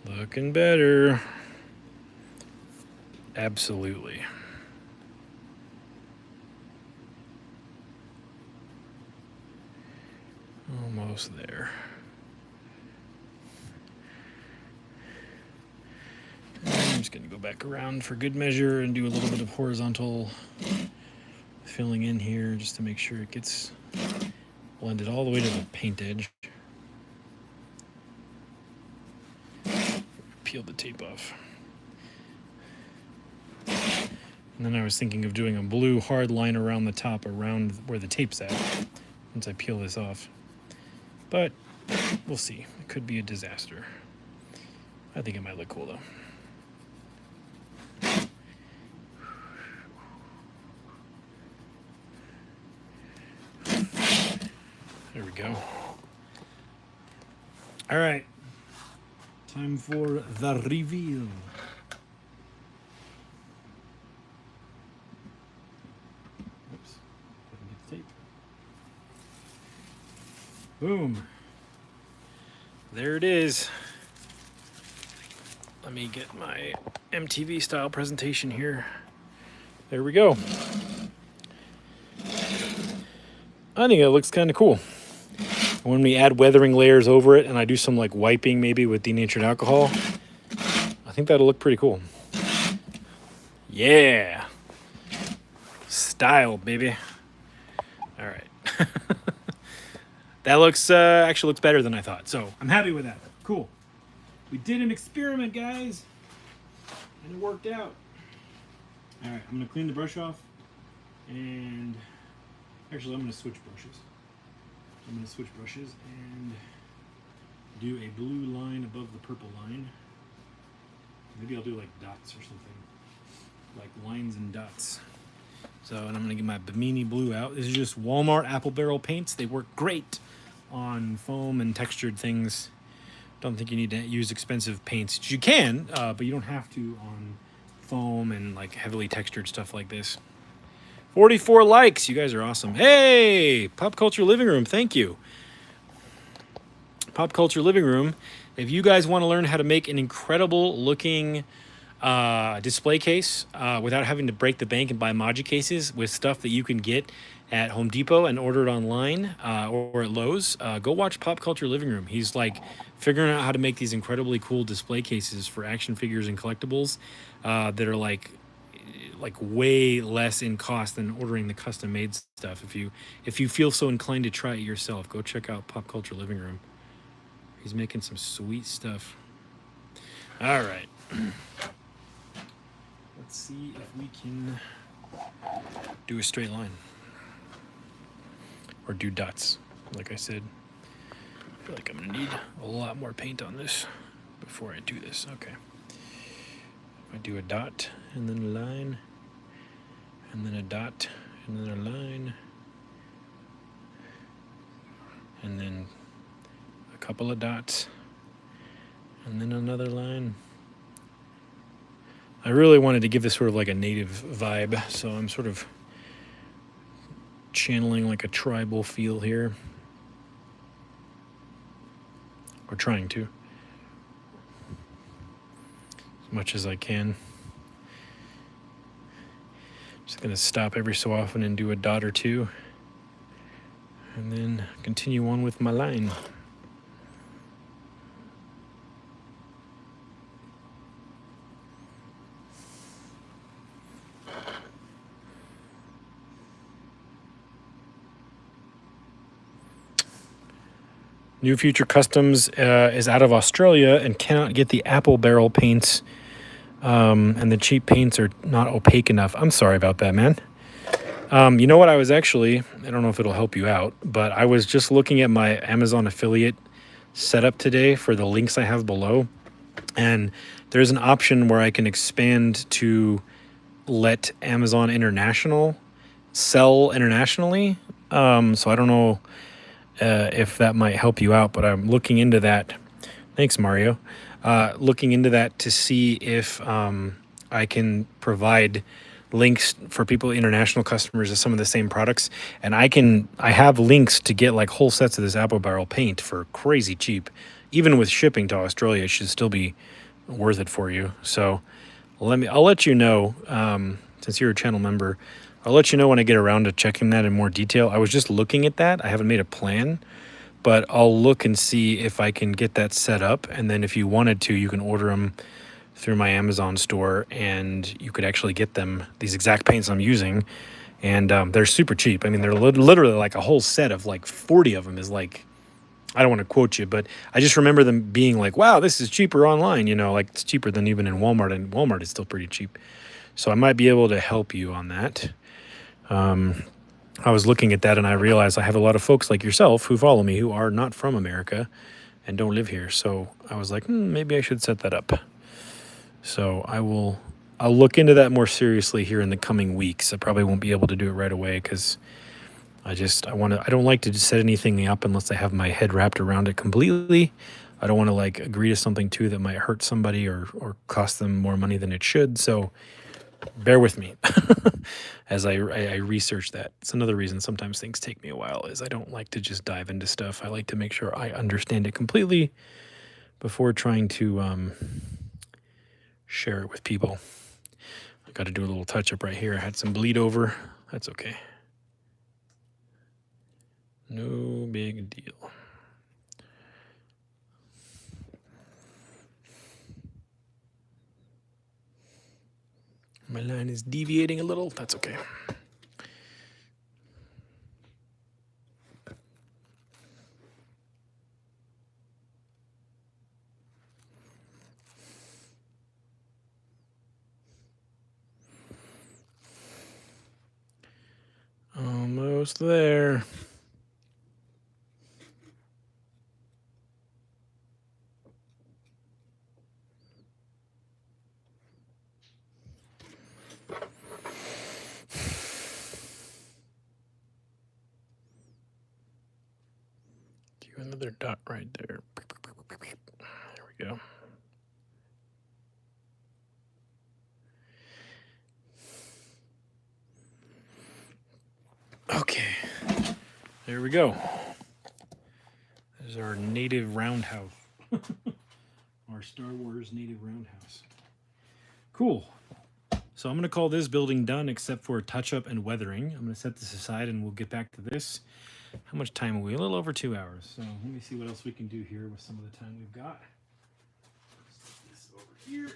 Looking better. Absolutely. Almost there. And I'm just going to go back around for good measure and do a little bit of horizontal filling in here just to make sure it gets blended all the way to the paint edge. Peel the tape off. And then I was thinking of doing a blue hard line around the top, around where the tape's at, once I peel this off. But we'll see. It could be a disaster. I think it might look cool though. There we go. All right. Time for the reveal. Oops. Couldn't get the tape. Boom. There it is. Let me get my MTV style presentation here. There we go. I think it looks kind of cool. When we add weathering layers over it and I do some like wiping maybe with denatured alcohol, I think that'll look pretty cool. Yeah. Style, baby. All right. That looks actually looks better than I thought. So I'm happy with that. Cool. We did an experiment, guys. And it worked out. All right, I'm gonna clean the brush off. And actually I'm gonna switch brushes. I'm going to switch brushes and do a blue line above the purple line. Maybe I'll do like dots or something. Like lines and dots. So, and I'm going to get my Bimini blue out. This is just Walmart apple barrel paints. They work great on foam and textured things. Don't think you need to use expensive paints. You can, but you don't have to on foam and like heavily textured stuff like this. 44 likes. You guys are awesome. Hey, Pop Culture Living Room. Thank you. Pop Culture Living Room. If you guys want to learn how to make an incredible looking display case without having to break the bank and buy Moji cases with stuff that you can get at Home Depot and order it online or at Lowe's, go watch Pop Culture Living Room. He's like figuring out how to make these incredibly cool display cases for action figures and collectibles that are like way less in cost than ordering the custom made stuff. If you feel so inclined to try it yourself, go check out Pop Culture Living Room. He's making some sweet stuff. All right. Let's see if we can do a straight line. Or do dots, like I said. I feel like I'm gonna need a lot more paint on this before I do this. Okay. I do a dot and then a line, and then a dot and then a line, and then a couple of dots, and then another line. I really wanted to give this sort of like a native vibe, so I'm sort of channeling like a tribal feel here, or trying to, as much as I can. Just gonna stop every so often and do a dot or two, and then continue on with my line. New Future Customs is out of Australia and cannot get the apple barrel paints, and the cheap paints are not opaque enough. I'm sorry about that, man. You know what? I don't know if it'll help you out, but I was just looking at my Amazon affiliate setup today for the links I have below, and there's an option where I can expand to let Amazon International sell internationally. So I don't know if that might help you out, but I'm looking into that. Thanks, Mario. Looking into that to see if I can provide links for people, international customers, of some of the same products. And I have links to get like whole sets of this apple barrel paint for crazy cheap. Even with shipping to Australia, it should still be worth it for you. So I'll let you know, since you're a channel member, I'll let you know when I get around to checking that in more detail. I was just looking at that. I haven't made a plan, but I'll look and see if I can get that set up. And then if you wanted to, you can order them through my Amazon store, and you could actually get them, these exact paints I'm using. And they're super cheap. I mean, they're literally like a whole set of like 40 of them is like, I don't want to quote you, but I just remember them being like, wow, this is cheaper online, like it's cheaper than even in Walmart, and Walmart is still pretty cheap. So I might be able to help you on that. I was looking at that and I realized I have a lot of folks like yourself who follow me who are not from America and don't live here. So I was like, maybe I should set that up. So I'll look into that more seriously here in the coming weeks. I probably won't be able to do it right away because I don't like to just set anything up unless I have my head wrapped around it completely. I don't want to like agree to something too that might hurt somebody or cost them more money than it should. So bear with me as I research that. It's another reason sometimes things take me a while, is I don't like to just dive into stuff. I like to make sure I understand it completely before trying to share it with people. I got to do a little touch up right here. I had some bleed over. That's okay. No big deal. My line is deviating a little. That's okay. Almost there. Another dot right there. There we go. Okay, there we go. There's our native roundhouse. Our Star Wars native roundhouse. Cool. So I'm going to call this building done except for touch-up and weathering. I'm going to set this aside and we'll get back to this. How much time are we? A little over 2 hours. So let me see what else we can do here with some of the time we've got. Let's put this over here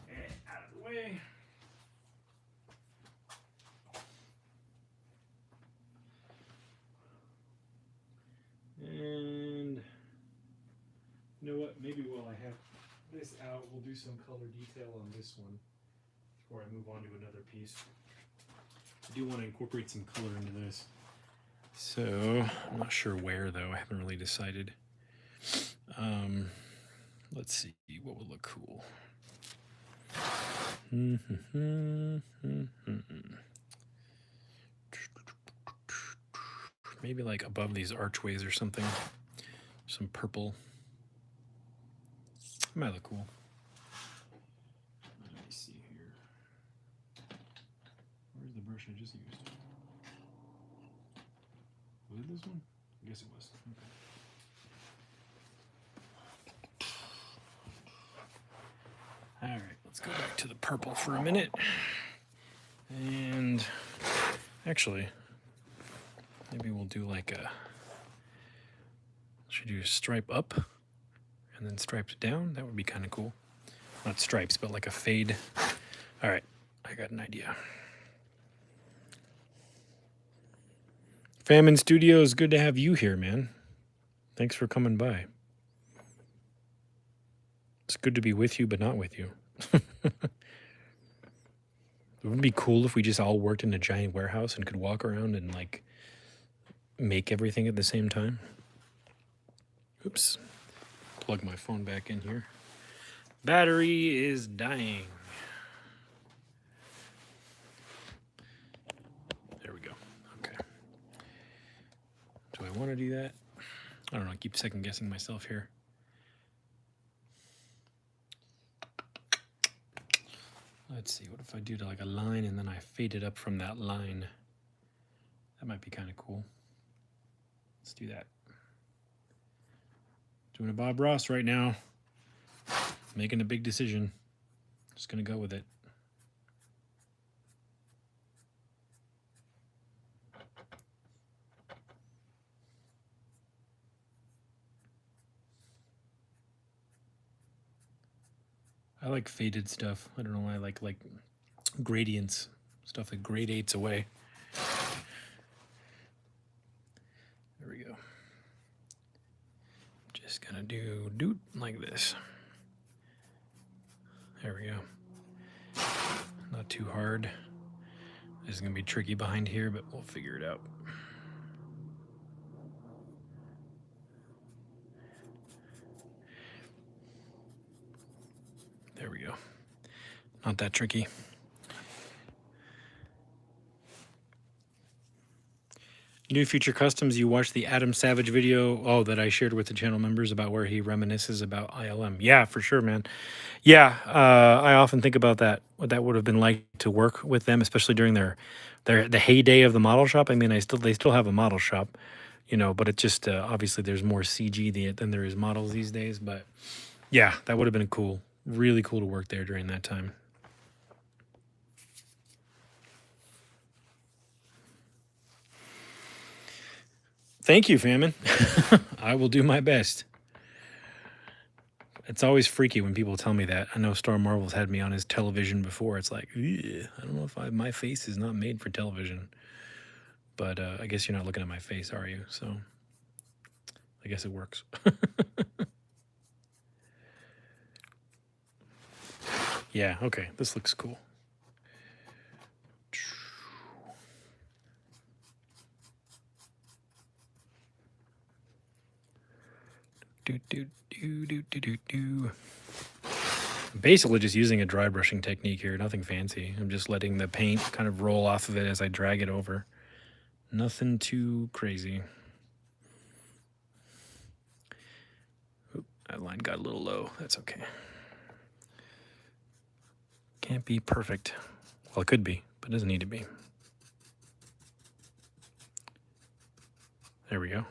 and out of the way. And you know what? Maybe while I have this out, we'll do some color detail on this one before I move on to another piece. I do want to incorporate some color into this. So I'm not sure where though. I haven't really decided. Let's see what would look cool. Maybe like above these archways or something. Some purple. Might look cool. Let me see here. Where's the brush I just used? Was it this one? I guess it was. Okay. All right, let's go back to the purple for a minute. And actually, maybe we'll do like a, should do a stripe up and then stripes down. That would be kind of cool. Not stripes, but like a fade. All right, I got an idea. Famine Studios, good to have you here, man. Thanks for coming by. It's good to be with you, but not with you. It would be cool if we just all worked in a giant warehouse and could walk around and like make everything at the same time. Oops. Plug my phone back in here. Battery is dying. There we go. Okay. Do I want to do that? I don't know. I keep second guessing myself here. Let's see, what if I do like a line and then I fade it up from that line? That might be kind of cool. Let's do that. Doing a Bob Ross right now. Making a big decision. Just gonna go with it. I like faded stuff. I don't know why I like gradients, stuff that gradates away. There we go. Just gonna do doot like this. There we go. Not too hard. This is gonna be tricky behind here, but we'll figure it out. There we go. Not that tricky. New Future Customs, you watched the Adam Savage video, that I shared with the channel members about where he reminisces about ILM. Yeah, for sure, man. Yeah, I often think about that, what that would have been like to work with them, especially during the heyday of the model shop. I mean, they still have a model shop, but it just, obviously there's more CG than there is models these days. But yeah, that would have been cool. Really cool to work there during that time. Thank you, Famine. I will do my best. It's always freaky when people tell me that. I know Star Marvel's had me on his television before. It's like, I don't know if my face is not made for television. But I guess you're not looking at my face, are you? So I guess it works. Yeah, okay. This looks cool. Basically just using a dry brushing technique here, nothing fancy. I'm just letting the paint kind of roll off of it as I drag it over. Nothing too crazy. Oop, that line got a little low. That's okay. Can't be perfect. Well, it could be, but it doesn't need to be. There we go.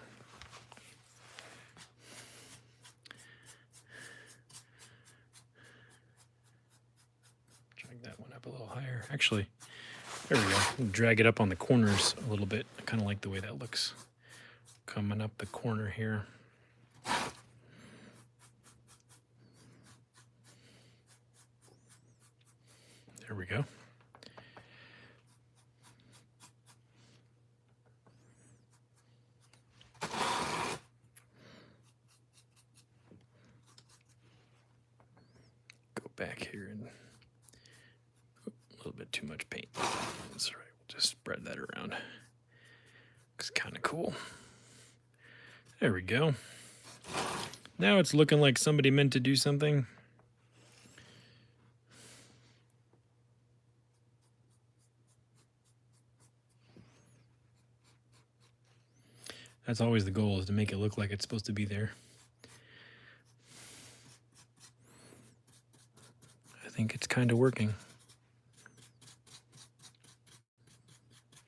Drag that there. Actually, there we go. Drag it up on the corners a little bit. I kind of like the way that looks coming up the corner here. There we go. Go back here and a little bit too much paint. That's all right. We'll just spread that around. Looks kind of cool. There we go. Now it's looking like somebody meant to do something. That's always the goal, is to make it look like it's supposed to be there. I think it's kind of working.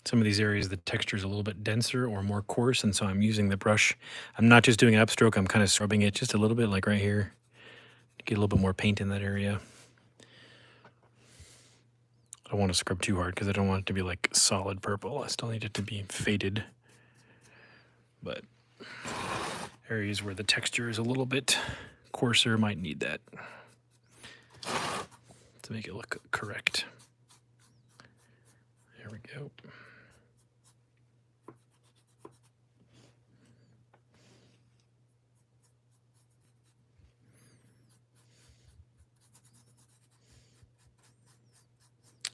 Some of these areas, the texture is a little bit denser or more coarse, and so I'm using the brush. I'm not just doing an upstroke, I'm kind of scrubbing it just a little bit, like right here, to get a little bit more paint in that area. I don't want to scrub too hard because I don't want it to be like solid purple. I still need it to be faded. But areas where the texture is a little bit coarser might need that to make it look correct. There we go.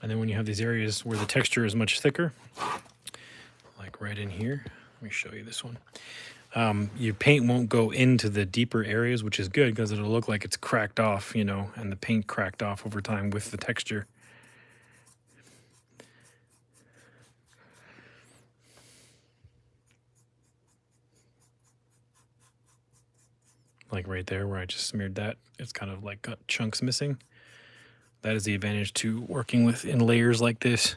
And then when you have these areas where the texture is much thicker, like right in here, let me show you this one. Your paint won't go into the deeper areas, which is good because it'll look like it's cracked off, you know, and the paint cracked off over time with the texture. Like right there where I just smeared that, it's kind of like got chunks missing. That is the advantage to working with in layers like this.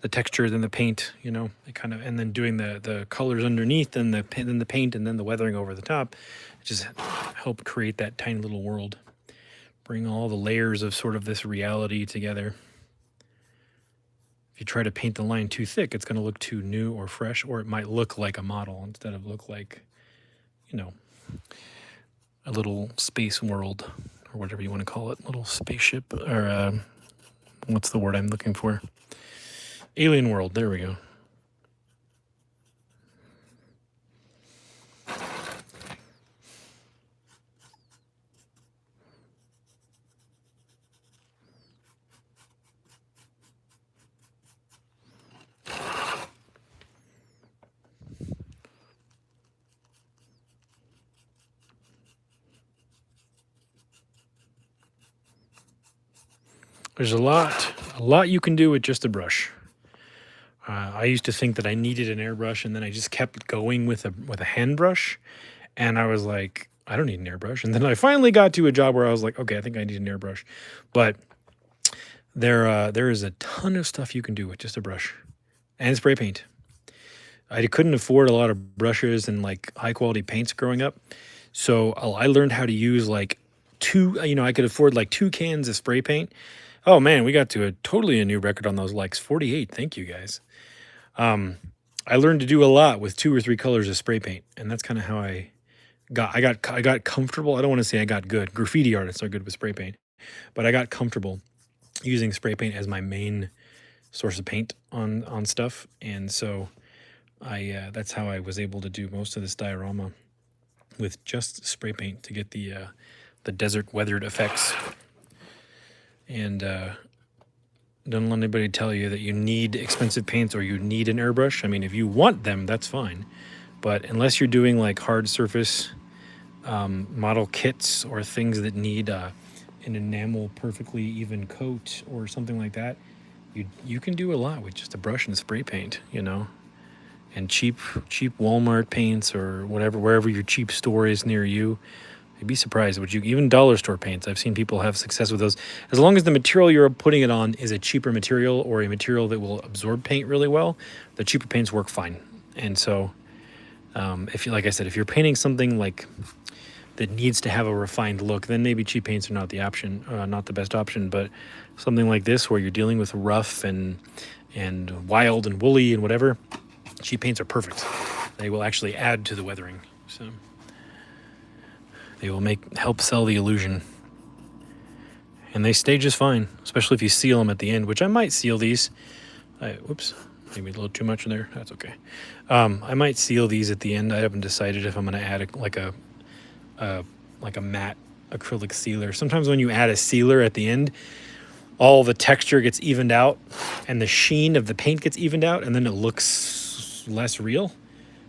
The texture, then the paint, you know, it kind of, and then doing the colors underneath, and the paint, and then the weathering over the top, just help create that tiny little world. Bring all the layers of sort of this reality together. If you try to paint the line too thick, it's going to look too new or fresh, or it might look like a model instead of look like, you know, a little space world, or whatever you want to call it, little spaceship, or what's the word I'm looking for? Alien world, there we go. There's a lot you can do with just a brush. I used to think that I needed an airbrush, and then I just kept going with a hand brush, and I was like, I don't need an airbrush. And then I finally got to a job where I was like, okay, I think I need an airbrush. But there is a ton of stuff you can do with just a brush and spray paint. I couldn't afford a lot of brushes and like high quality paints growing up, so I learned how to use like I could afford like 2 cans of spray paint. Oh man, we got to a totally new record on those likes, 48. Thank you guys. I learned to do a lot with 2 or 3 colors of spray paint, and that's kind of how I got comfortable. I don't want to say I got good. Graffiti artists are good with spray paint, but I got comfortable using spray paint as my main source of paint on stuff, and so that's how I was able to do most of this diorama with just spray paint to get the desert weathered effects. And don't let anybody tell you that you need expensive paints or you need an airbrush. I mean, if you want them, that's fine. But unless you're doing like hard surface model kits or things that need an enamel perfectly even coat or something like that, you can do a lot with just a brush and spray paint, you know. And cheap Walmart paints or whatever, wherever your cheap store is near you. You'd be surprised what even dollar store paints. I've seen people have success with those. As long as the material you're putting it on is a cheaper material or a material that will absorb paint really well, the cheaper paints work fine. And so, like I said, if you're painting something like that needs to have a refined look, then maybe cheap paints are not the option, not the best option. But something like this, where you're dealing with rough and wild and woolly and whatever, cheap paints are perfect. They will actually add to the weathering, so they will help sell the illusion. And they stay just fine, especially if you seal them at the end, which I might seal these. Whoops, maybe a little too much in there. That's okay. I might seal these at the end. I haven't decided if I'm going to add like a matte acrylic sealer. Sometimes when you add a sealer at the end, all the texture gets evened out and the sheen of the paint gets evened out, and then it looks less real.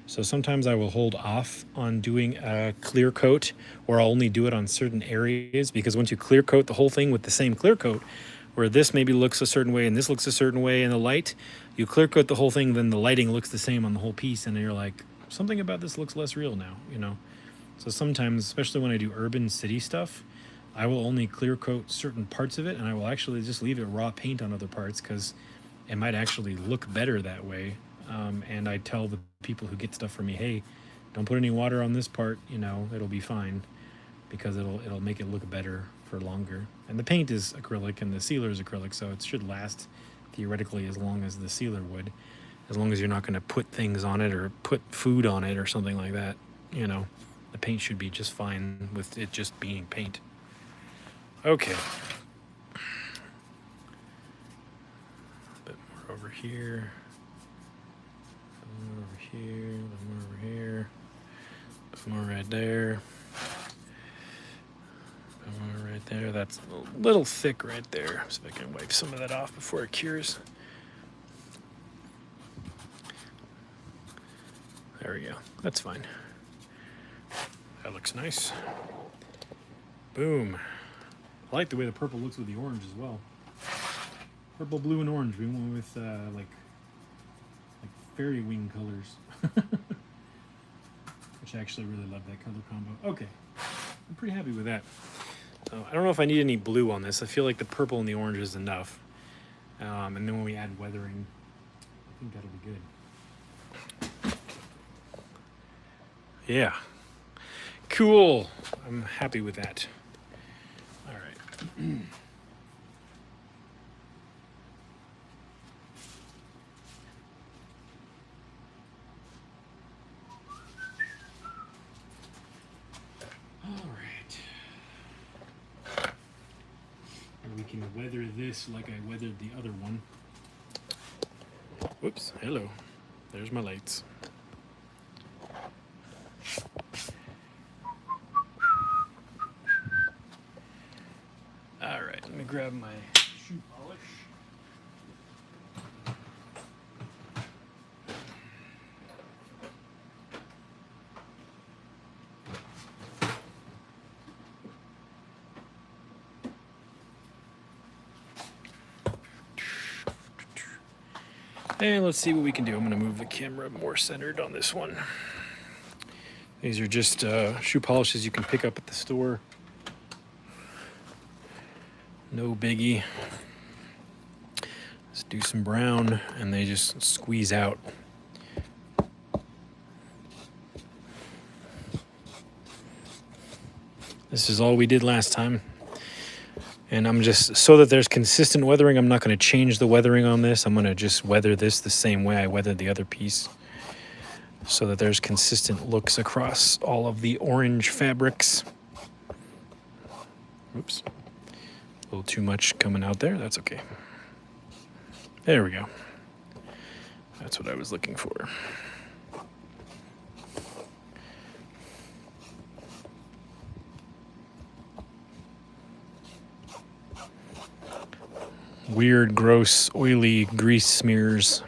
So sometimes I will hold off on doing a clear coat, or I'll only do it on certain areas, because once you clear coat the whole thing with the same clear coat, where this maybe looks a certain way and this looks a certain way in the light, you clear coat the whole thing, then the lighting looks the same on the whole piece, and you're like, something about this looks less real now, you know? So sometimes, especially when I do urban city stuff, I will only clear coat certain parts of it, and I will actually just leave it raw paint on other parts, because it might actually look better that way. And I tell the people who get stuff from me, hey, don't put any water on this part, you know, it'll be fine, because it'll make it look better for longer. And the paint is acrylic and the sealer is acrylic, so it should last theoretically as long as the sealer would, as long as you're not going to put things on it or put food on it or something like that. You know, the paint should be just fine with it just being paint. Okay. A bit more over here. Over here, more over here, more right there, more right there. That's a little thick right there. So I can wipe some of that off before it cures. There we go. That's fine. That looks nice. Boom. I like the way the purple looks with the orange as well. Purple, blue, and orange. We went with like fairy wing colors. Which I actually really love that color combo. Okay, I'm pretty happy with that. So I don't know if I need any blue on this. I feel like the purple and the orange is enough. And then when we add weathering, I think that'll be good. Yeah. Cool. I'm happy with that. All right. We can weather this like I weathered the other one. Whoops, hello. There's my lights. All right, let me grab my shoe polish. And let's see what we can do. I'm going to move the camera more centered on this one. These are just shoe polishes you can pick up at the store. No biggie. Let's do some brown, and they just squeeze out. This is all we did last time. And I'm just, so that there's consistent weathering, I'm not going to change the weathering on this. I'm going to just weather this the same way I weathered the other piece, so that there's consistent looks across all of the orange fabrics. Oops. A little too much coming out there. That's okay. There we go. That's what I was looking for. Weird, gross, oily grease smears.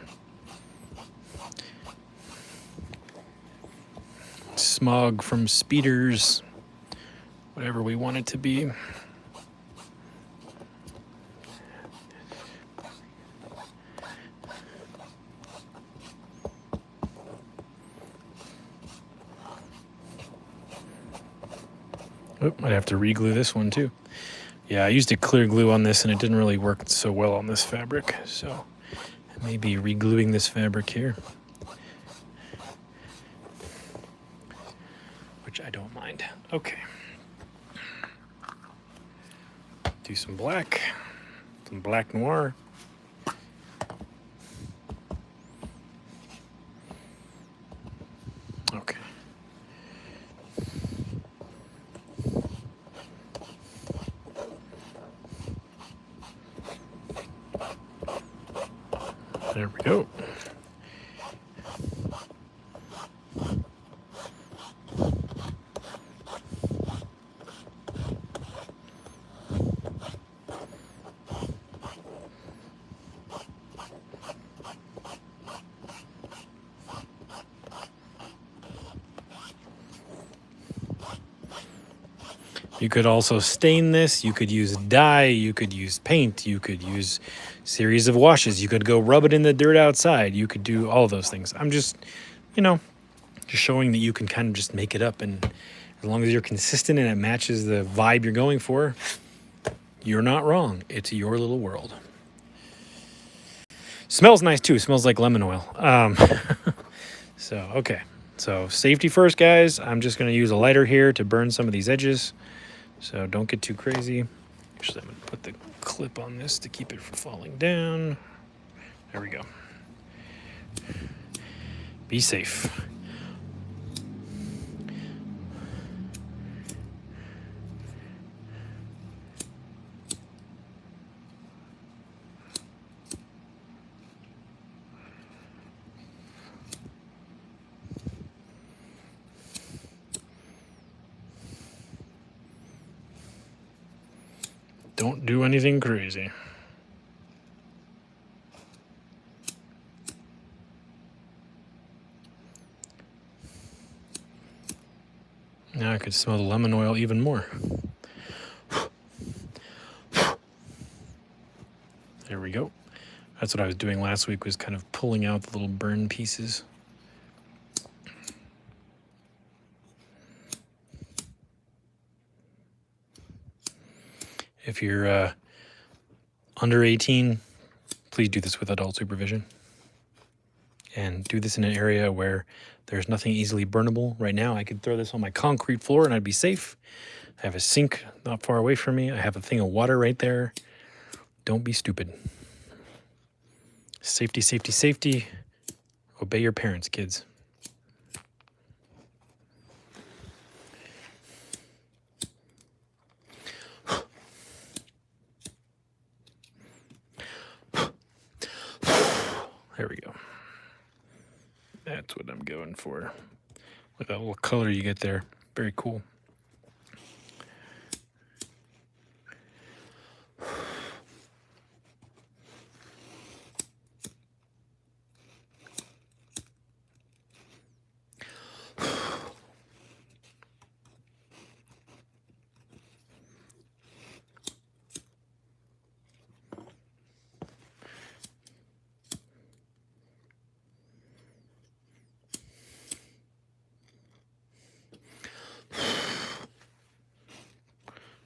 Smog from speeders. Whatever we want it to be. Oh, I'd have to re-glue this one too. Yeah, I used a clear glue on this and it didn't really work so well on this fabric, so I may be re-gluing this fabric here, which I don't mind. Okay. do some black noir. Okay. There we go. You could also stain this, you could use dye, you could use paint, you could use series of washes, you could go rub it in the dirt outside, you could do all of those things. I'm just, just showing that you can kind of just make it up, and as long as you're consistent and it matches the vibe you're going for, you're not wrong. It's your little world. Smells nice too, smells like lemon oil. Okay. So safety first, guys. I'm just gonna use a lighter here to burn some of these edges. So don't get too crazy. Actually, I'm going to put the clip on this to keep it from falling down. There we go. Be safe. Don't do anything crazy. Now I could smell the lemon oil even more. There we go. That's what I was doing last week, was kind of pulling out the little burn pieces. If you're under 18, please do this with adult supervision. And do this in an area where there's nothing easily burnable. Right now, I could throw this on my concrete floor and I'd be safe. I have a sink not far away from me. I have a thing of water right there. Don't be stupid. Safety, safety, safety. Obey your parents, kids. There we go. That's what I'm going for. With that little color you get there. Very cool.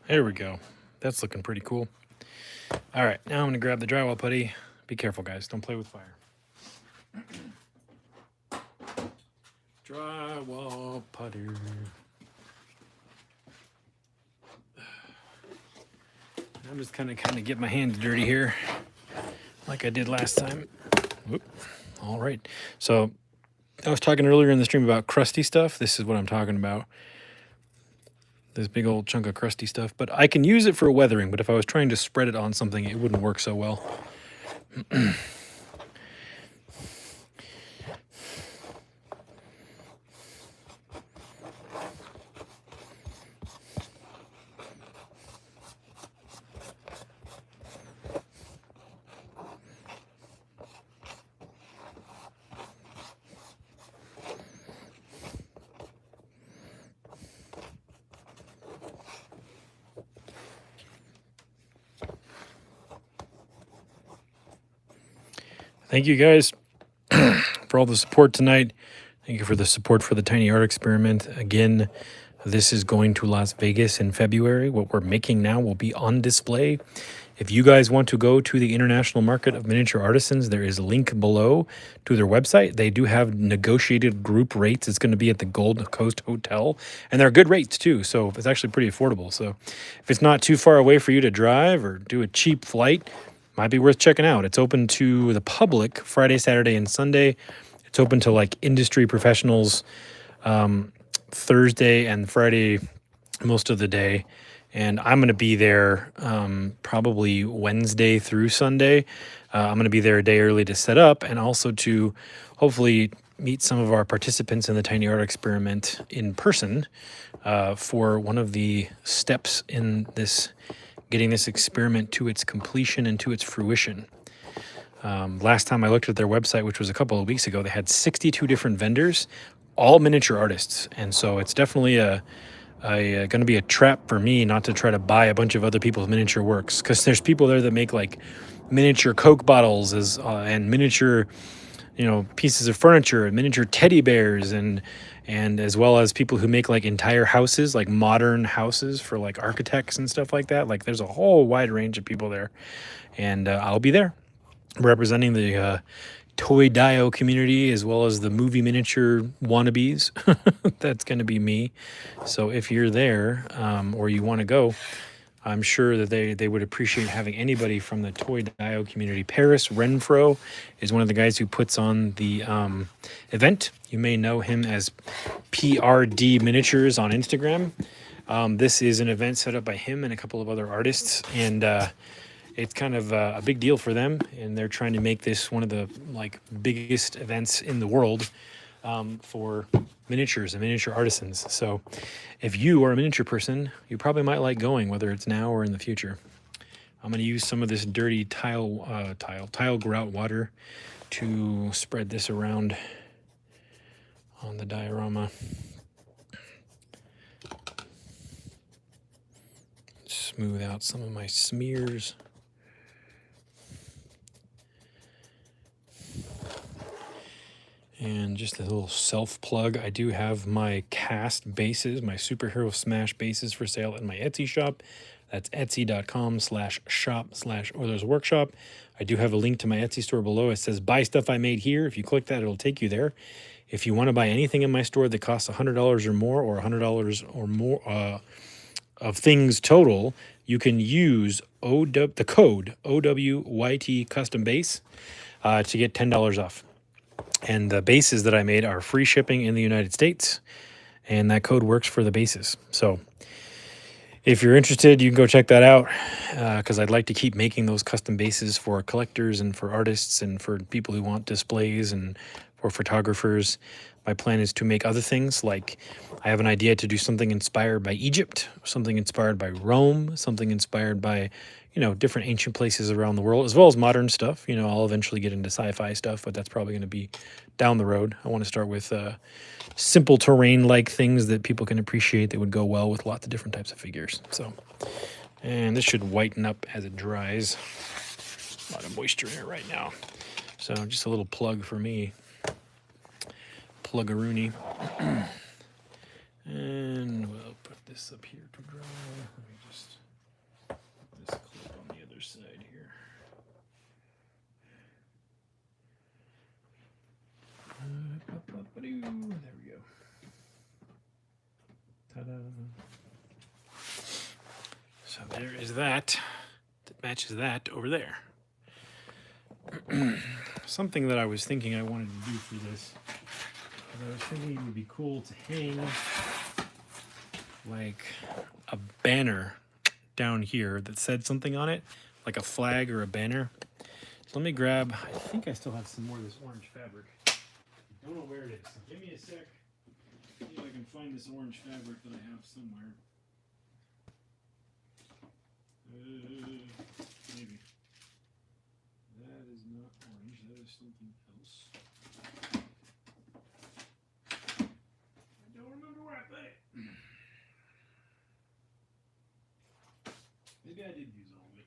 There we go. That's looking pretty cool. All right, now I'm gonna grab the drywall putty. Be careful, guys. Don't play with fire. Drywall putty. I'm just kind of get my hands dirty here, like I did last time. Whoop. All right. So I was talking earlier in the stream about crusty stuff. This is what I'm talking about. This big old chunk of crusty stuff. But I can use it for weathering, but if I was trying to spread it on something, it wouldn't work so well. Thank you guys for all the support tonight. Thank you for the support for the Tiny Art Experiment. Again, this is going to Las Vegas in February. What we're making now will be on display If you guys want to go to the International Market of Miniature Artisans, there is a link below to their website. They do have negotiated group rates. It's going to be at the Gold Coast Hotel, and they're good rates too, so it's actually pretty affordable. So if it's not too far away for you to drive or do a cheap flight, might be worth checking out. It's open to the public Friday, Saturday, and Sunday. It's open to like industry professionals Thursday and Friday most of the day. And I'm going to be there probably Wednesday through Sunday. I'm going to be there a day early to set up and also to hopefully meet some of our participants in the Tiny Art Experiment in person for one of the steps in this, getting this experiment to its completion and to its fruition. Last time I looked at their website, which was a couple of weeks ago, they had 62 different vendors, all miniature artists. And so it's definitely going to be a trap for me not to try to buy a bunch of other people's miniature works, because there's people there that make like miniature Coke bottles and miniature, pieces of furniture and miniature teddy bears and as well as people who make like entire houses, like modern houses for like architects and stuff like that. Like there's a whole wide range of people there, and I'll be there representing the toy dio community as well as the movie miniature wannabes. That's going to be me. So if you're there or you want to go, I'm sure that they would appreciate having anybody from the toy dio community. Paris Renfro is one of the guys who puts on the event. You may know him as PRD Miniatures on Instagram. This is an event set up by him and a couple of other artists, and it's kind of a big deal for them, and they're trying to make this one of the like biggest events in the world for miniatures and miniature artisans. So if you are a miniature person, you probably might like going, whether it's now or in the future. I'm going to use some of this dirty tile grout water to spread this around on the diorama. Smooth out some of my smears. And just a little self plug, I do have my cast bases, my superhero smash bases for sale in my Etsy shop. That's etsy.com/shop/Oilers Workshop. I do have a link to my Etsy store below. It says buy stuff I made here. If you click that, it'll take you there. If you want to buy anything in my store that costs $100 or more, or $100 or more of things total, you can use the code OWYT custom base to get $10 off. And the bases that I made are free shipping in the United States, and that code works for the bases. So if you're interested, you can go check that out, because I'd like to keep making those custom bases for collectors and for artists and for people who want displays and for photographers. My plan is to make other things, like I have an idea to do something inspired by Egypt, something inspired by Rome, something inspired by, different ancient places around the world, as well as modern stuff. I'll eventually get into sci-fi stuff, but that's probably going to be down the road. I want to start with simple terrain-like things that people can appreciate that would go well with lots of different types of figures. So, and this should whiten up as it dries. A lot of moisture in it right now. So just a little plug for me. Plug-a-rooney. And we'll put this up here to dry. Let me just put this clip on the other side here. There we go. Ta-da. So there is that. That matches that over there. Something that I was thinking I wanted to do for this, I was thinking it would be cool to hang like a banner down here that said something on it, like a flag or a banner. So let me grab, I think I still have some more of this orange fabric. I don't know where it is. So give me a sec. See if I can find this orange fabric that I have somewhere. Maybe. That is not orange. That is something else. I don't remember where I put it. Maybe I did use all of it.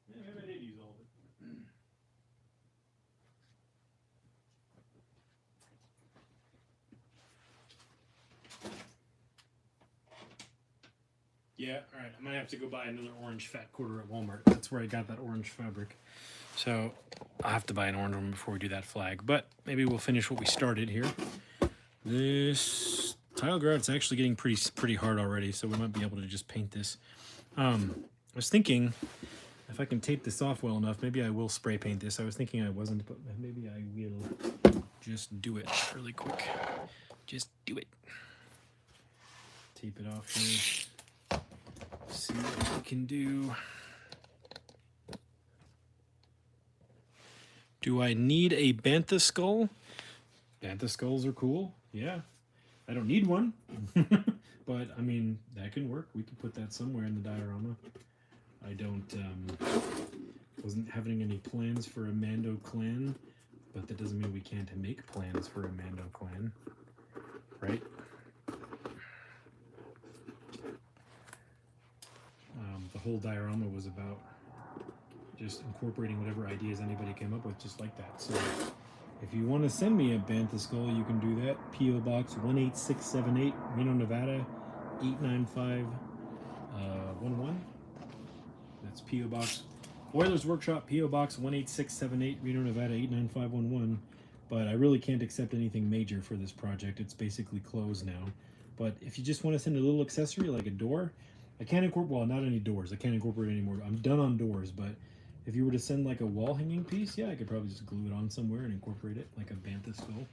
Yeah, maybe I did use all of it. Yeah, all right. I might have to go buy another orange fat quarter at Walmart. That's where I got that orange fabric. So I'll have to buy an orange one before we do that flag. But maybe we'll finish what we started here. This tile grout's actually getting pretty hard already, so we might be able to just paint this. I was thinking if I can tape this off well enough, maybe I will spray paint this. I was thinking I wasn't, but maybe I will just do it really quick. Just do it. Tape it off here. See what we can do. Do I need a bantha skull? Bantha skulls are cool. Yeah. I don't need one. But, I mean, that can work. We can put that somewhere in the diorama. I wasn't having any plans for a Mando clan, but that doesn't mean we can't make plans for a Mando clan. Right? The whole diorama was about just incorporating whatever ideas anybody came up with, just like that. So if you want to send me a bantha skull, you can do that. P.O. Box 18678, Reno, Nevada 89511. That's P.O. Box Oilers Workshop, P.O. Box 18678, Reno, Nevada 89511. But I really can't accept anything major for this project. It's basically closed now. But if you just want to send a little accessory like a door, I can't incorporate, well, not any doors. I can't incorporate any more. I'm done on doors, but if you were to send like a wall hanging piece, yeah, I could probably just glue it on somewhere and incorporate it like a bantha skull.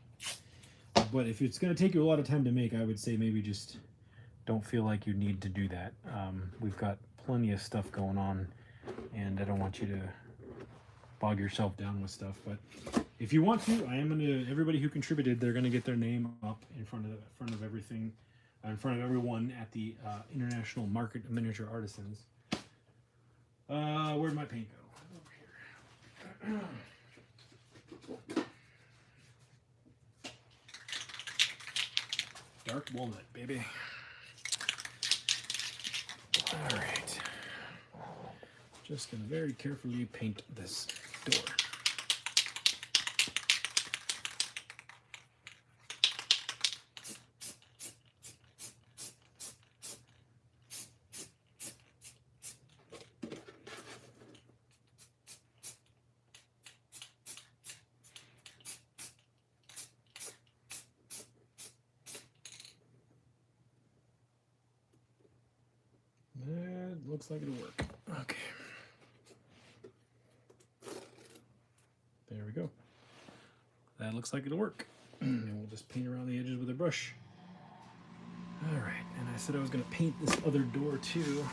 But if it's going to take you a lot of time to make, I would say maybe just don't feel like you need to do that. We've got plenty of stuff going on, and I don't want you to bog yourself down with stuff. But if you want to, I am going to, everybody who contributed, they're going to get their name up in front of everything, in front of everyone at the International Market of Miniature Artisans. Where'd my paint go? Over here. Dark walnut, baby. All right. Just gonna very carefully paint this door. That looks like it'll work. Okay. There we go. That looks like it'll work. And we'll just paint around the edges with a brush. All right, and I said I was going to paint this other door too.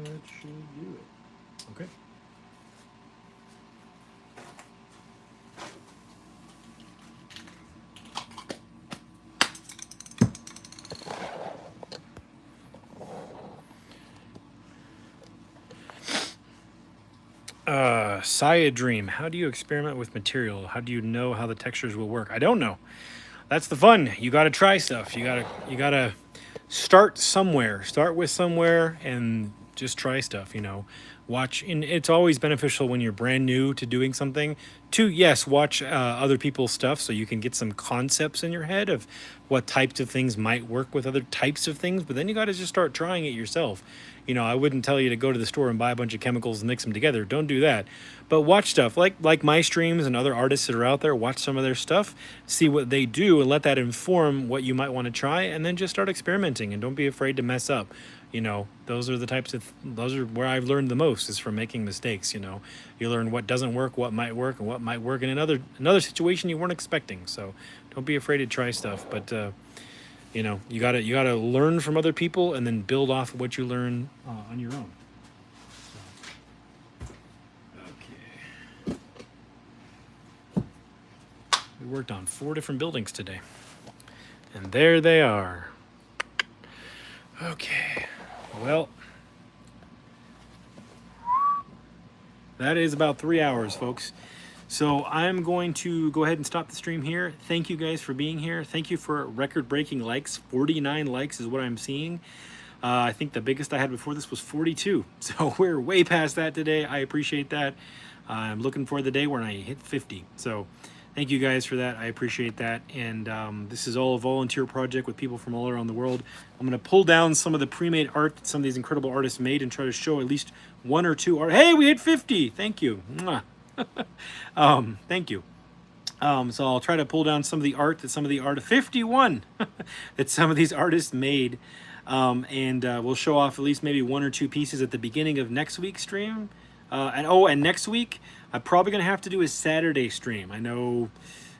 That should do it. Okay. Saya Dream. How do you experiment with material? How do you know how the textures will work? I don't know. That's the fun. You got to try stuff. You gotta start somewhere. Start with somewhere and just try stuff. You know, watch. And it's always beneficial when you're brand new to doing something. To yes, watch other people's stuff so you can get some concepts in your head of what types of things might work with other types of things. But then you got to just start trying it yourself. You know, I wouldn't tell you to go to the store and buy a bunch of chemicals and mix them together. Don't do that. But watch stuff like my streams and other artists that are out there. Watch some of their stuff, see what they do, and let that inform what you might want to try. And then just start experimenting and don't be afraid to mess up. You know, those are where I've learned the most, is from making mistakes. You know, you learn what doesn't work, what might work, and what might work in another situation you weren't expecting. So don't be afraid to try stuff. But you know, you gotta learn from other people and then build off of what you learn on your own. So, okay. We worked on 4 different buildings today, and there they are. Okay. Well, that is about 3 hours, folks. So I'm going to go ahead and stop the stream here. Thank you guys for being here. Thank you for record-breaking likes. 49 likes is what I'm seeing. I think the biggest I had before this was 42. So we're way past that today. I appreciate that. I'm looking for the day when I hit 50. So thank you guys for that. I appreciate that. And this is all a volunteer project with people from all around the world. I'm going to pull down some of the pre-made art that some of these incredible artists made and try to show at least one or two art. Hey, we hit 50. Thank you. Mwah. Thank you. So I'll try to pull down some of the art that some of the 51 that some of these artists made. And we'll show off at least maybe one or two pieces at the beginning of next week's stream. And next week, I'm probably going to have to do a Saturday stream. I know.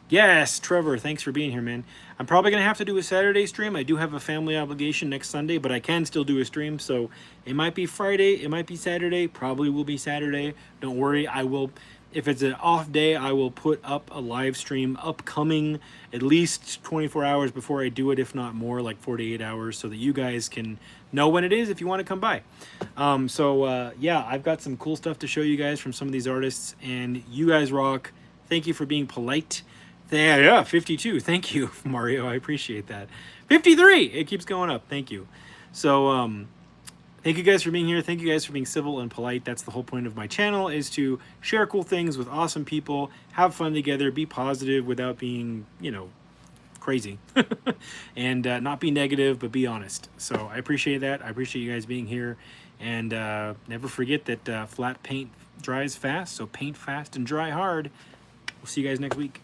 Yes, Trevor, thanks for being here, man. I'm probably going to have to do a Saturday stream. I do have a family obligation next Sunday, but I can still do a stream. So it might be Friday, it might be Saturday, probably will be Saturday. Don't worry, I will. If it's an off day, I will put up a live stream upcoming at least 24 hours before I do it, if not more, like 48 hours, so that you guys can know when it is if you want to come by. Yeah, I've got some cool stuff to show you guys from some of these artists, and you guys rock. Thank you for being polite. Yeah, 52. Thank you, Mario. I appreciate that. 53. It keeps going up. Thank you. So, thank you guys for being here. Thank you guys for being civil and polite. That's the whole point of my channel, is to share cool things with awesome people, have fun together, be positive without being, you know, crazy, and not be negative, but be honest. So I appreciate that. I appreciate you guys being here. And never forget that flat paint dries fast, so paint fast and dry hard. We'll see you guys next week.